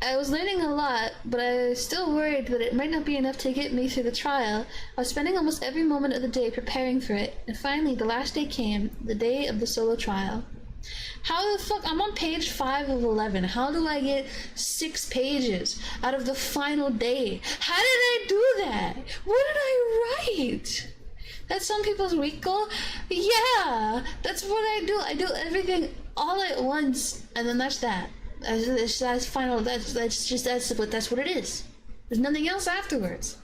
I was learning a lot, but I was still worried that it might not be enough to get me through the trial. I was spending almost every moment of the day preparing for it, and finally the last day came, the day of the solo trial. How the fuck? I'm on page 5 of 11. How do I get 6 pages out of the final day? How did I do that? What did I write? That's some people's week goal? Yeah, that's what I do. I do everything all at once, and then that's that. That's final. That's what it is. There's nothing else afterwards.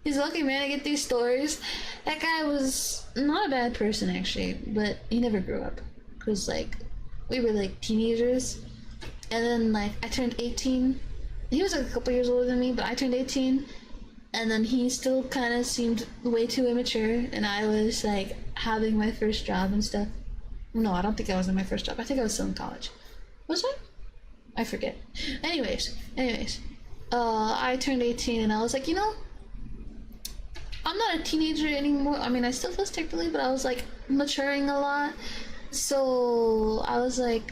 He's lucky, man. I get these stories. That guy was not a bad person, actually, but he never grew up. Because, like, we were, like, teenagers. And then, like, I turned 18. He was, like, a couple years older than me, but I turned 18. And then he still kind of seemed way too immature. And I was, like, having my first job and stuff. No, I don't think I was in my first job. I think I was still in college. Was I? I forget. Anyways. I turned 18 and I was like, you know, I'm not a teenager anymore. I mean, I still feel technically, but I was, like, maturing a lot. So I was like,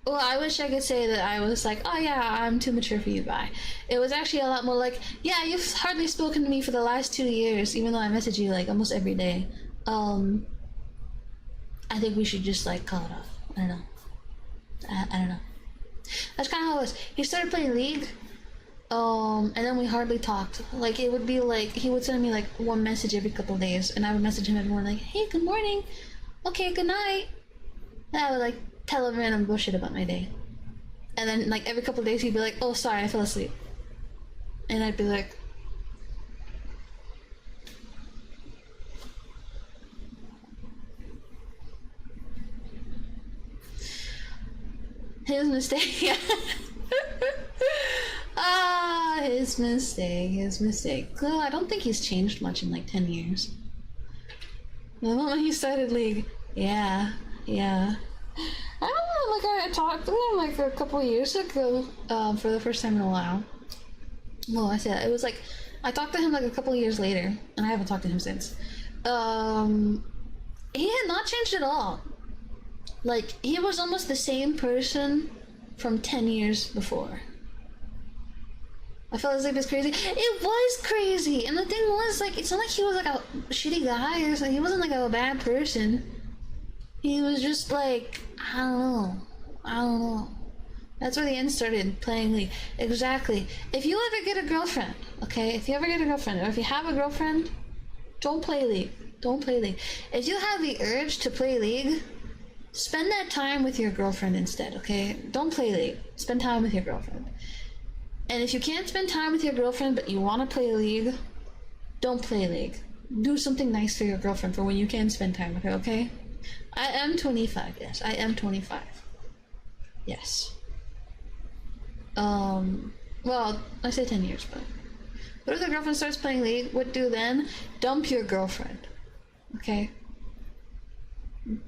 well, I wish I could say that I was like, oh yeah, I'm too mature for you, bye. It was actually a lot more like, yeah, you've hardly spoken to me for the last 2 years, even though I message you like almost every day. I think we should just like call it off. I don't know. I don't know. That's kind of how it was. He started playing League, and then we hardly talked. Like, it would be like, he would send me like one message every couple of days, and I would message him every morning like, hey, good morning. Okay, good night. And I would like tell him random bullshit about my day. And then like every couple of days he'd be like, oh sorry, I fell asleep. And I'd be like, his mistake. His mistake. Well, I don't think he's changed much in like 10 years. The moment he started League, yeah. I don't know, like I talked to him like a couple years ago, for the first time in a while. Well, I said it was like I talked to him like a couple years later, and I haven't talked to him since. He had not changed at all. Like, he was almost the same person from 10 years before. I felt as if it's crazy. It was crazy! And the thing was, like, it's not like he was, like, a shitty guy or something. He wasn't, like, a bad person. He was just, like, I don't know. That's where the end started, playing League. Exactly. If you ever get a girlfriend, okay? If you ever get a girlfriend, or if you have a girlfriend, don't play League. Don't play League. If you have the urge to play League, spend that time with your girlfriend instead, okay? Don't play League. Spend time with your girlfriend. And if you can't spend time with your girlfriend but you want to play League, don't play League. Do something nice for your girlfriend for when you can spend time with her, okay? I am 25, yes. I am 25. Yes. Well, I say 10 years, but... What if the girlfriend starts playing League? What do then? Dump your girlfriend. Okay?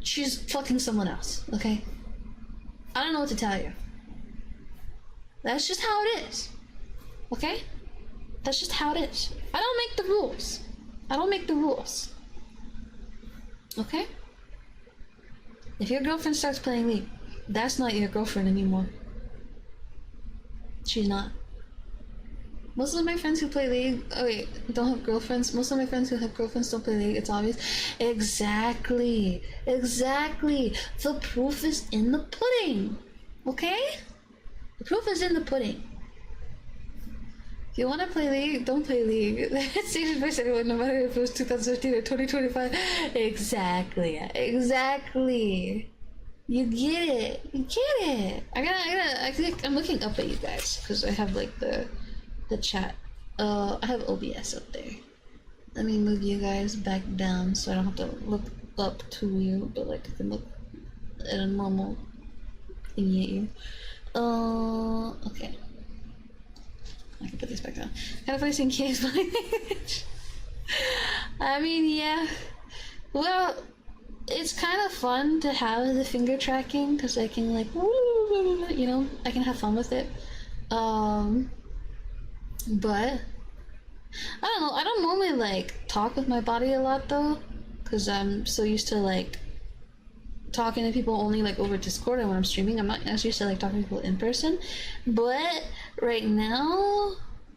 She's fucking someone else, okay? I don't know what to tell you. That's just how it is. Okay? That's just how it is. I don't make the rules. I don't make the rules. Okay? If your girlfriend starts playing League, that's not your girlfriend anymore. She's not. Most of my friends who play League, don't have girlfriends. Most of my friends who have girlfriends don't play League. It's obvious. Exactly. Exactly. The proof is in the pudding. Okay? The proof is in the pudding. If you want to play League, don't play League. That's the advice anyone, no matter if it was 2015 or 2025. Exactly. Exactly. You get it. You get it. I'm looking up at you guys because I have like the chat. I have OBS up there. Let me move you guys back down so I don't have to look up to you, but like I can look at a normal thingy at you. Okay. I can put this back down. Kind of funny seeing Kie's body language. I mean, yeah. Well, it's kind of fun to have the finger tracking because I can like, you know, I can have fun with it. But I don't know. I don't normally like talk with my body a lot though, because I'm so used to like talking to people only like over Discord and when I'm streaming. I'm not as used to like talking to people in person. But right now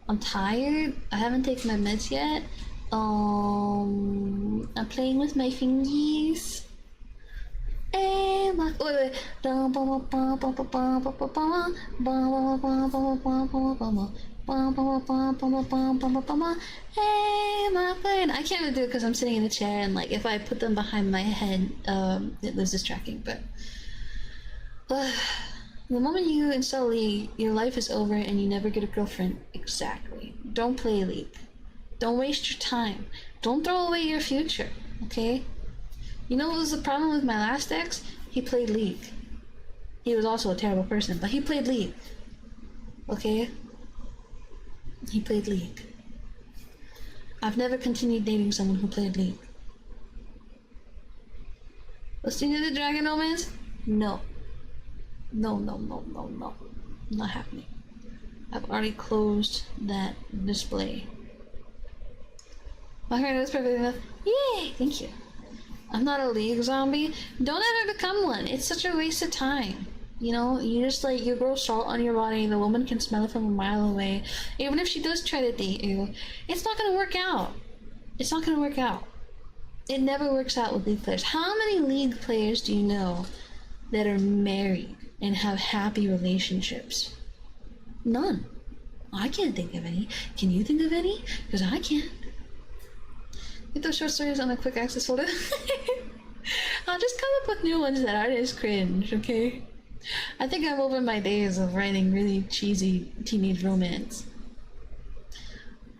I'm tired. I haven't taken my meds yet. I'm playing with my fingies. And my wait. Hey, my friend. I can't really do it because I'm sitting in a chair and like if I put them behind my head, it loses tracking. But the moment you install League, your life is over and you never get a girlfriend. Exactly. Don't play League. Don't waste your time. Don't throw away your future. Okay? You know what was the problem with my last ex? He played League. He was also a terrible person, but he played League. Okay? He played League. I've never continued dating someone who played League. Listening to the Dragon Romance? No. No. Not happening. I've already closed that display. My friend is perfect enough. Yay! Thank you. I'm not a League zombie. Don't ever become one. It's such a waste of time. You know, you just like, you grow salt on your body, the woman can smell it from a mile away. Even if she does try to date you, it's not gonna work out. It's not gonna work out. It never works out with League players. How many League players do you know that are married and have happy relationships? None. I can't think of any. Can you think of any? Because I can't. Get those short stories on a quick access folder. I'll just come up with new ones that aren't as cringe, okay? I think I'm over my days of writing really cheesy teenage romance.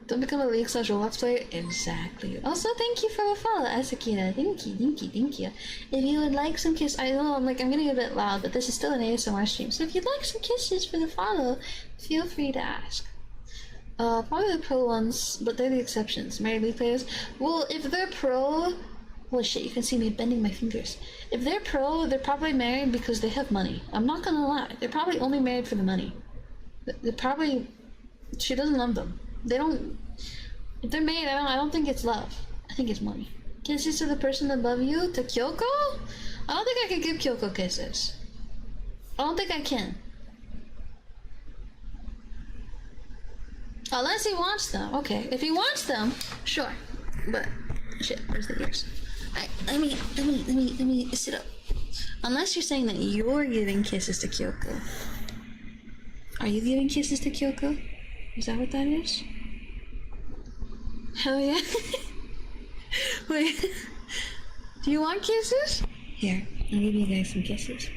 Don't become a League / Roblox player? Exactly. Also, thank you for the follow, Asakina. Thank you. If you would like some kisses, I know I'm getting a bit loud, but this is still an ASMR stream, so if you'd like some kisses for the follow, feel free to ask. Probably the pro ones, but they're the exceptions. Married League players? Well, if they're pro... Well, shit, you can see me bending my fingers. If they're pro, they're probably married because they have money. I'm not gonna lie. They're probably only married for the money. They're probably... She doesn't love them. They don't... If they're married, I don't think it's love. I think it's money. Kisses to the person that love you? To Kyoko? I don't think I can give Kyoko kisses. I don't think I can. Unless he wants them. Okay. If he wants them, sure. But, shit, where's the ears? Let me sit up. Unless you're saying that you're giving kisses to Kyoko. Are you giving kisses to Kyoko? Is that what that is? Hell yeah. Wait. Do you want kisses? Here, I'll give you guys some kisses.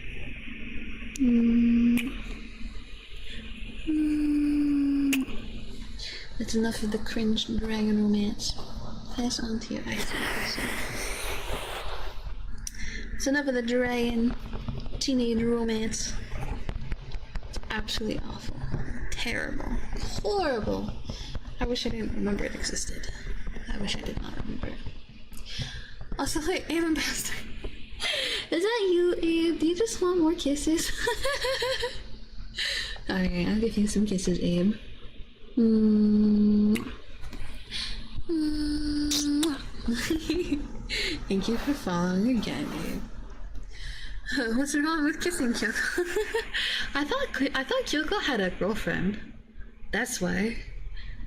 That's enough of the cringe dragon romance. Pass on to your ice person. It's enough of the dragon teenage romance. It's absolutely awful. Terrible. Horrible. I wish I didn't remember it existed. I wish I did not remember it. Also, like, Abe and Bastard. Is that you, Abe? Do you just want more kisses? Alright, I'll give you some kisses, Abe. Thank you for following again, Abe. What's wrong with kissing Kyoko? I thought Kyoko had a girlfriend. That's why.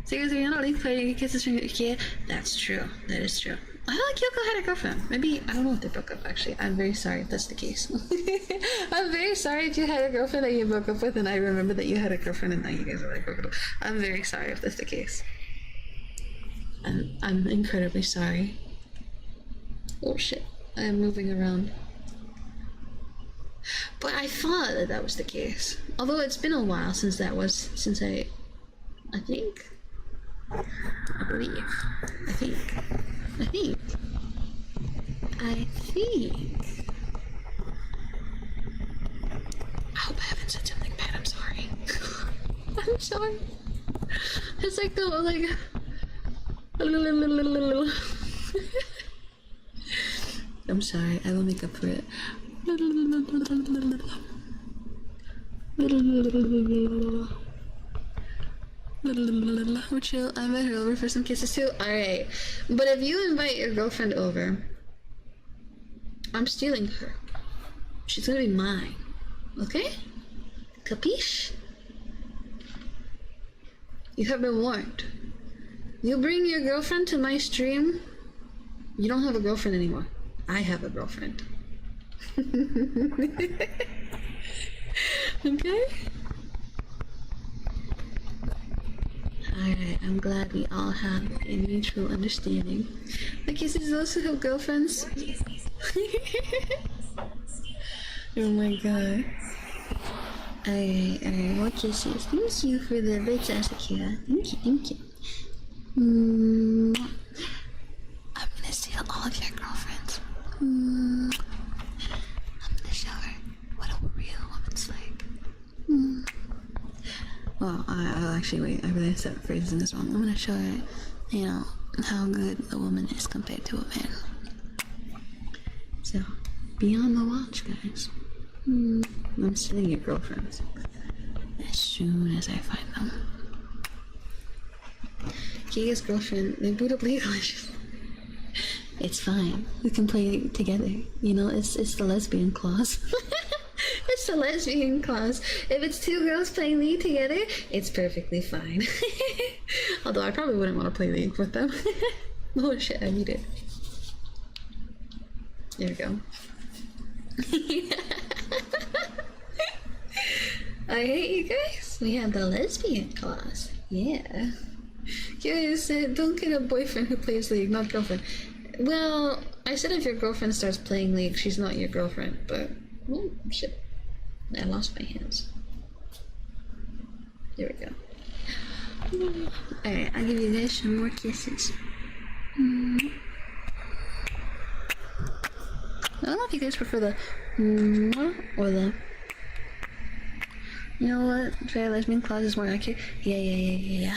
Seriously, you're not like playing kisses from your kid? That's true. That is true. I thought Kyoko had a girlfriend. Maybe, I don't know if they broke up actually. I'm very sorry if that's the case. I'm very sorry if you had a girlfriend that you broke up with and I remember that you had a girlfriend and now you guys are like broken up. I'm very sorry if that's the case. I'm incredibly sorry. Oh shit. I am moving around. But I thought that that was the case. Although it's been a while since I think. I believe. I think. I hope I haven't said something bad. I'm sorry. I'm sorry. It's like the I'm sorry. I will make up for it. We're chill. I invite her over for some kisses too. Alright. But if you invite your girlfriend over, I'm stealing her. She's gonna be mine. Okay? Capiche? You have been warned. You bring your girlfriend to my stream, you don't have a girlfriend anymore. I have a girlfriend. Okay? Alright, I'm glad we all have a mutual understanding. My kisses those who have girlfriends. Oh my god. Alright, more kisses. Thank you for the bits, Asakura. Thank you. I'm gonna steal all of your girlfriends. I'm gonna show her what a real woman's like. Well, I'll actually wait. I really said phrases in this wrong. I'm gonna show her, you know, how good a woman is compared to a man. So, be on the watch, guys. I'm stealing your girlfriends as soon as I find them. Kie's girlfriend, they boot up League of Legends. It's fine. We can play together. You know, it's the lesbian clause. It's the lesbian clause. If it's two girls playing League together, it's perfectly fine. Although I probably wouldn't want to play League with them. Oh shit, I need it. There we go. I hate you guys. We have the lesbian clause. Yeah. You said don't get a boyfriend who plays League, not girlfriend. Well, I said if your girlfriend starts playing League, she's not your girlfriend, but oh shit. I lost my hands. There we go. Alright, I'll give you guys some more kisses. I don't know if you guys prefer the or the. You know what? Try lesbian clause is more accurate. Yeah.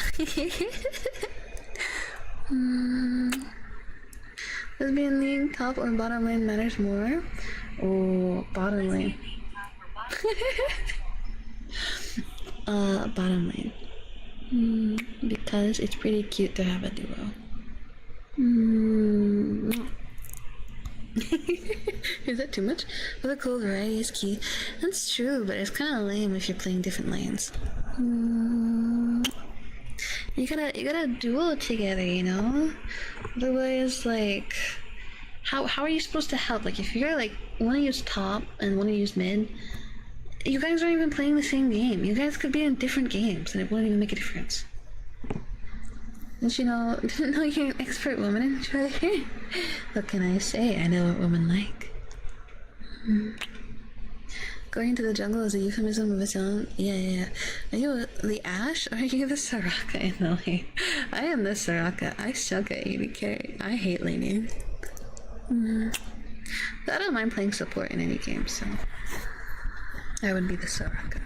Lesbian League, top or bottom lane matters more. Oh, bottom lane. Bottom lane. Because it's pretty cute to have a duo. Is that too much? Well, the cool variety is key. That's true, but it's kind of lame if you're playing different lanes. You gotta duo together, you know? Otherwise, like, how are you supposed to help? Like, if you're like, want to use top and want to use mid, you guys aren't even playing the same game. You guys could be in different games and it wouldn't even make a difference. Don't you know, didn't know you're an expert woman in Twitter? What can I say? I know what women like. Going to the jungle is a euphemism of its own. Yeah. Are you the Ash or are you the Soraka in the lane? I am the Soraka. I suck at AD I hate laning. I don't mind playing support in any game, so I would be the Soraka.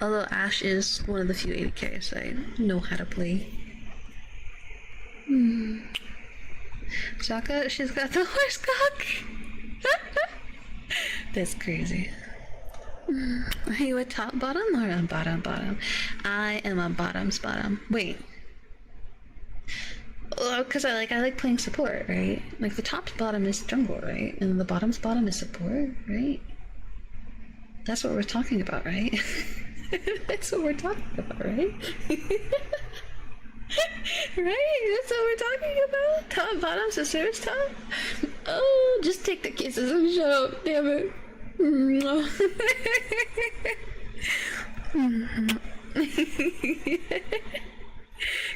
Although Ash is one of the few AD carries I know how to play. Shaka, she's got the horse cock! That's crazy. Are you a top bottom or a bottom bottom? I am a bottom's bottom. Wait. Well, because I like playing support, right? Like the top's bottom is jungle, right? And the bottom's bottom is support, right? That's what we're talking about, right? That's what we're talking about, right? Right? That's what we're talking about? Top, bottom, sisters, top? Oh, just take the kisses and shut up, damn it.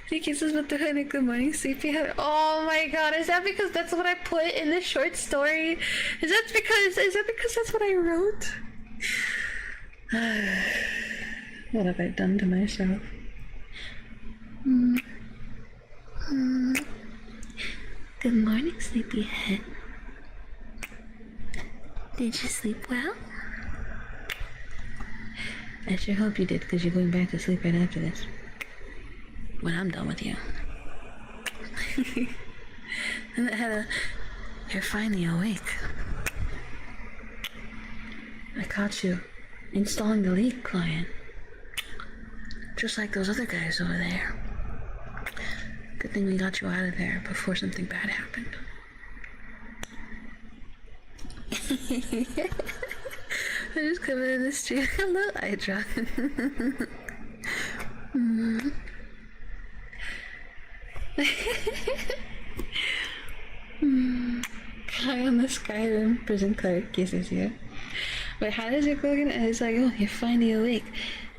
Three kisses with the hood and good morning, sleepyhead. Oh my god, is that because that's what I put in the short story? Is that because that's what I wrote? What have I done to myself? Good morning, sleepyhead. Did you sleep well? I sure hope you did, because you're going back to sleep right after this. When I'm done with you. And I had you're finally awake. I caught you installing the leak client. Just like those other guys over there. Good thing we got you out of there before something bad happened. I just come in the street. Hello, Hydra. Guy on the Skyrim prison clerk kisses you. Wait, how does it go again? It's like, oh, you're finally awake.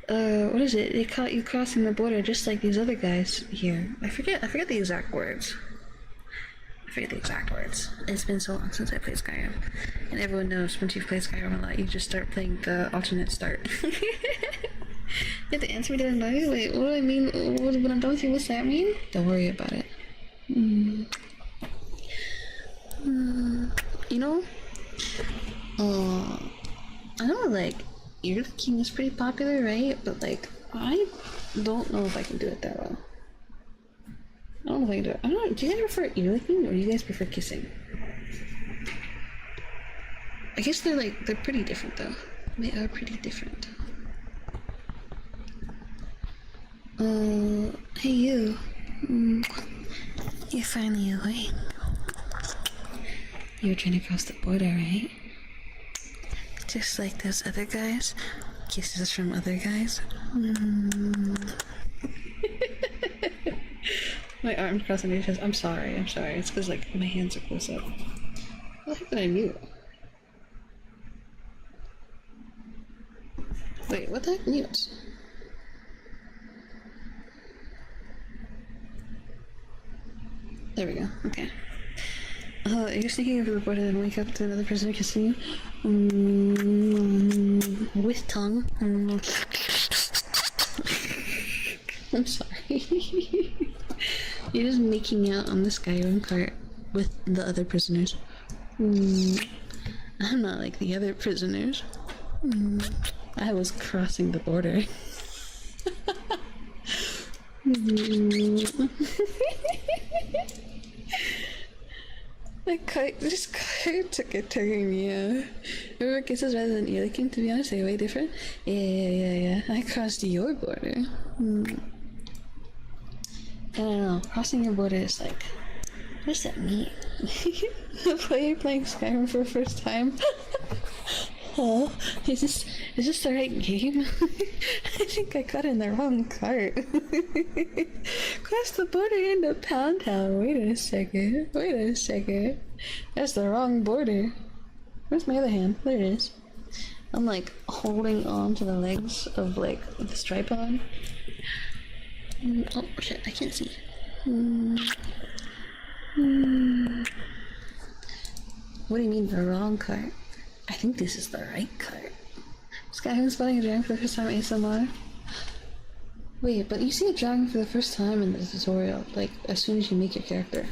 What is it? They caught you crossing the border just like these other guys here. I forget the exact words. It's been so long since I played Skyrim. And everyone knows once you've played Skyrim a lot, you just start playing the alternate start. You have to answer me to annoy. Wait, what do I mean? When I'm done with you, what's that mean? Don't worry about it. You know, I know like ear licking is pretty popular, right? But like, I don't know if I can do it that well. I don't know if I can do it. I don't know. Do you guys prefer ear licking or do you guys prefer kissing? I guess they're pretty different though. They are pretty different. Hey you. You're finally awake. You were trying to cross the border, right? Just like those other guys. Kisses from other guys. My arms crossing your chest. I'm sorry. It's because like my hands are close up. What the heck did I mute? Wait, what the heck mutes? There we go. Okay. You're sneaking over the border and wake up to another prisoner kissing you. With tongue. I'm sorry. You're just making out on the Skyrim cart with the other prisoners. I'm not like the other prisoners. I was crossing the border. This cart took a turn, yeah. Remember kisses rather than ear licking? To be honest, they're way different. Yeah. I crossed your border. I don't know. Crossing your border is like, what does that mean? You're playing Skyrim for the first time. Oh, is this the right game? I think I got in the wrong cart. Cross the border into Pound Town. Wait a second. That's the wrong border. Where's my other hand? There it is. I'm like holding on to the legs of like the stripe on. Oh shit, I can't see. What do you mean the wrong cart? I think this is the right card. Sky who's spotting a dragon for the first time ASMR. Wait, but you see a dragon for the first time in the tutorial, like, as soon as you make your character.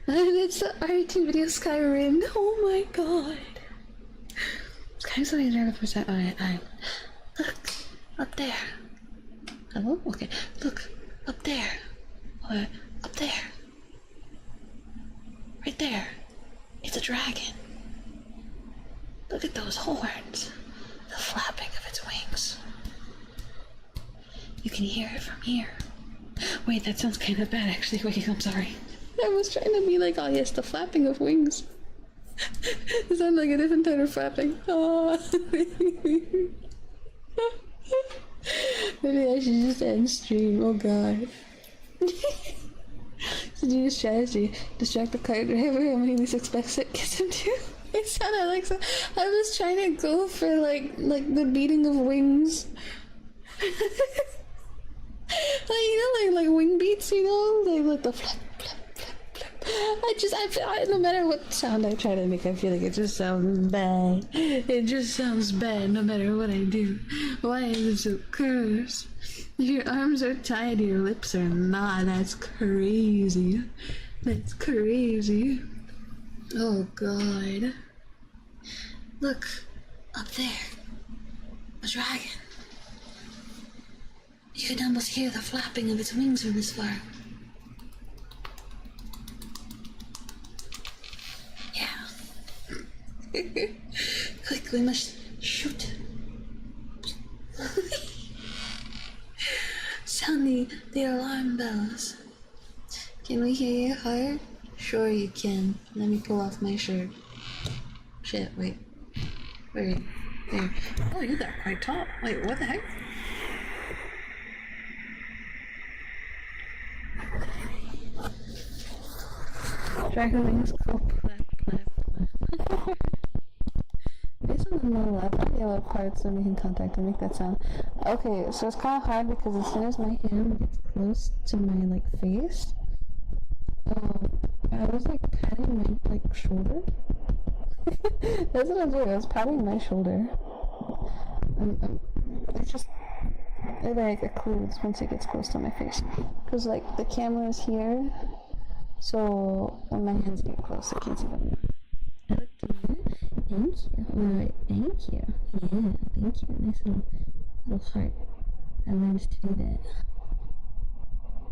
And it's the RT video Skyrim. Oh my god. Skyrim's spotting a dragon for the first time. Alright. Look, up there. Hello? Okay. Look, up there. What? Up there. Right there. It's a dragon. Look at those horns. The flapping of its wings. You can hear it from here. Wait, that sounds kind of bad actually. Wait, I'm sorry. I was trying to be like, oh yes, the flapping of wings. It sounds like a different type of flapping. Oh. Maybe I should just end stream. Oh god. So do you strategy? Distract the card driver and when he least expects it, gets him to. It sounded like so. I was trying to go for like the beating of wings. Like, you know, like wing beats, you know, like the flap, flap, flap, flap. I no matter what sound I try to make, I feel like it just sounds bad. It just sounds bad no matter what I do. Why is it so cursed? If your arms are tied, your lips are not. That's crazy. That's crazy. Oh god. Look, up there. A dragon. You can almost hear the flapping of its wings from this far. Yeah. Quick, we must shoot. Sound the alarm bells. Can we hear your heart? Sure you can. Let me pull off my shirt. Shit, wait. Wait, there. Oh, you got quite tall. Wait, what the heck? Dragon wings go clap, clap, clap. Based on the little yellow parts, so we can contact and make that sound. Okay, so it's kind of hard because as soon as my hand gets close to my like face, I was like patting my like shoulder. That's what I'm doing. I was patting my shoulder. It like occludes once it gets close to my face, because like the camera is here, so when my hands get close, I can't see them. I look good. Thank you. Alright, thank you. Yeah, thank you. Nice little heart. I learned to do that.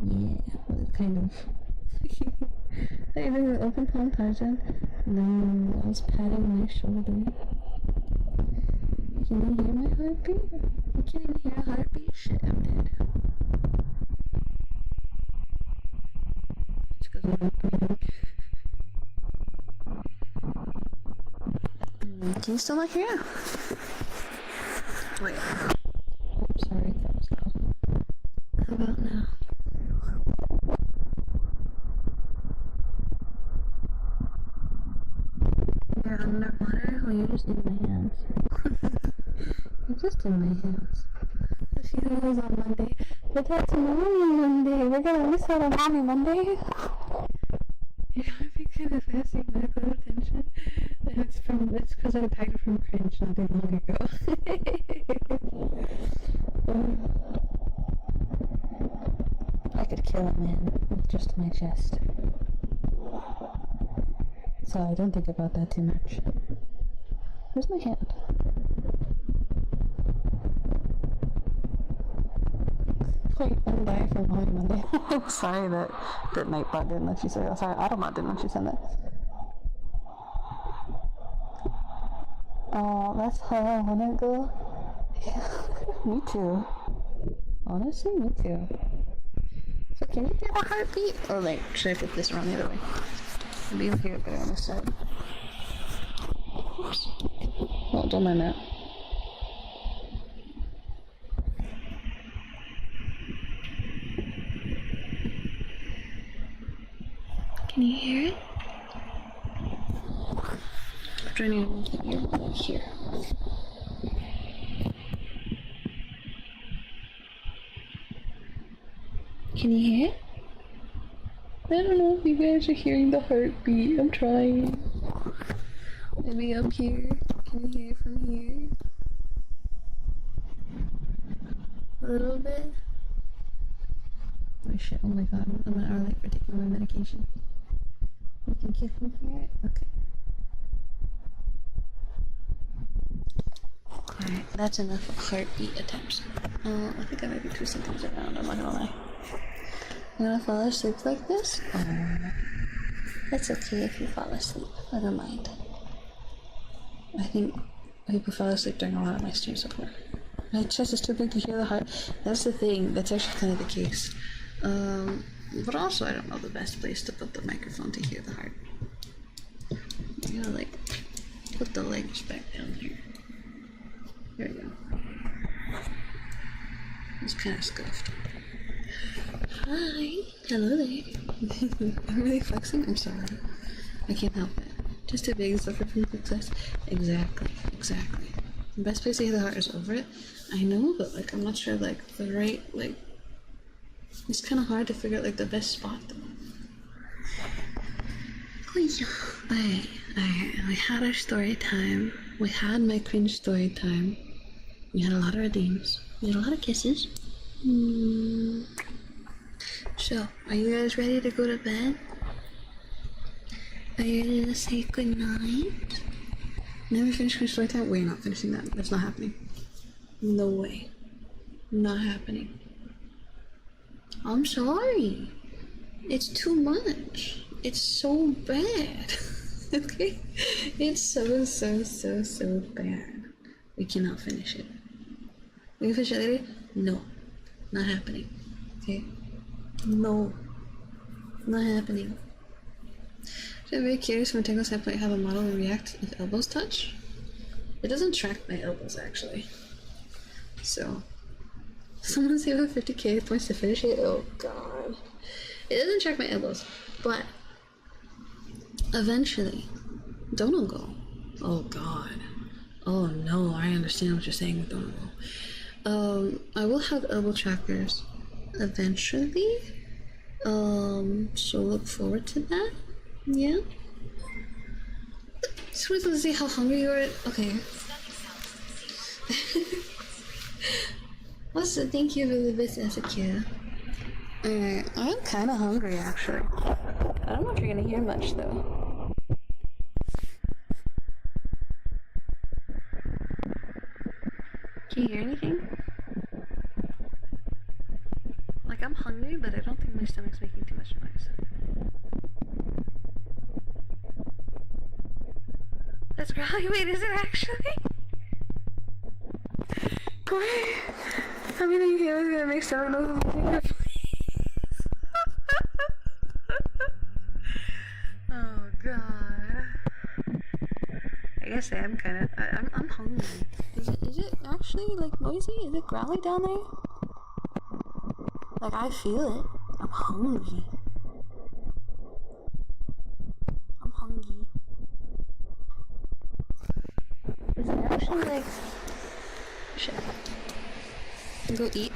Yeah, well, kind of. Are you doing an open palm Tarzan? No, I was patting my shoulder. Can you hear my heartbeat? I can't even hear a heartbeat? Shit, I'm dead. It's because I'm not breathing. Can you still not hear? Wait. Oh, sorry, that was loud. How about now? You're underwater? Well, you're just in my hands. You're just in my hands. The funeral is on Monday. But that's Mommy Monday. We're gonna miss out on Mommy Monday. You know, I've been kind of fasting medical attention. It's because I tagged it from Cringe not that long ago. I could kill a man with just my chest. So I don't think about that too much. Where's my hand? Wait, I'm dying for Molly Monday. Sorry that Nightbot didn't let you say that. Sorry, Automot didn't let you send that. Oh, that's how I wanna go. Yeah. Me too. Honestly, me too. So can you hear the heartbeat? Or like, should I put this around the other way? Maybe you'll hear it better on this side. Oops. Oh, don't mind that. Can you hear it? I'm trying to move the ear over here. Can you hear it? I don't know if you guys are hearing the heartbeat. I'm trying. Maybe up here. Can you hear it from here? A little bit? Oh shit, oh my god, I'm an hour late for taking my medication. You think you can hear it? Okay. Alright, that's enough heartbeat attempts. I think I might be twisting things around, I'm not gonna lie. I'm gonna fall asleep like this? That's okay if you fall asleep, I don't mind. I think people fell asleep during a lot of my streams before. My chest is too big to hear the heart. That's the thing, that's actually kind of the case. But also I don't know the best place to put the microphone to hear the heart. You gotta like, put the legs back down here. There we go. It's kind of scuffed. Hi! Hello there. I'm really flexing? I'm sorry. I can't help it. Just too big and suffer from success. Exactly. The best place to hear the heart is over it. I know, but like I'm not sure like the right like it's kinda hard to figure out like the best spot though. Oh yeah. Alright. We had our story time. We had my cringe story time. We had a lot of redeems. We had a lot of kisses. So, are you guys ready to go to bed? Are you ready to say goodnight? Never finish my story time? We're not finishing that. That's not happening. No way. Not happening. I'm sorry. It's too much. It's so bad. Okay? It's so bad. We cannot finish it. We can finish it later? No. Not happening. Okay? No. Not happening. So I'm very curious from a technical standpoint how the model will react if elbows touch. It doesn't track my elbows actually. So someone save up 50k points to finish it? Oh god. It doesn't track my elbows, but eventually don't go. Oh god. Oh no, I understand what you're saying with don't go. I will have elbow trackers eventually. So look forward to that. Yeah. Just wanted to see how hungry you are. Okay. Also, thank you for the business, Akira. Alright, I'm kinda hungry actually. I don't know if you're gonna hear much though. Can you hear anything? Like, I'm hungry, but I don't think my stomach's making too much noise. That's growly. Wait, is it actually? Wait. How many heroes gonna make stomach noises? Oh god. I guess I am kinda. I'm hungry. Is it actually like noisy? Is it growly down there? Like I feel it. I'm hungry. I'm hungry. Is it actually like... Shit. Go eat.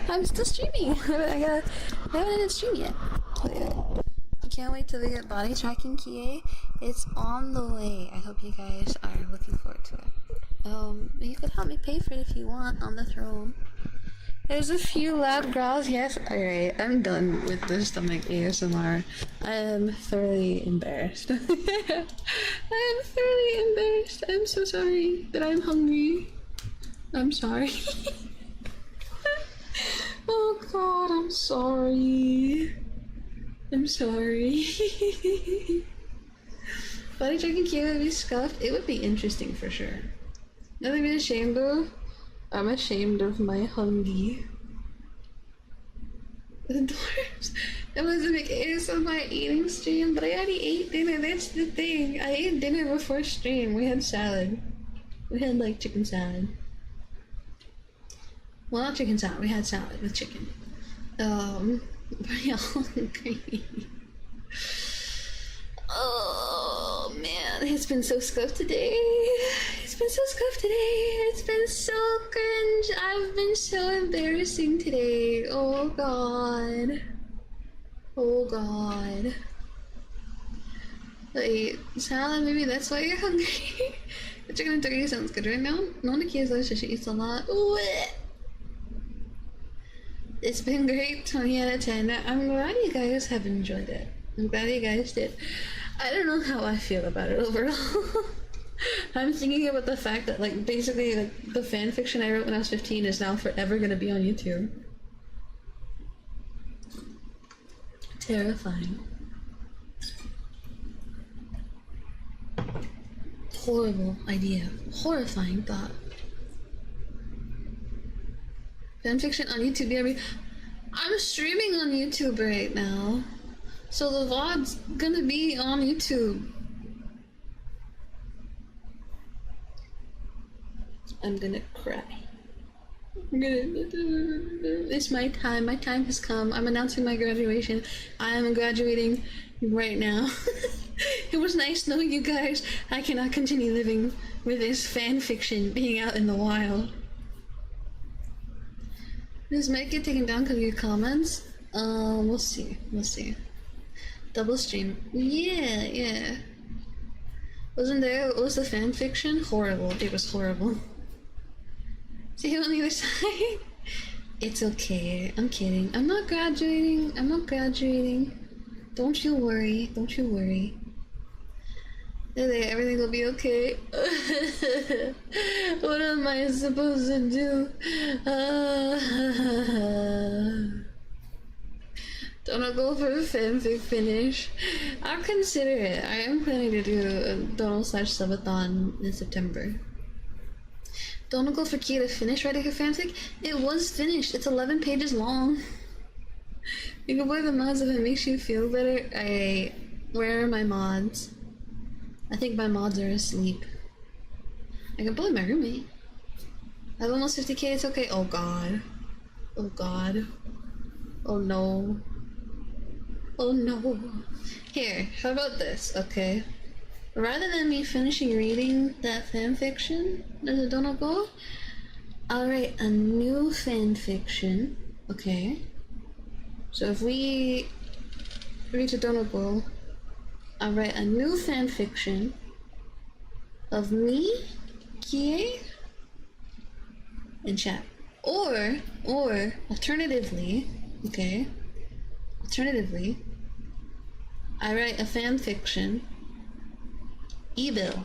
I'm still streaming. I haven't ended stream yet. I can't wait till we get body tracking Kie. It's on the way. I hope you guys are looking forward to it. You could help me pay for it if you want on the throne. There's a few loud growls, yes. Alright, I'm done with the stomach ASMR. I am thoroughly embarrassed. I am thoroughly embarrassed. I'm so sorry that I'm hungry. I'm sorry. Oh god, I'm sorry. I'm sorry. Body checking Kie would be scuffed. It would be interesting for sure. Nothing to be ashamed of. I'm ashamed of my hungry. The dwarves. It was a big ASMR eating stream, but I already ate dinner. That's the thing. I ate dinner before stream. We had salad. We had like chicken salad. Well, not chicken salad. We had salad with chicken. Pretty hungry. Oh man, it's been so scuffed today. It's been so scuffed today. It's been so cringe. I've been so embarrassing today. Oh god. Oh god. Wait, salad, maybe that's why you're hungry? The chicken and turkey sounds good right now. No one Kie says she eats a lot. Ooh. It's been great, 20 out of 10. I'm glad you guys have enjoyed it. I'm glad you guys did. I don't know how I feel about it overall. I'm thinking about the fact that, like, basically, like, the fan fiction I wrote when I was 15 is now forever gonna be on YouTube. Terrifying. Horrible idea. Horrifying thought. Fanfiction on YouTube, yeah, I'm streaming on YouTube right now. So the VOD's gonna be on YouTube. I'm gonna cry. It's my time. My time has come. I'm announcing my graduation. I am graduating right now. It was nice knowing you guys. I cannot continue living with this fan fiction being out in the wild. This might get taken down because of your comments. We'll see. We'll see. Double stream. Yeah. Wasn't there? What was the fan fiction? Horrible. It was horrible. See you on the other side? It's okay. I'm kidding. I'm not graduating. I'm not graduating. Don't you worry. Don't you worry. Everything will be okay. What am I supposed to do? Don't go for a fanfic finish. I'll consider it. I am planning to do a Donald/subathon in September. Don't go for Kie to finish writing her fanfic. It was finished. It's 11 pages long. You can buy the mods if it makes you feel better. Where are my mods? I think my mods are asleep. I can bully my roommate. I have almost 50k, it's okay. Oh god. Oh god. Oh no. Oh no. Here, how about this, okay? Rather than me finishing reading that fanfiction, there's a Donald Go, I'll write a new fanfiction, okay? So if we reach a Donald Go, I'll write a new fanfiction of me, Kie, and chat. Or, alternatively, okay? Alternatively, I write a fanfiction, Ebil,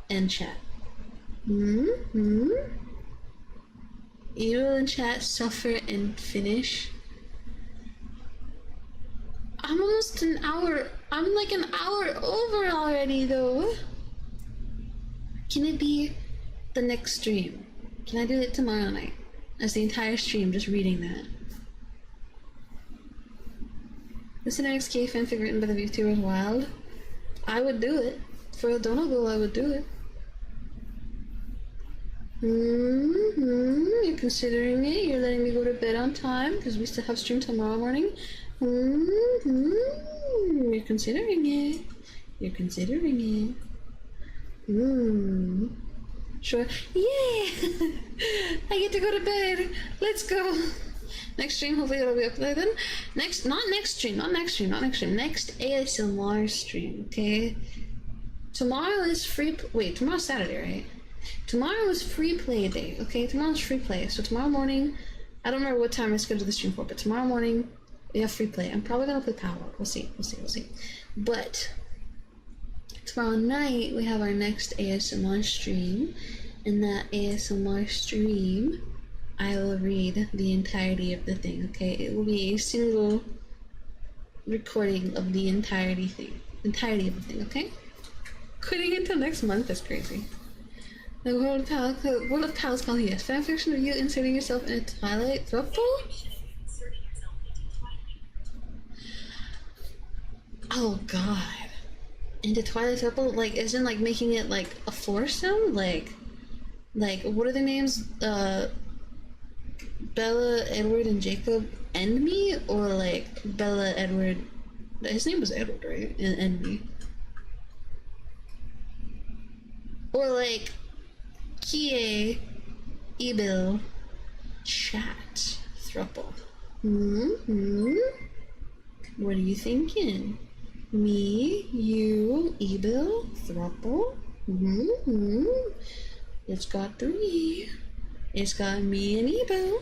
and chat. Ebil and chat suffer and finish. I'm almost an hour. I'm like an hour over already, though. Can it be the next stream? Can I do it tomorrow night? As the entire stream, just reading that. This is the next Kie fanfic written by the Vtuber is wild. I would do it. For a Donald Go, I would do it. You're considering it. You're letting me go to bed on time because we still have stream tomorrow morning. You're considering it. You're considering it. Sure. Yeah! I get to go to bed. Let's go. Next stream, hopefully it'll be up there then. Next ASMR stream, okay? Tomorrow is wait, tomorrow's Saturday, right? Tomorrow is free play day, okay? Tomorrow's free play. So tomorrow morning, I don't remember what time I scheduled the stream for, but tomorrow morning, we have free play. I'm probably gonna play Power. We'll see. But tomorrow night, we have our next ASMR stream. In that ASMR stream, I will read the entirety of the thing, okay? It will be a single recording of the entirety of the thing, okay? Quitting until next month is crazy. The World of Pals call yes. Fanfiction of you inserting yourself in a Twilight throuple? Oh god. Into Twilight throuple? Like, isn't like making it like a foursome? Like, what are their names? Bella, Edward, and Jacob and me? Or like Bella, Edward, his name was Edward, right? And me. Or like Kie, Ebil, chat, throuple. What are you thinking? Me, you, Ebil, throuple? Mm-hmm. It's got 3. It's got me and Ebo.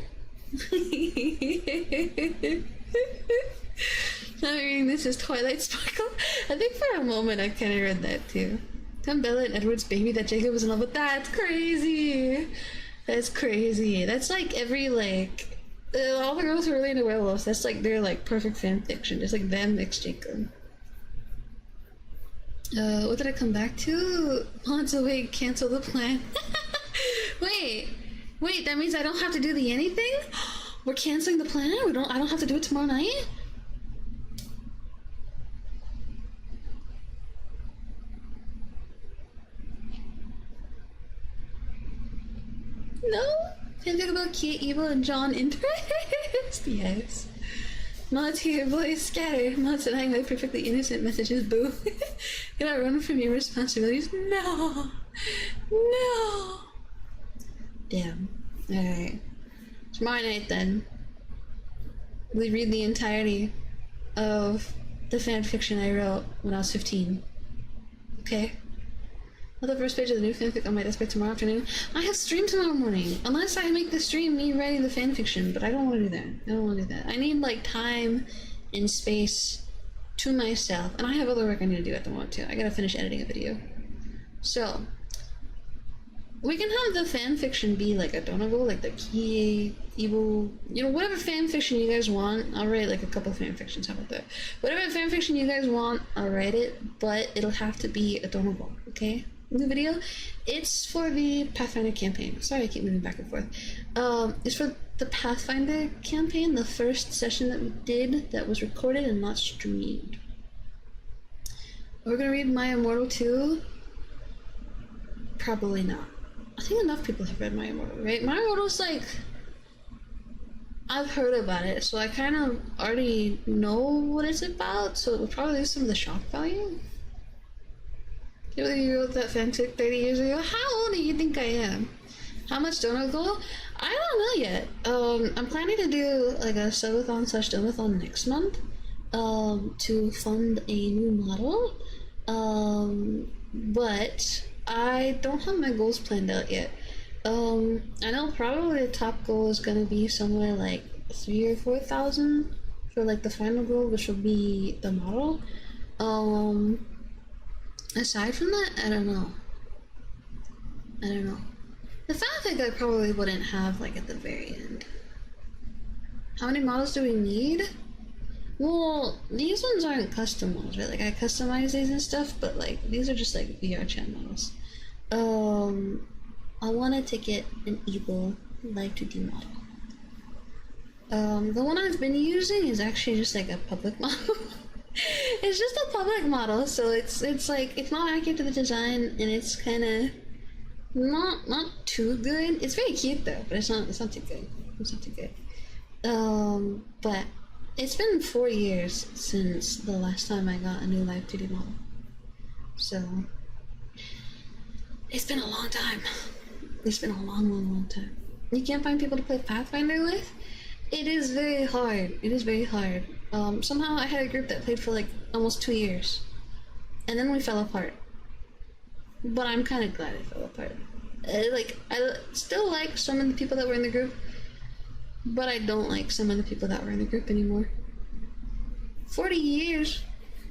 I'm reading this as Twilight Sparkle. I think for a moment I kind of read that too. Tom Bella and Edward's baby that Jacob was in love with. That's crazy. That's crazy. That's like every like all the girls who are really into werewolves. That's like their like perfect fan fiction. Just like them next Jacob. What did I come back to? Months away, cancel the plan. Wait, that means I don't have to do the anything? We're canceling the plan? I don't have to do it tomorrow night? No? Can think about Kie, Ebo, and John interest? Yes. Mods here, boys, scatter. Mods denying my perfectly innocent messages, boo. Can I run from your responsibilities? No. No. Damn. Alright. Tomorrow night, then, we read the entirety of the fanfiction I wrote when I was 15. Okay? On the first page of the new fanfic on my desk by tomorrow afternoon. I have stream tomorrow morning. Unless I make the stream me writing the fanfiction, but I don't want to do that. I don't want to do that. I need, like, time and space to myself. And I have other work I need to do at the moment, too. I gotta finish editing a video. So, we can have the fanfiction be, like, a donable, like the Kie, Ebo, you know, whatever fanfiction you guys want. I'll write, like, a couple of fanfictions. How about that? Whatever fanfiction you guys want, I'll write it, but it'll have to be a donable, okay? The video, it's for the Pathfinder campaign. Sorry, I keep moving back and forth. It's for the Pathfinder campaign, the first session that we did that was recorded and not streamed. We're gonna read My Immortal 2. Probably not. I think enough people have read My Immortal, right? My Immortal's like, I've heard about it, so I kind of already know what it's about, so it would probably lose some of the shock value. You wrote that fanfic 30 years ago? How old do you think I am? How much donor goal? I don't know yet. I'm planning to do like a subathon / donathon next month to fund a new model. But I don't have my goals planned out yet. I know probably the top goal is gonna be somewhere like 3,000 or 4,000 for like the final goal, which will be the model. Aside from that, I don't know. The fanfic I probably wouldn't have like at the very end. How many models do we need? Well, these ones aren't custom models, right? Like I customize these and stuff, but like these are just like VR chat models. I wanted to get an Ebo Live 2D model. The one I've been using is actually just like a public model. It's just a public model, so it's like it's not accurate to the design, and it's kind of not too good. It's very cute though, but it's not too good. It's not too good. But it's been 4 years since the last time I got a new Live 2D model, so it's been a long time. It's been a long time. You can't find people to play Pathfinder with. It is very hard. It is very hard. Somehow I had a group that played for like almost 2 years, and then we fell apart. But I'm kind of glad it fell apart. I still like some of the people that were in the group, but I don't like some of the people that were in the group anymore. 40 years.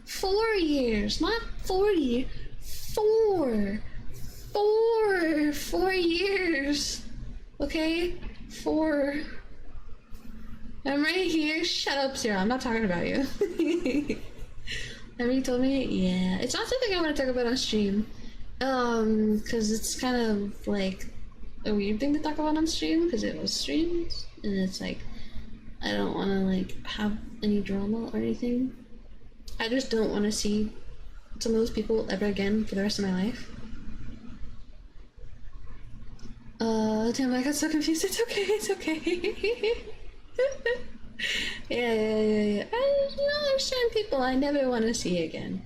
4 years, not 40. 4 years. Okay? 4. I'm right here. Shut up, Sarah. I'm not talking about you. Have you told me? Yeah. It's not something I want to talk about on stream. Because it's kind of like a weird thing to talk about on stream because it was streamed. And it's like, I don't want to like have any drama or anything. I just don't want to see some of those people ever again for the rest of my life. Damn, I got so confused. It's okay. Yeah. There's certain people I never want to see again.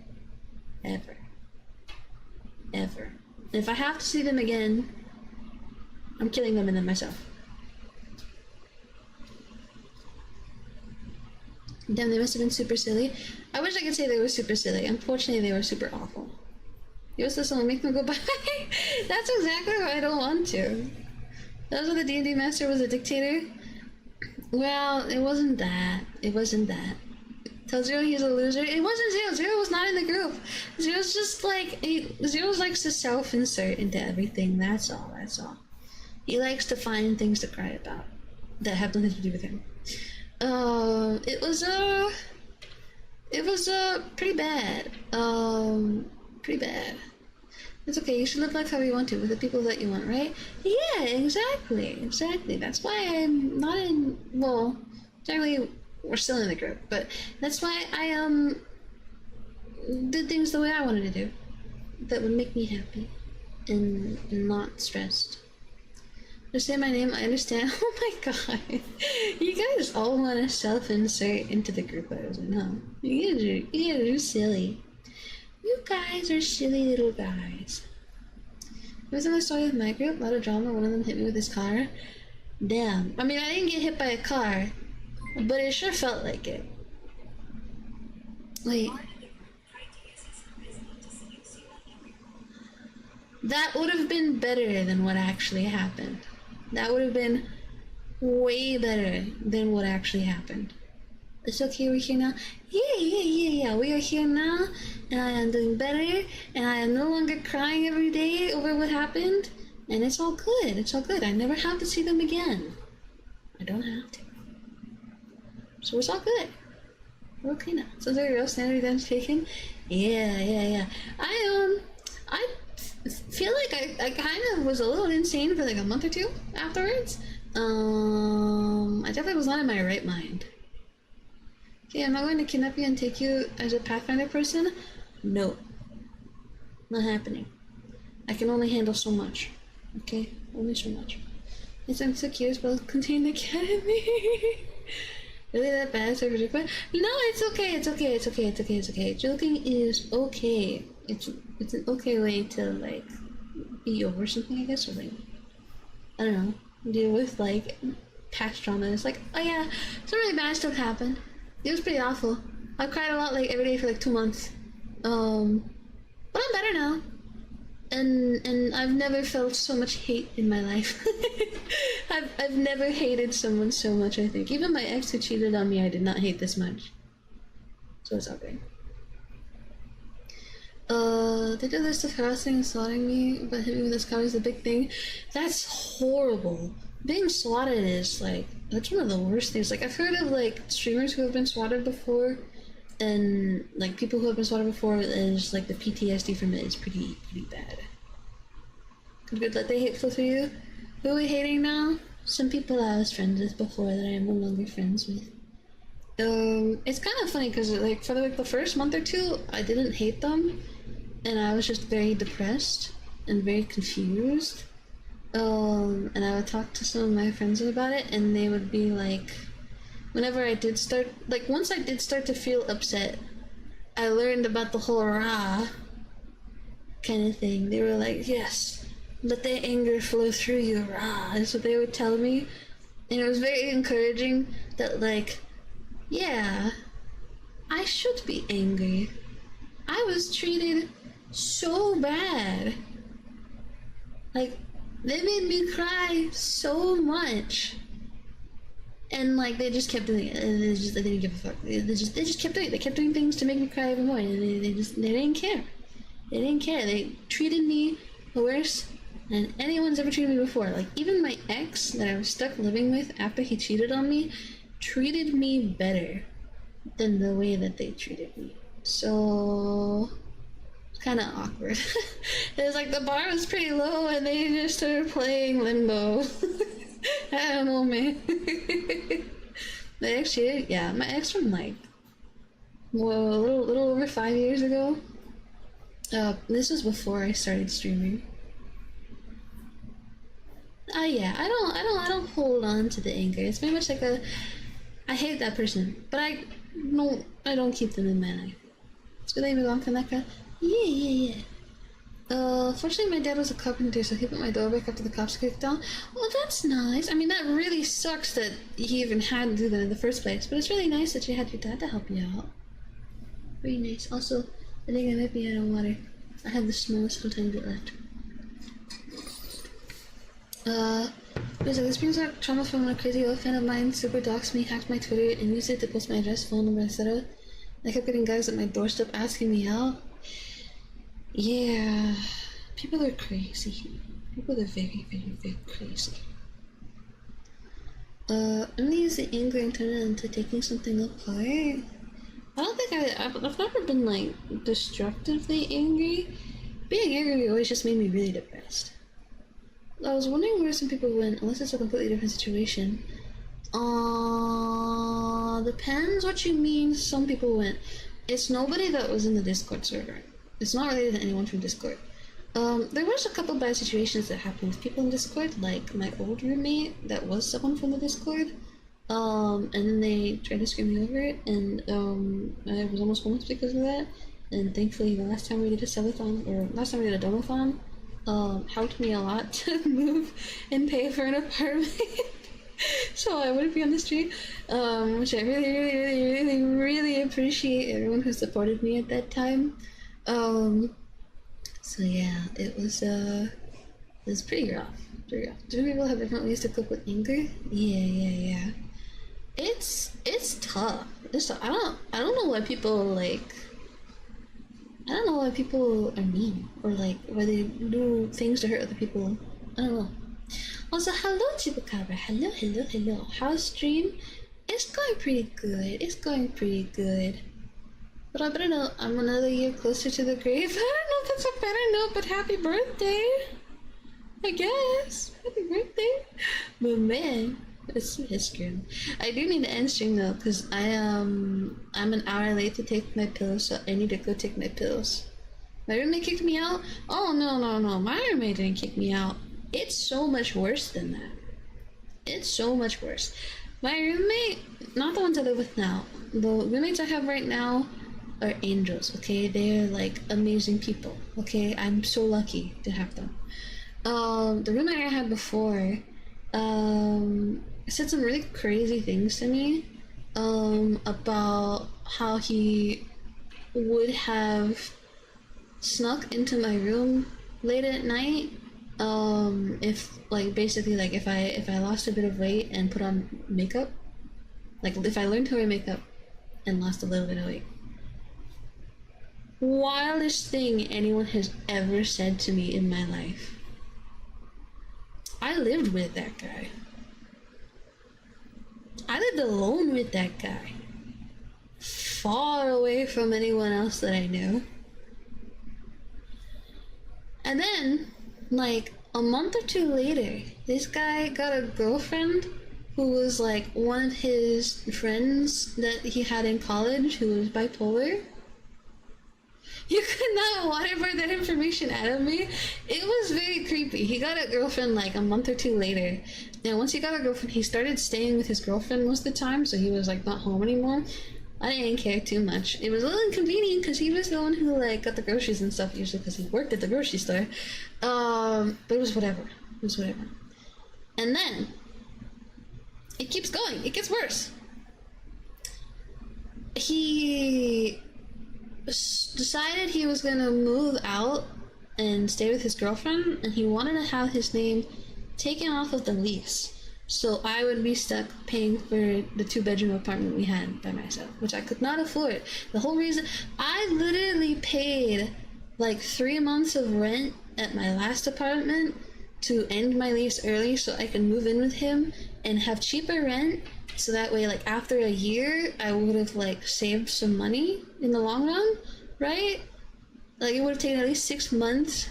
Ever. And if I have to see them again, I'm killing them and then myself. Damn, they must have been super silly. I wish I could say they were super silly. Unfortunately, they were super awful. You also someone make them go bye. That's exactly why I don't want to. That was when the D&D master was a dictator. Well, it wasn't that. It wasn't that. Tell Zero he's a loser. It wasn't Zero. Zero was not in the group. Zero's just like Zero likes to self-insert into everything. That's all. That's all. He likes to find things to cry about that have nothing to do with him. It was pretty bad. Pretty bad. It's okay. You should live life how you want to with the people that you want, right? Yeah, exactly. Exactly. That's why I'm not in. Well, technically, we're still in the group, but that's why I did things the way I wanted to do, that would make me happy and not stressed. Just say my name. I understand. Oh my god, you guys all want to self-insert into the group I was in, huh? You guys are silly. You guys are silly little guys. Every time I saw you with my group, a lot of drama. One of them hit me with his car. Damn. I mean, I didn't get hit by a car, but it sure felt like it. Wait. That would have been better than what actually happened. That would have been way better than what actually happened. It's okay, we're here now. Yeah. We are here now, and I am doing better, and I am no longer crying every day over what happened, and it's all good. It's all good. I never have to see them again. I don't have to. So it's all good. We're okay now. So there you go. Sanity damage taken. Yeah. I feel like I kind of was a little insane for like a month or two afterwards. I definitely was not in my right mind. Okay, am I going to kidnap you and take you as a Pathfinder person? No. Not happening. I can only handle so much. Okay? Only so much. Yes, I'm so curious about contain the academy. Really that bad? So ridiculous? No, it's okay. Joking is okay. It's an okay way to like be over something, I guess, or like I don't know, deal with like past trauma. It's like, oh yeah, something really bad stuff happened. It was pretty awful. I cried a lot like every day for like 2 months. But I'm better now. And I've never felt so much hate in my life. I've never hated someone so much, I think. Even my ex who cheated on me, I did not hate this much. So it's all good. They did this stuff harassing and slaughtering me, but hitting me with this car is a big thing. That's horrible. Being swatted is like, that's one of the worst things. Like, I've heard of like streamers who have been swatted before, and like people who have been swatted before, is like the PTSD from it is pretty bad. Good, let the hate flow through you. Who are we hating now? Some people I was friends with before that I am no longer friends with. It's kind of funny because like for like the first month or two, I didn't hate them, and I was just very depressed and very confused. And I would talk to some of my friends about it, and they would be like, whenever I did start, like once I did start to feel upset, I learned about the whole rah kind of thing. They were like, yes, let the anger flow through you, rah. That's what they would tell me. And it was very encouraging that like, yeah, I should be angry. I was treated so bad. Like, they made me cry so much. And like they just kept doing it, and they didn't give a fuck. They just kept doing it. They kept doing things to make me cry even more, and they didn't care. They didn't care. They treated me worse than anyone's ever treated me before. Like even my ex that I was stuck living with after he cheated on me treated me better than the way that they treated me. So it's kind of awkward. It was like the bar was pretty low, and they just started playing Limbo. I don't know, man. My ex cheated? Yeah, my ex from like, well, a little over 5 years ago. This was before I started streaming. Yeah, I don't hold on to the anger. It's very much like I hate that person, but I don't keep them in my life. It's good that you moved on from that guy. Yeah. Fortunately my dad was a carpenter, so he put my door back after the cops kicked down. Well, that's nice. I mean, that really sucks that he even had to do that in the first place, but it's really nice that you had your dad to help you out. Very nice. Also, I think I might be out of water. I have the smallest little tiny bit left. There's like, this brings back trauma from when a crazy old fan of mine super doxed me, hacked my Twitter, and used it to post my address, phone number, etc. I kept getting guys at my doorstep asking me out. Yeah, people are crazy. People are very, very, very crazy. I'm gonna use the anger and turn it into taking something apart. I don't think I've never been like destructively angry. Being angry always just made me really depressed. I was wondering where some people went, unless it's a completely different situation. Depends what you mean some people went. It's nobody that was in the Discord server. It's not related to anyone from Discord. There was a couple bad situations that happened with people in Discord, like my old roommate that was someone from the Discord. And then they tried to screw me over it, and I was almost homeless because of that. And thankfully, the last time we did a subathon, or last time we did a domathon, helped me a lot to move and pay for an apartment. So I wouldn't be on the street, which I really, really, really, really, really appreciate everyone who supported me at that time. So yeah, it was pretty rough. Pretty rough. Different people have different ways to cope with anger. Yeah. It's tough. It's tough. I don't know why people like. I don't know why people are mean or like why they do things to hurt other people. I don't know. Also, hello Chupacabra. Hello. How's stream? It's going pretty good. But I better know I'm another year closer to the grave. I don't know if that's a better note, but happy birthday. I guess. Happy birthday. But man, it's grim. I do need to end stream though, because I'm an hour late to take my pills, so I need to go take my pills. My roommate kicked me out? Oh no. My roommate didn't kick me out. It's so much worse than that. It's so much worse. My roommate, not the ones I live with now, the roommates I have right now are angels, okay? They're like amazing people, okay? I'm so lucky to have them. The roommate I had before, said some really crazy things to me, about how he would have snuck into my room late at night, if like basically like if I lost a bit of weight and put on makeup, like if I learned to wear makeup and lost a little bit of weight. Wildest thing anyone has ever said to me in my life. I lived with that guy. I lived alone with that guy. Far away from anyone else that I knew. And then, like, a month or two later, this guy got a girlfriend who was, like, one of his friends that he had in college who was bipolar. You could not waterboard that information out of me. It was very creepy. He got a girlfriend like a month or two later. And once he got a girlfriend, he started staying with his girlfriend most of the time, so he was like not home anymore. I didn't care too much. It was a little inconvenient because he was the one who like got the groceries and stuff usually because he worked at the grocery store. But it was whatever. And then it keeps going. It gets worse. He decided he was gonna move out and stay with his girlfriend, and he wanted to have his name taken off of the lease, so I would be stuck paying for the 2-bedroom apartment we had by myself, which I could not afford. The whole reason I literally paid like 3 months of rent at my last apartment to end my lease early so I could move in with him and have cheaper rent. So that way, like, after a year, I would have, like, saved some money in the long run, right? Like, it would have taken at least 6 months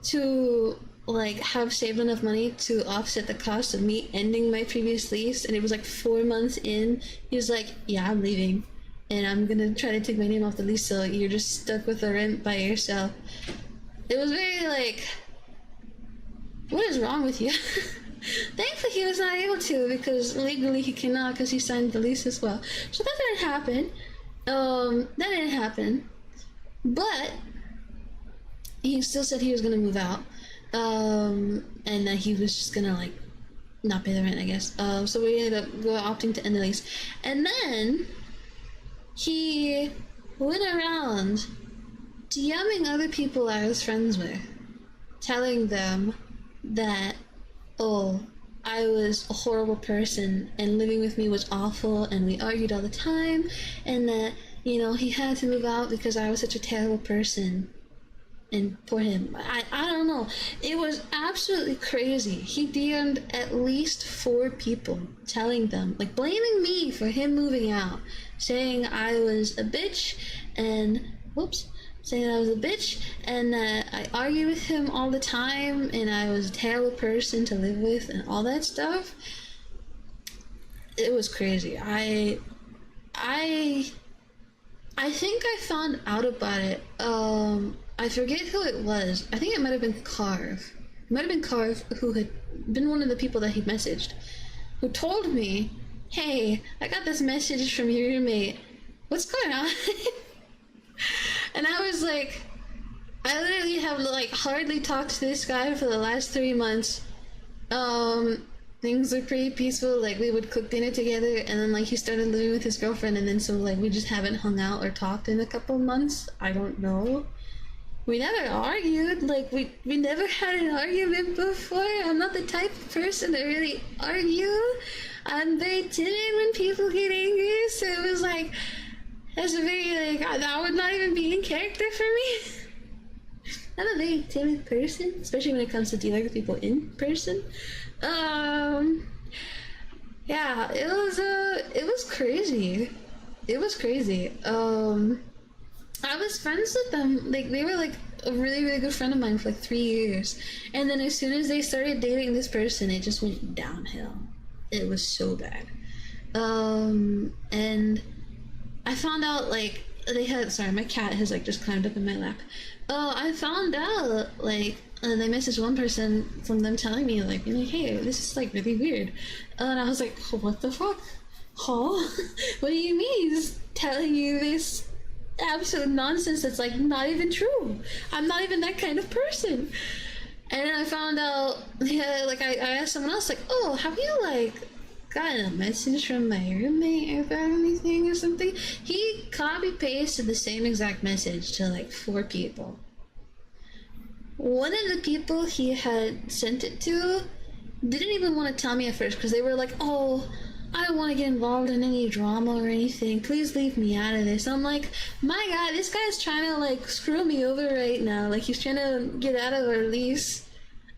to, like, have saved enough money to offset the cost of me ending my previous lease. And it was, like, 4 months in. He was like, yeah, I'm leaving. And I'm gonna try to take my name off the lease so you're just stuck with the rent by yourself. It was very, like, what is wrong with you? Thankfully, he was not able to because legally he cannot because he signed the lease as well. So that didn't happen. But he still said he was gonna move out, and that he was just gonna like not pay the rent, I guess. So we ended up opting to end the lease, and then he went around DMing other people I was friends with, telling them that, oh, I was a horrible person and living with me was awful and we argued all the time, and that, you know, he had to move out because I was such a terrible person. And for him, I don't know. It was absolutely crazy. He DM'd at least 4 people, telling them, like, blaming me for him moving out, saying I was a bitch, and, saying I was a bitch, and that I argued with him all the time, and I was a terrible person to live with, and all that stuff. It was crazy. I think I found out about it, I forget who it was. I think it might have been Carve. It might have been Carve, who had been one of the people that he messaged, who told me, hey, I got this message from your roommate. What's going on? And I was like, I literally have, like, hardly talked to this guy for the last 3 months. Things were pretty peaceful. Like, we would cook dinner together, and then, like, he started living with his girlfriend, and then so, like, we just haven't hung out or talked in a couple months. I don't know. We never argued. Like, we never had an argument before. I'm not the type of person to really argue. I'm very timid when people get angry, so it was like, that's a very, like, that would not even be in character for me. I'm a very timid person, especially when it comes to dealing with people in person. Yeah, it was crazy. It was crazy. I was friends with them. Like, they were, like, a really, really good friend of mine for, like, 3 years. And then as soon as they started dating this person, it just went downhill. It was so bad. And I found out, like, they had, sorry, my cat has, like, just climbed up in my lap. I found out, like, they messaged one person from them telling me, like, being like, hey, this is, like, really weird. And I was like, what the fuck? Huh? What do you mean he's telling you this absolute nonsense that's, like, not even true? I'm not even that kind of person. And then I found out, yeah, like, I asked someone else, like, oh, have you, like, gotten a message from my roommate about anything or something? He copy-pasted the same exact message to, like, 4 people. One of the people he had sent it to didn't even want to tell me at first, because they were like, oh, I don't want to get involved in any drama or anything. Please leave me out of this. I'm like, my God, this guy's trying to, like, screw me over right now. Like, he's trying to get out of our lease.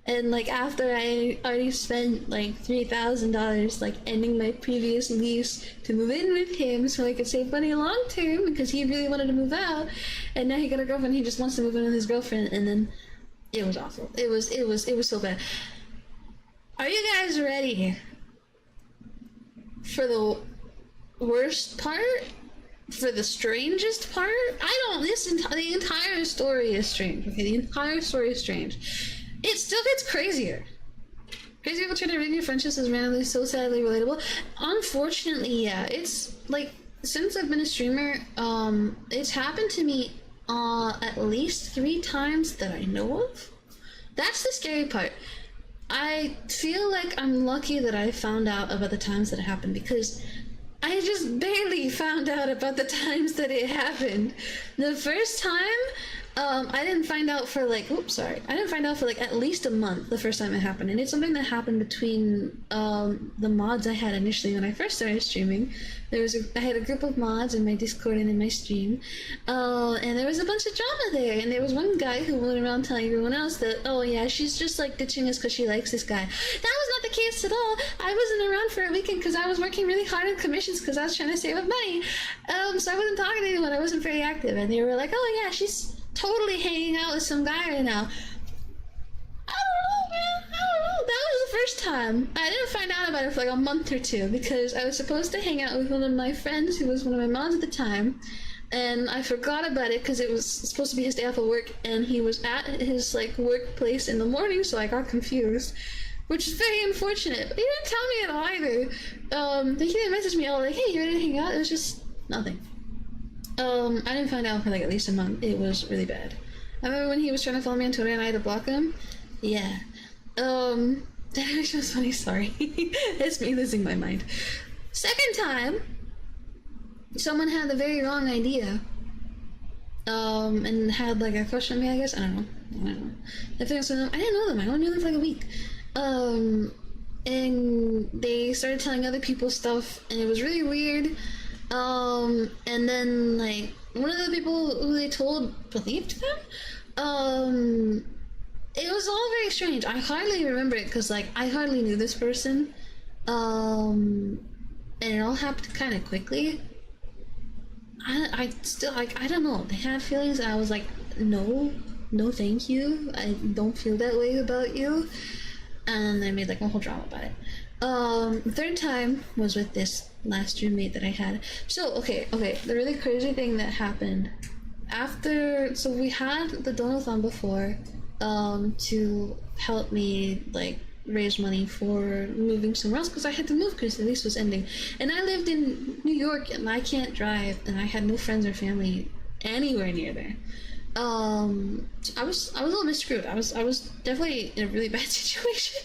And, like, after I already spent, like, $3,000, like, ending my previous lease to move in with him so I could save money long term, because he really wanted to move out. And now he got a girlfriend, he just wants to move in with his girlfriend, and then it was awful. It was so bad. Are you guys ready for the worst part? For the strangest part? The entire story is strange, okay? The entire story is strange. It still gets crazier. Crazy people trying to ruin your friendships is randomly so sadly relatable. Unfortunately, yeah, it's, like, since I've been a streamer, it's happened to me, at least 3 times that I know of. That's the scary part. I feel like I'm lucky that I found out about the times that it happened, because I just barely found out about the times that it happened. The first time, I didn't find out for, like, I didn't find out for, like, at least a month the first time it happened. And it's something that happened between, the mods I had initially when I first started streaming. I had a group of mods in my Discord and in my stream. And there was a bunch of drama there. And there was one guy who went around telling everyone else that, oh yeah, she's just, like, ditching us because she likes this guy. That was not the case at all. I wasn't around for a weekend because I was working really hard on commissions because I was trying to save up money. So I wasn't talking to anyone. I wasn't very active. And they were like, oh yeah, she's totally hanging out with some guy right now. I don't know, man. I don't know. That was the first time. I didn't find out about it for, like, a month or 2 because I was supposed to hang out with one of my friends who was one of my mods at the time, and I forgot about it because it was supposed to be his day off of work, and he was at his, like, workplace in the morning, so I got confused, which is very unfortunate. But he didn't tell me at all either. He didn't message me all like, hey, you ready to hang out? It was just nothing. I didn't find out for, like, at least a month. It was really bad. I remember when he was trying to follow me on Twitter and I had to block him. Yeah. That actually was funny, sorry. It's me losing my mind. Second time, someone had the very wrong idea. and had like a crush on me, I guess. I don't know. I think so. I didn't know them. I only knew them for like a week. And they started telling other people stuff, and it was really weird. And then like one of the people who they told believed them. It was all very strange. I hardly remember it because like I hardly knew this person. And it all happened kind of quickly. I still like I don't know. They had feelings, and I was like, no, thank you. I don't feel that way about you. And I made like a whole drama about it. The third time was with this last roommate that I had. So okay, the really crazy thing that happened after, so we had the donathon before, to help me like raise money for moving somewhere else because I had to move because the lease was ending, and I lived in New York and I can't drive, and I had no friends or family anywhere near there. So I was a little bit screwed. I was definitely in a really bad situation.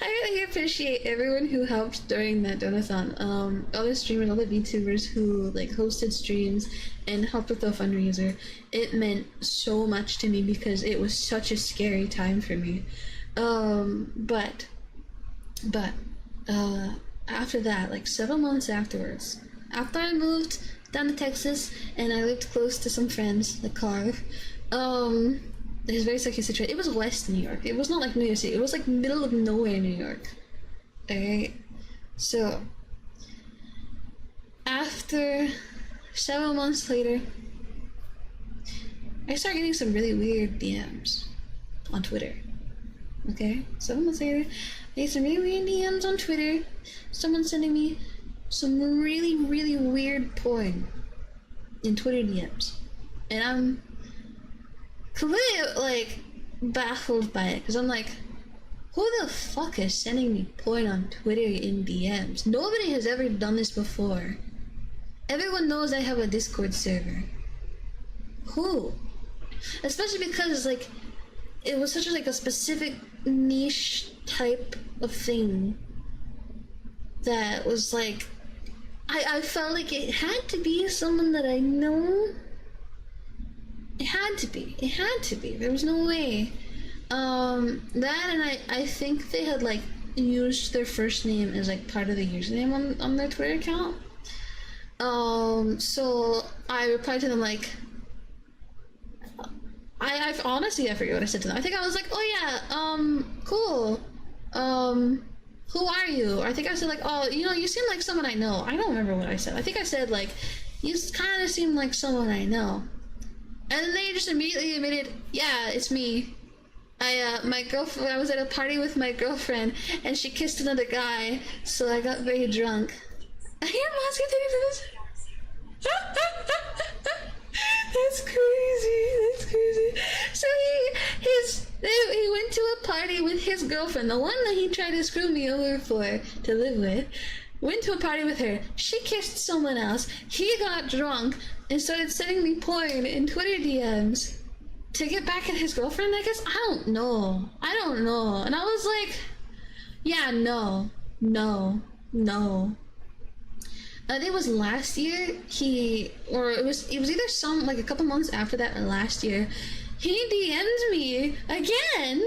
I really appreciate everyone who helped during that donathon. All the streamers, all the VTubers who like hosted streams and helped with the fundraiser. It meant so much to me because it was such a scary time for me. But after that, like 7 months afterwards, after I moved down to Texas and I lived close to some friends, like Carve, it was very secure situation. It was West New York. It was not like New York City. It was like middle of nowhere New York. Alright? So, after 7 months later, I started getting some really weird DMs on Twitter. Okay? 7 months later, I get some really weird DMs on Twitter. Someone sending me some really, really weird porn in Twitter DMs. And I'm completely, like, baffled by it. Because I'm like, who the fuck is sending me porn on Twitter in DMs? Nobody has ever done this before. Everyone knows I have a Discord server. Who? Especially because, like, it was such a, like, a specific niche type of thing that was like, I felt like it had to be someone that I know. It had to be. There was no way. That, and I think they had like used their first name as like part of the username on their Twitter account. So I replied to them like, I honestly, I forget what I said to them. I think I was like, oh yeah, cool. Who are you? Or I think I said like, oh, you know, you seem like someone I know. I don't remember what I said. I think I said like, you kind of seem like someone I know. And then they just immediately admitted, yeah, it's me. My girlfriend, I was at a party with my girlfriend and she kissed another guy, so I got very drunk. I hear Moss continue this. That's crazy. So he went to a party with his girlfriend, the one that he tried to screw me over for to live with. Went to a party with her. She kissed someone else. He got drunk and started sending me porn in Twitter DMs to get back at his girlfriend, I guess. I don't know. And I was like, yeah, no. I think it was last year, it was either like a couple months after that or last year, he DM'd me again,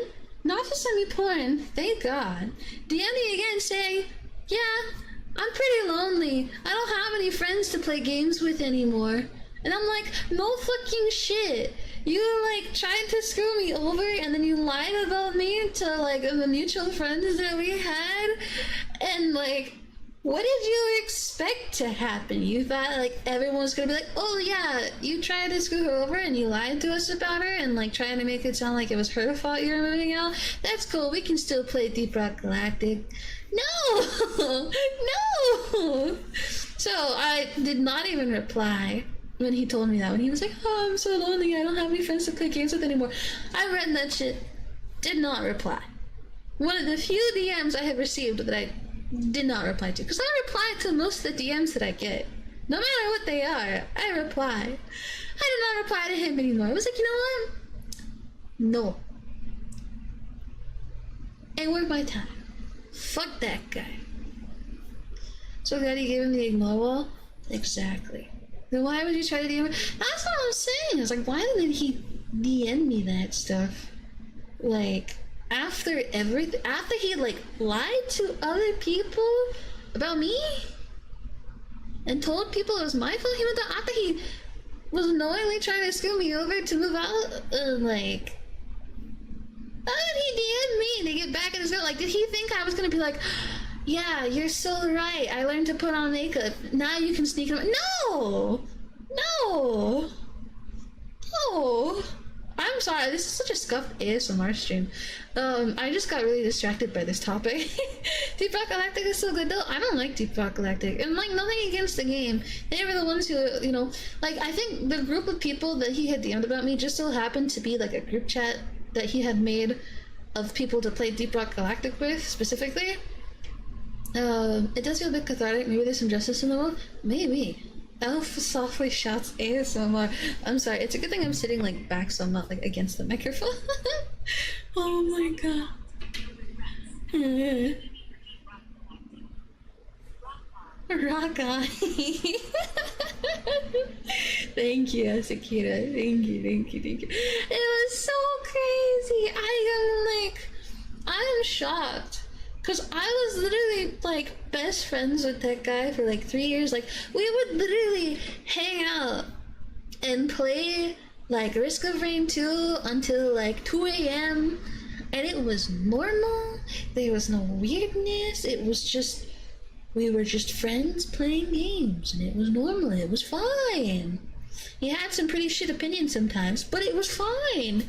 not to send me porn, thank God, DM'd me again saying, yeah, I'm pretty lonely, I don't have any friends to play games with anymore. And I'm like, no fucking shit. You like tried to screw me over and then you lied about me to like the mutual friends that we had, and like, what did you expect to happen? You thought like everyone was gonna be like, oh yeah, you tried to screw her over and you lied to us about her and like trying to make it sound like it was her fault you were moving out? That's cool, we can still play Deep Rock Galactic. No! No! So I did not even reply when he told me that. When he was like, oh, I'm so lonely, I don't have any friends to play games with anymore. I read that shit, did not reply. One of the few DMs I have received that I did not reply to, because I reply to most of the DMs that I get. No matter what they are, I reply. I did not reply to him anymore. I was like, you know what? No. Ain't worth my time. Fuck that guy. So glad he gave him the ignore wall? Exactly. Then why would you try to DM me? That's what I'm saying. It's like, why did he DM me that stuff? Like, after everything, after he like lied to other people about me and told people it was my fault. He went down after he was knowingly trying to screw me over to move out. Like, how did he DM me to get back in his girl? Like, did he think I was gonna be like, yeah, you're so right, I learned to put on makeup, now you can sneak him? No! No! No! I'm sorry, this is such a scuffed ASMR stream. I just got really distracted by this topic. Deep Rock Galactic is so good though. I don't like Deep Rock Galactic. And like, nothing against the game. They were the ones who, you know, like, I think the group of people that he had DM'd about me just so happened to be like a group chat that he had made of people to play Deep Rock Galactic with, specifically. It does feel a bit cathartic. Maybe there's some justice in the world. Maybe. Elf softly shouts ASMR. I'm sorry, it's a good thing I'm sitting like back so I'm not like against the microphone. Oh my god. Rock on. Thank you, Asakira. Thank you. It was so crazy. I am shocked. Cause I was literally like best friends with that guy for like 3 years. Like, we would literally hang out and play like Risk of Rain 2 until like 2 a.m. and it was normal. There was no weirdness. It was just, we were just friends playing games and it was normal. It was fine. He had some pretty shit opinions sometimes, but it was fine.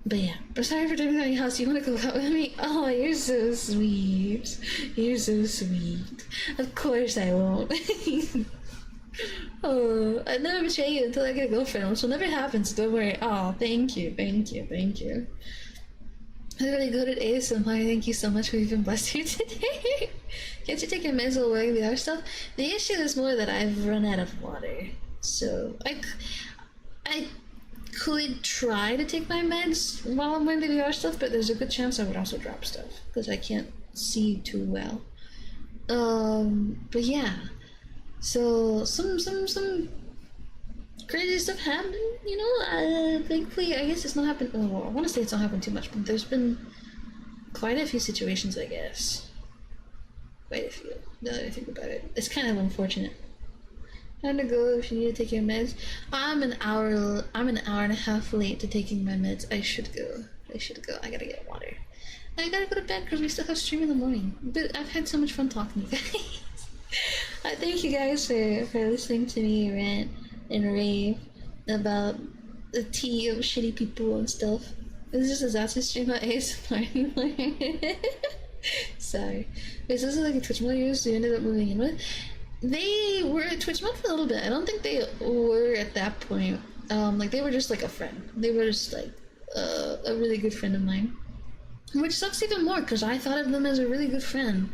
But yeah, I'm sorry for doing that in your house. You want to go out with me? Oh, you're so sweet. You're so sweet. Of course I won't. Oh, I'd never betray you until I get a girlfriend, which will never happen, so don't worry. Oh, thank you. I'm really good at ASMR. Thank you so much for even blessed here today. Can't you take your meds while wearing VR stuff? The issue is more that I've run out of water. So, I could try to take my meds while I'm wearing the VR stuff, but there's a good chance I would also drop stuff because I can't see too well. But yeah, so some crazy stuff happened, you know. Thankfully, I guess it's not happened. Oh, I want to say it's not happened too much, but there's been quite a few situations, I guess. Quite a few. Now that I think about it, it's kind of unfortunate. Time to go if you need to take your meds. I'm an hour and a half late to taking my meds. I should go. I gotta get water. I gotta go to bed because we still have stream in the morning. But I've had so much fun talking to you guys. Thank you guys for listening to me rant and rave about the tea of shitty people and stuff. This is a Zatsu stream about ASMR. Sorry. Wait, so this is like a Twitch mod you ended up moving in with? They were at Twitch mod for a little bit. I don't think they were at that point. Like, they were just like a friend. They were just like a really good friend of mine. Which sucks even more, because I thought of them as a really good friend.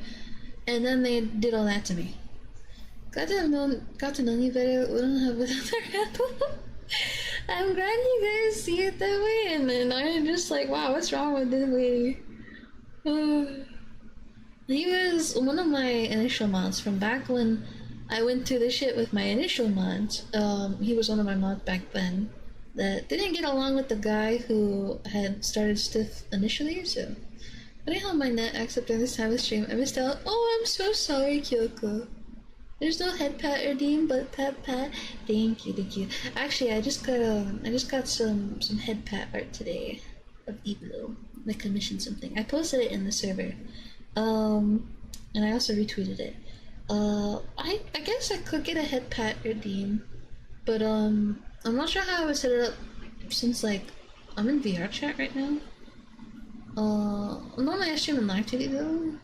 And then they did all that to me. Got to know you better. We don't have another handle. I'm glad you guys see it that way, and then I'm just like, wow, what's wrong with this lady? He was one of my initial mods from back when I went through the shit with my initial mods. He was one of my mods back then that didn't get along with the guy who had started Stiff initially, so I didn't have my net except during this time of stream. I missed out. Oh, I'm so sorry, Kyoko. There's no head pat redeem, but pat. Thank you. Actually, I just got some head pat art today of Iblo. I commissioned something. I posted it in the server. And I also retweeted it. I guess I could get a head pat redeem, but I'm not sure how I would set it up since like I'm in VR chat right now. Normally I stream in live TV though.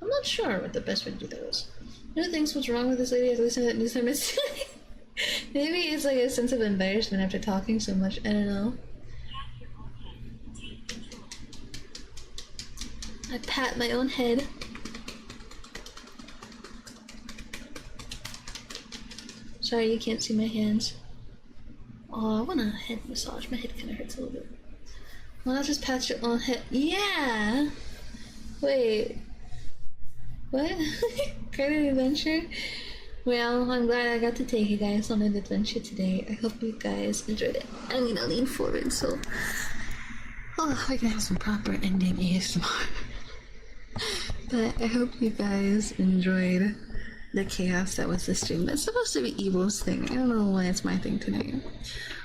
I'm not sure what the best way to do that is. Who thinks what's wrong with this lady? I listen to that news time. Maybe it's like a sense of embarrassment after talking so much. I don't know. I pat my own head. Sorry you can't see my hands. Oh, I want a head massage. My head kinda hurts a little bit. Why not just pat your own head? Yeah! Wait. What? Credit adventure? Well, I'm glad I got to take you guys on an adventure today. I hope you guys enjoyed it. I mean, I lean forward, so... Oh, I can have some proper ending ASMR. But I hope you guys enjoyed the chaos that was the stream. That's supposed to be Evil's thing. I don't know why it's my thing tonight.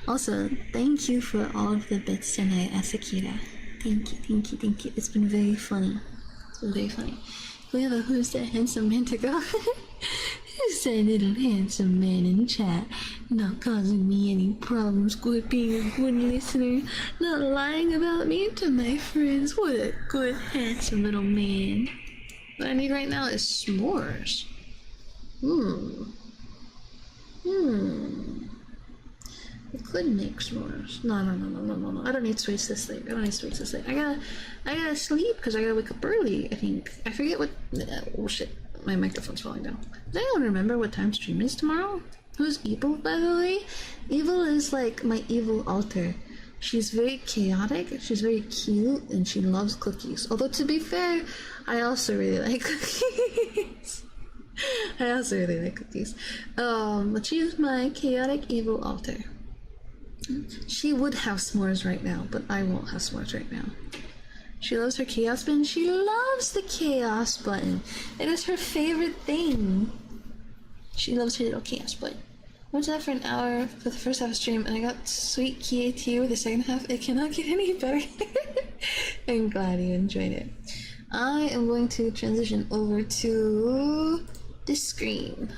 Also, thank you for all of the bits tonight, Asakira. Thank you, thank you, thank you. It's been very funny. It's been very funny. We have a Who's That Handsome Man to go. Who's that little handsome man in chat? Not causing me any problems, good being a good listener, not lying about me to my friends. What a good, handsome little man. What I need right now is s'mores. I could make s'mores. No. I don't need sweets this late. I gotta sleep because I gotta wake up early, I think. I forget what... Oh shit. My microphone's falling down. Does anyone remember what time stream is tomorrow? Who's Evil, by the way? Evil is like my evil alter. She's very chaotic, she's very cute, and she loves cookies. Although, to be fair, I also really like cookies. But she is my chaotic evil alter. She would have s'mores right now, but I won't have s'mores right now. She loves her chaos button. She loves the chaos button. It is her favorite thing. She loves her little chaos button. I went to that for an hour for the first half of stream, and I got sweet Kie tea with the second half. It cannot get any better. I'm glad you enjoyed it. I am going to transition over to the screen.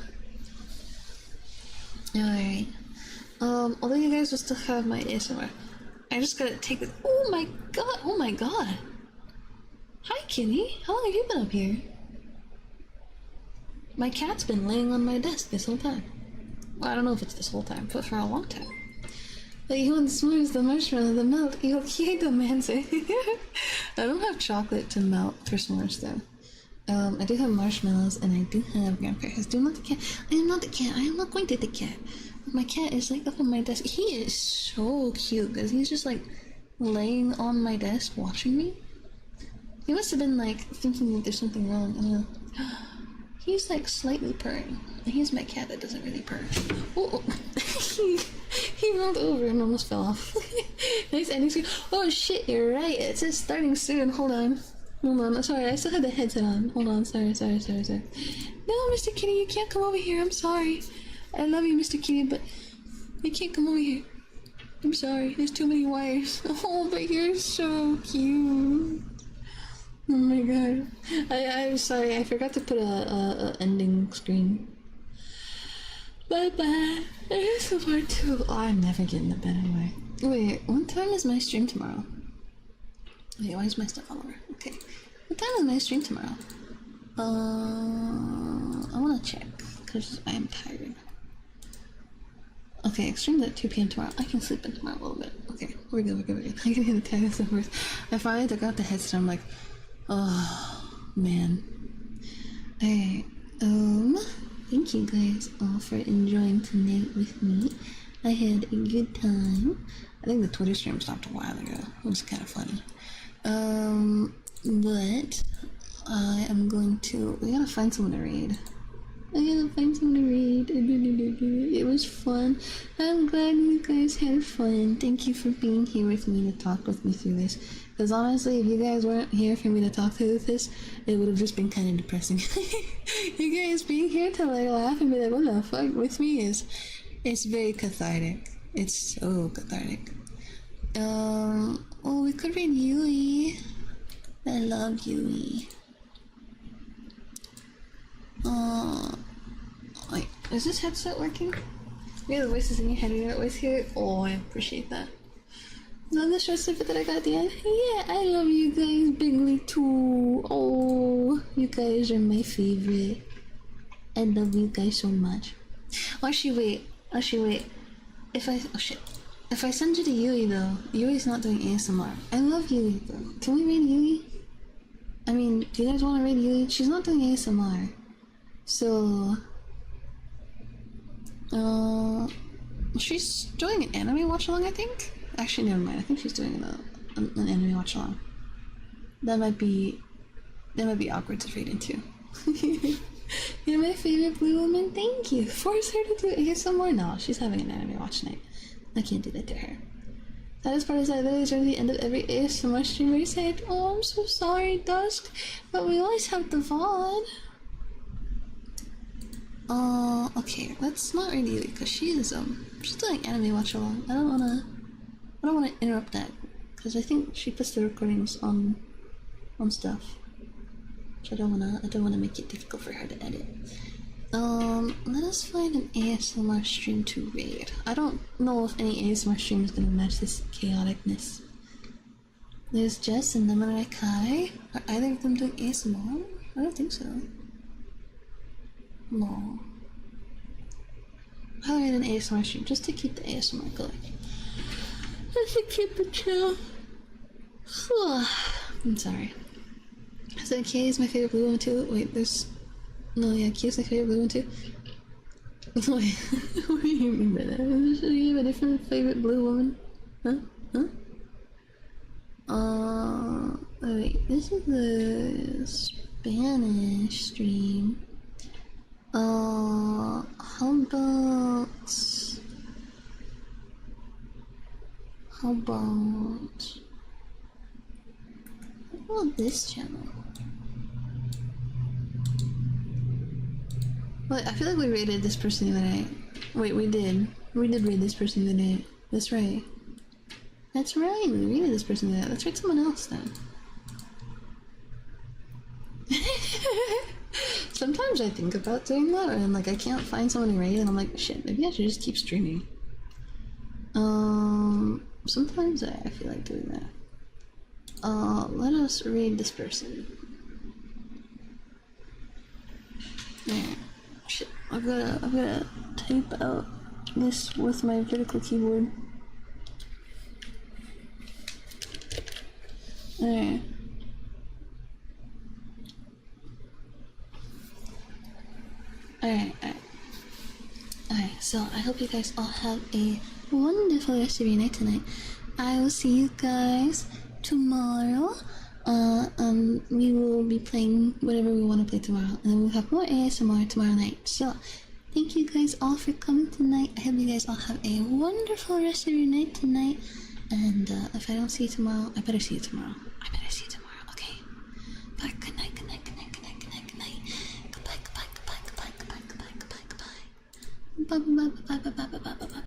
Alright. Although you guys will still have my ASMR, I just gotta take it. Oh my god. Hi, Kitty. How long have you been up here? My cat's been laying on my desk this whole time. Well, I don't know if it's this whole time, but for a long time. But you want s'mores, the marshmallow, the melt. You Kyoko man's it. I don't have chocolate to melt for s'mores, though. I do have marshmallows, and I do have graham crackers. Do not the cat. I am not the cat. I am not going to the cat. My cat is like up on my desk. He is so cute because he's just like laying on my desk watching me. He must have been like thinking that there's something wrong. I don't know. He's like slightly purring. And he's my cat that doesn't really purr. Oh. He rolled over and almost fell off. Nice ending screen. Oh shit, you're right. It says starting soon. Hold on. Sorry, I still have the headset on. Hold on. Sorry. No, Mr. Kitty, you can't come over here. I'm sorry. I love you, Mr. Kitty, but you can't come over here. I'm sorry. There's too many wires. Oh, but you're so cute. Oh my god. I'm sorry. I forgot to put a ending screen. Bye-bye. There's the part 2. Oh, I'm never getting to bed anyway. Wait, what time is my stream tomorrow? Wait, why is my stuff all over? Okay. What time is my stream tomorrow? I wanna check, because I am tired. Okay, stream's at 2 p.m. tomorrow. I can sleep in tomorrow a little bit. Okay, we're good. I can hear the time this first. I finally took out the headset. I'm like, oh, man. Alright, thank you guys all for enjoying tonight with me. I had a good time. I think the Twitter stream stopped a while ago. It was kind of funny. But I am going to... We gotta find someone to raid. It was fun. I'm glad you guys had fun. Thank you for being here with me to talk with me through this. Because honestly, if you guys weren't here for me to talk through this, it would have just been kind of depressing. You guys being here to like laugh and be like, what the fuck with me it's very cathartic. It's so cathartic. Oh, we could read Yui. I love Yui. Wait, is this headset working? Yeah, the voices in your head, you always hear it. Oh, I appreciate that. Love the short snippet that I got at the end. Yeah, I love you guys bigly too. Oh, you guys are my favorite. I love you guys so much. Actually, wait. If I send you to Yui though, Yui's not doing ASMR. I love Yui though. Can we raid Yui? I mean, do you guys want to raid Yui? She's not doing ASMR. So, she's doing an anime watch-along, I think? Actually, never mind. I think she's doing an anime watch-along. That might be awkward to read into. You're my favorite blue woman, thank you. Force her to do ASMR? No, she's having an anime watch night. I can't do that to her. That is part of that literally during the end of every ASMR stream where you say, oh, I'm so sorry, Dusk, but we always have the VOD. Okay, let's not really, because she's doing anime watch along. I don't wanna interrupt that, because I think she puts the recordings on stuff. So I don't wanna make it difficult for her to edit. Let us find an ASMR stream to raid. I don't know if any ASMR stream is gonna match this chaoticness. There's Jess and Lemonade Kai. Are either of them doing ASMR? I don't think so. No. I'll raid an ASMR stream just to keep the ASMR going. Just to keep it chill. I'm sorry. So Kie is my favorite blue one too. Wait, there's... No, yeah, Kie's my favorite blue one too. Wait, what do you mean by that? Do you have a different favorite blue woman? Huh? Wait, this is the Spanish stream. How about this channel? Wait, I feel like we rated this person the other night. Wait, we did. We did rate this person the other night. That's right. That's right, we rated this person the other night. Let's rate someone else then. Sometimes I think about doing that, and like I can't find someone to rate, and I'm like, shit, maybe I should just keep streaming. Sometimes I feel like doing that. Let us read this person. There. Shit, I've gotta type out this with my vertical keyboard. There. Alright, so I hope you guys all have a wonderful rest of your night tonight. I will see you guys tomorrow. We will be playing whatever we want to play tomorrow, and then we'll have more ASMR tomorrow night. So, thank you guys all for coming tonight. I hope you guys all have a wonderful rest of your night tonight. And if I don't see you tomorrow, I better see you tomorrow. Okay? Bye. Good night. Goodbye. Goodbye.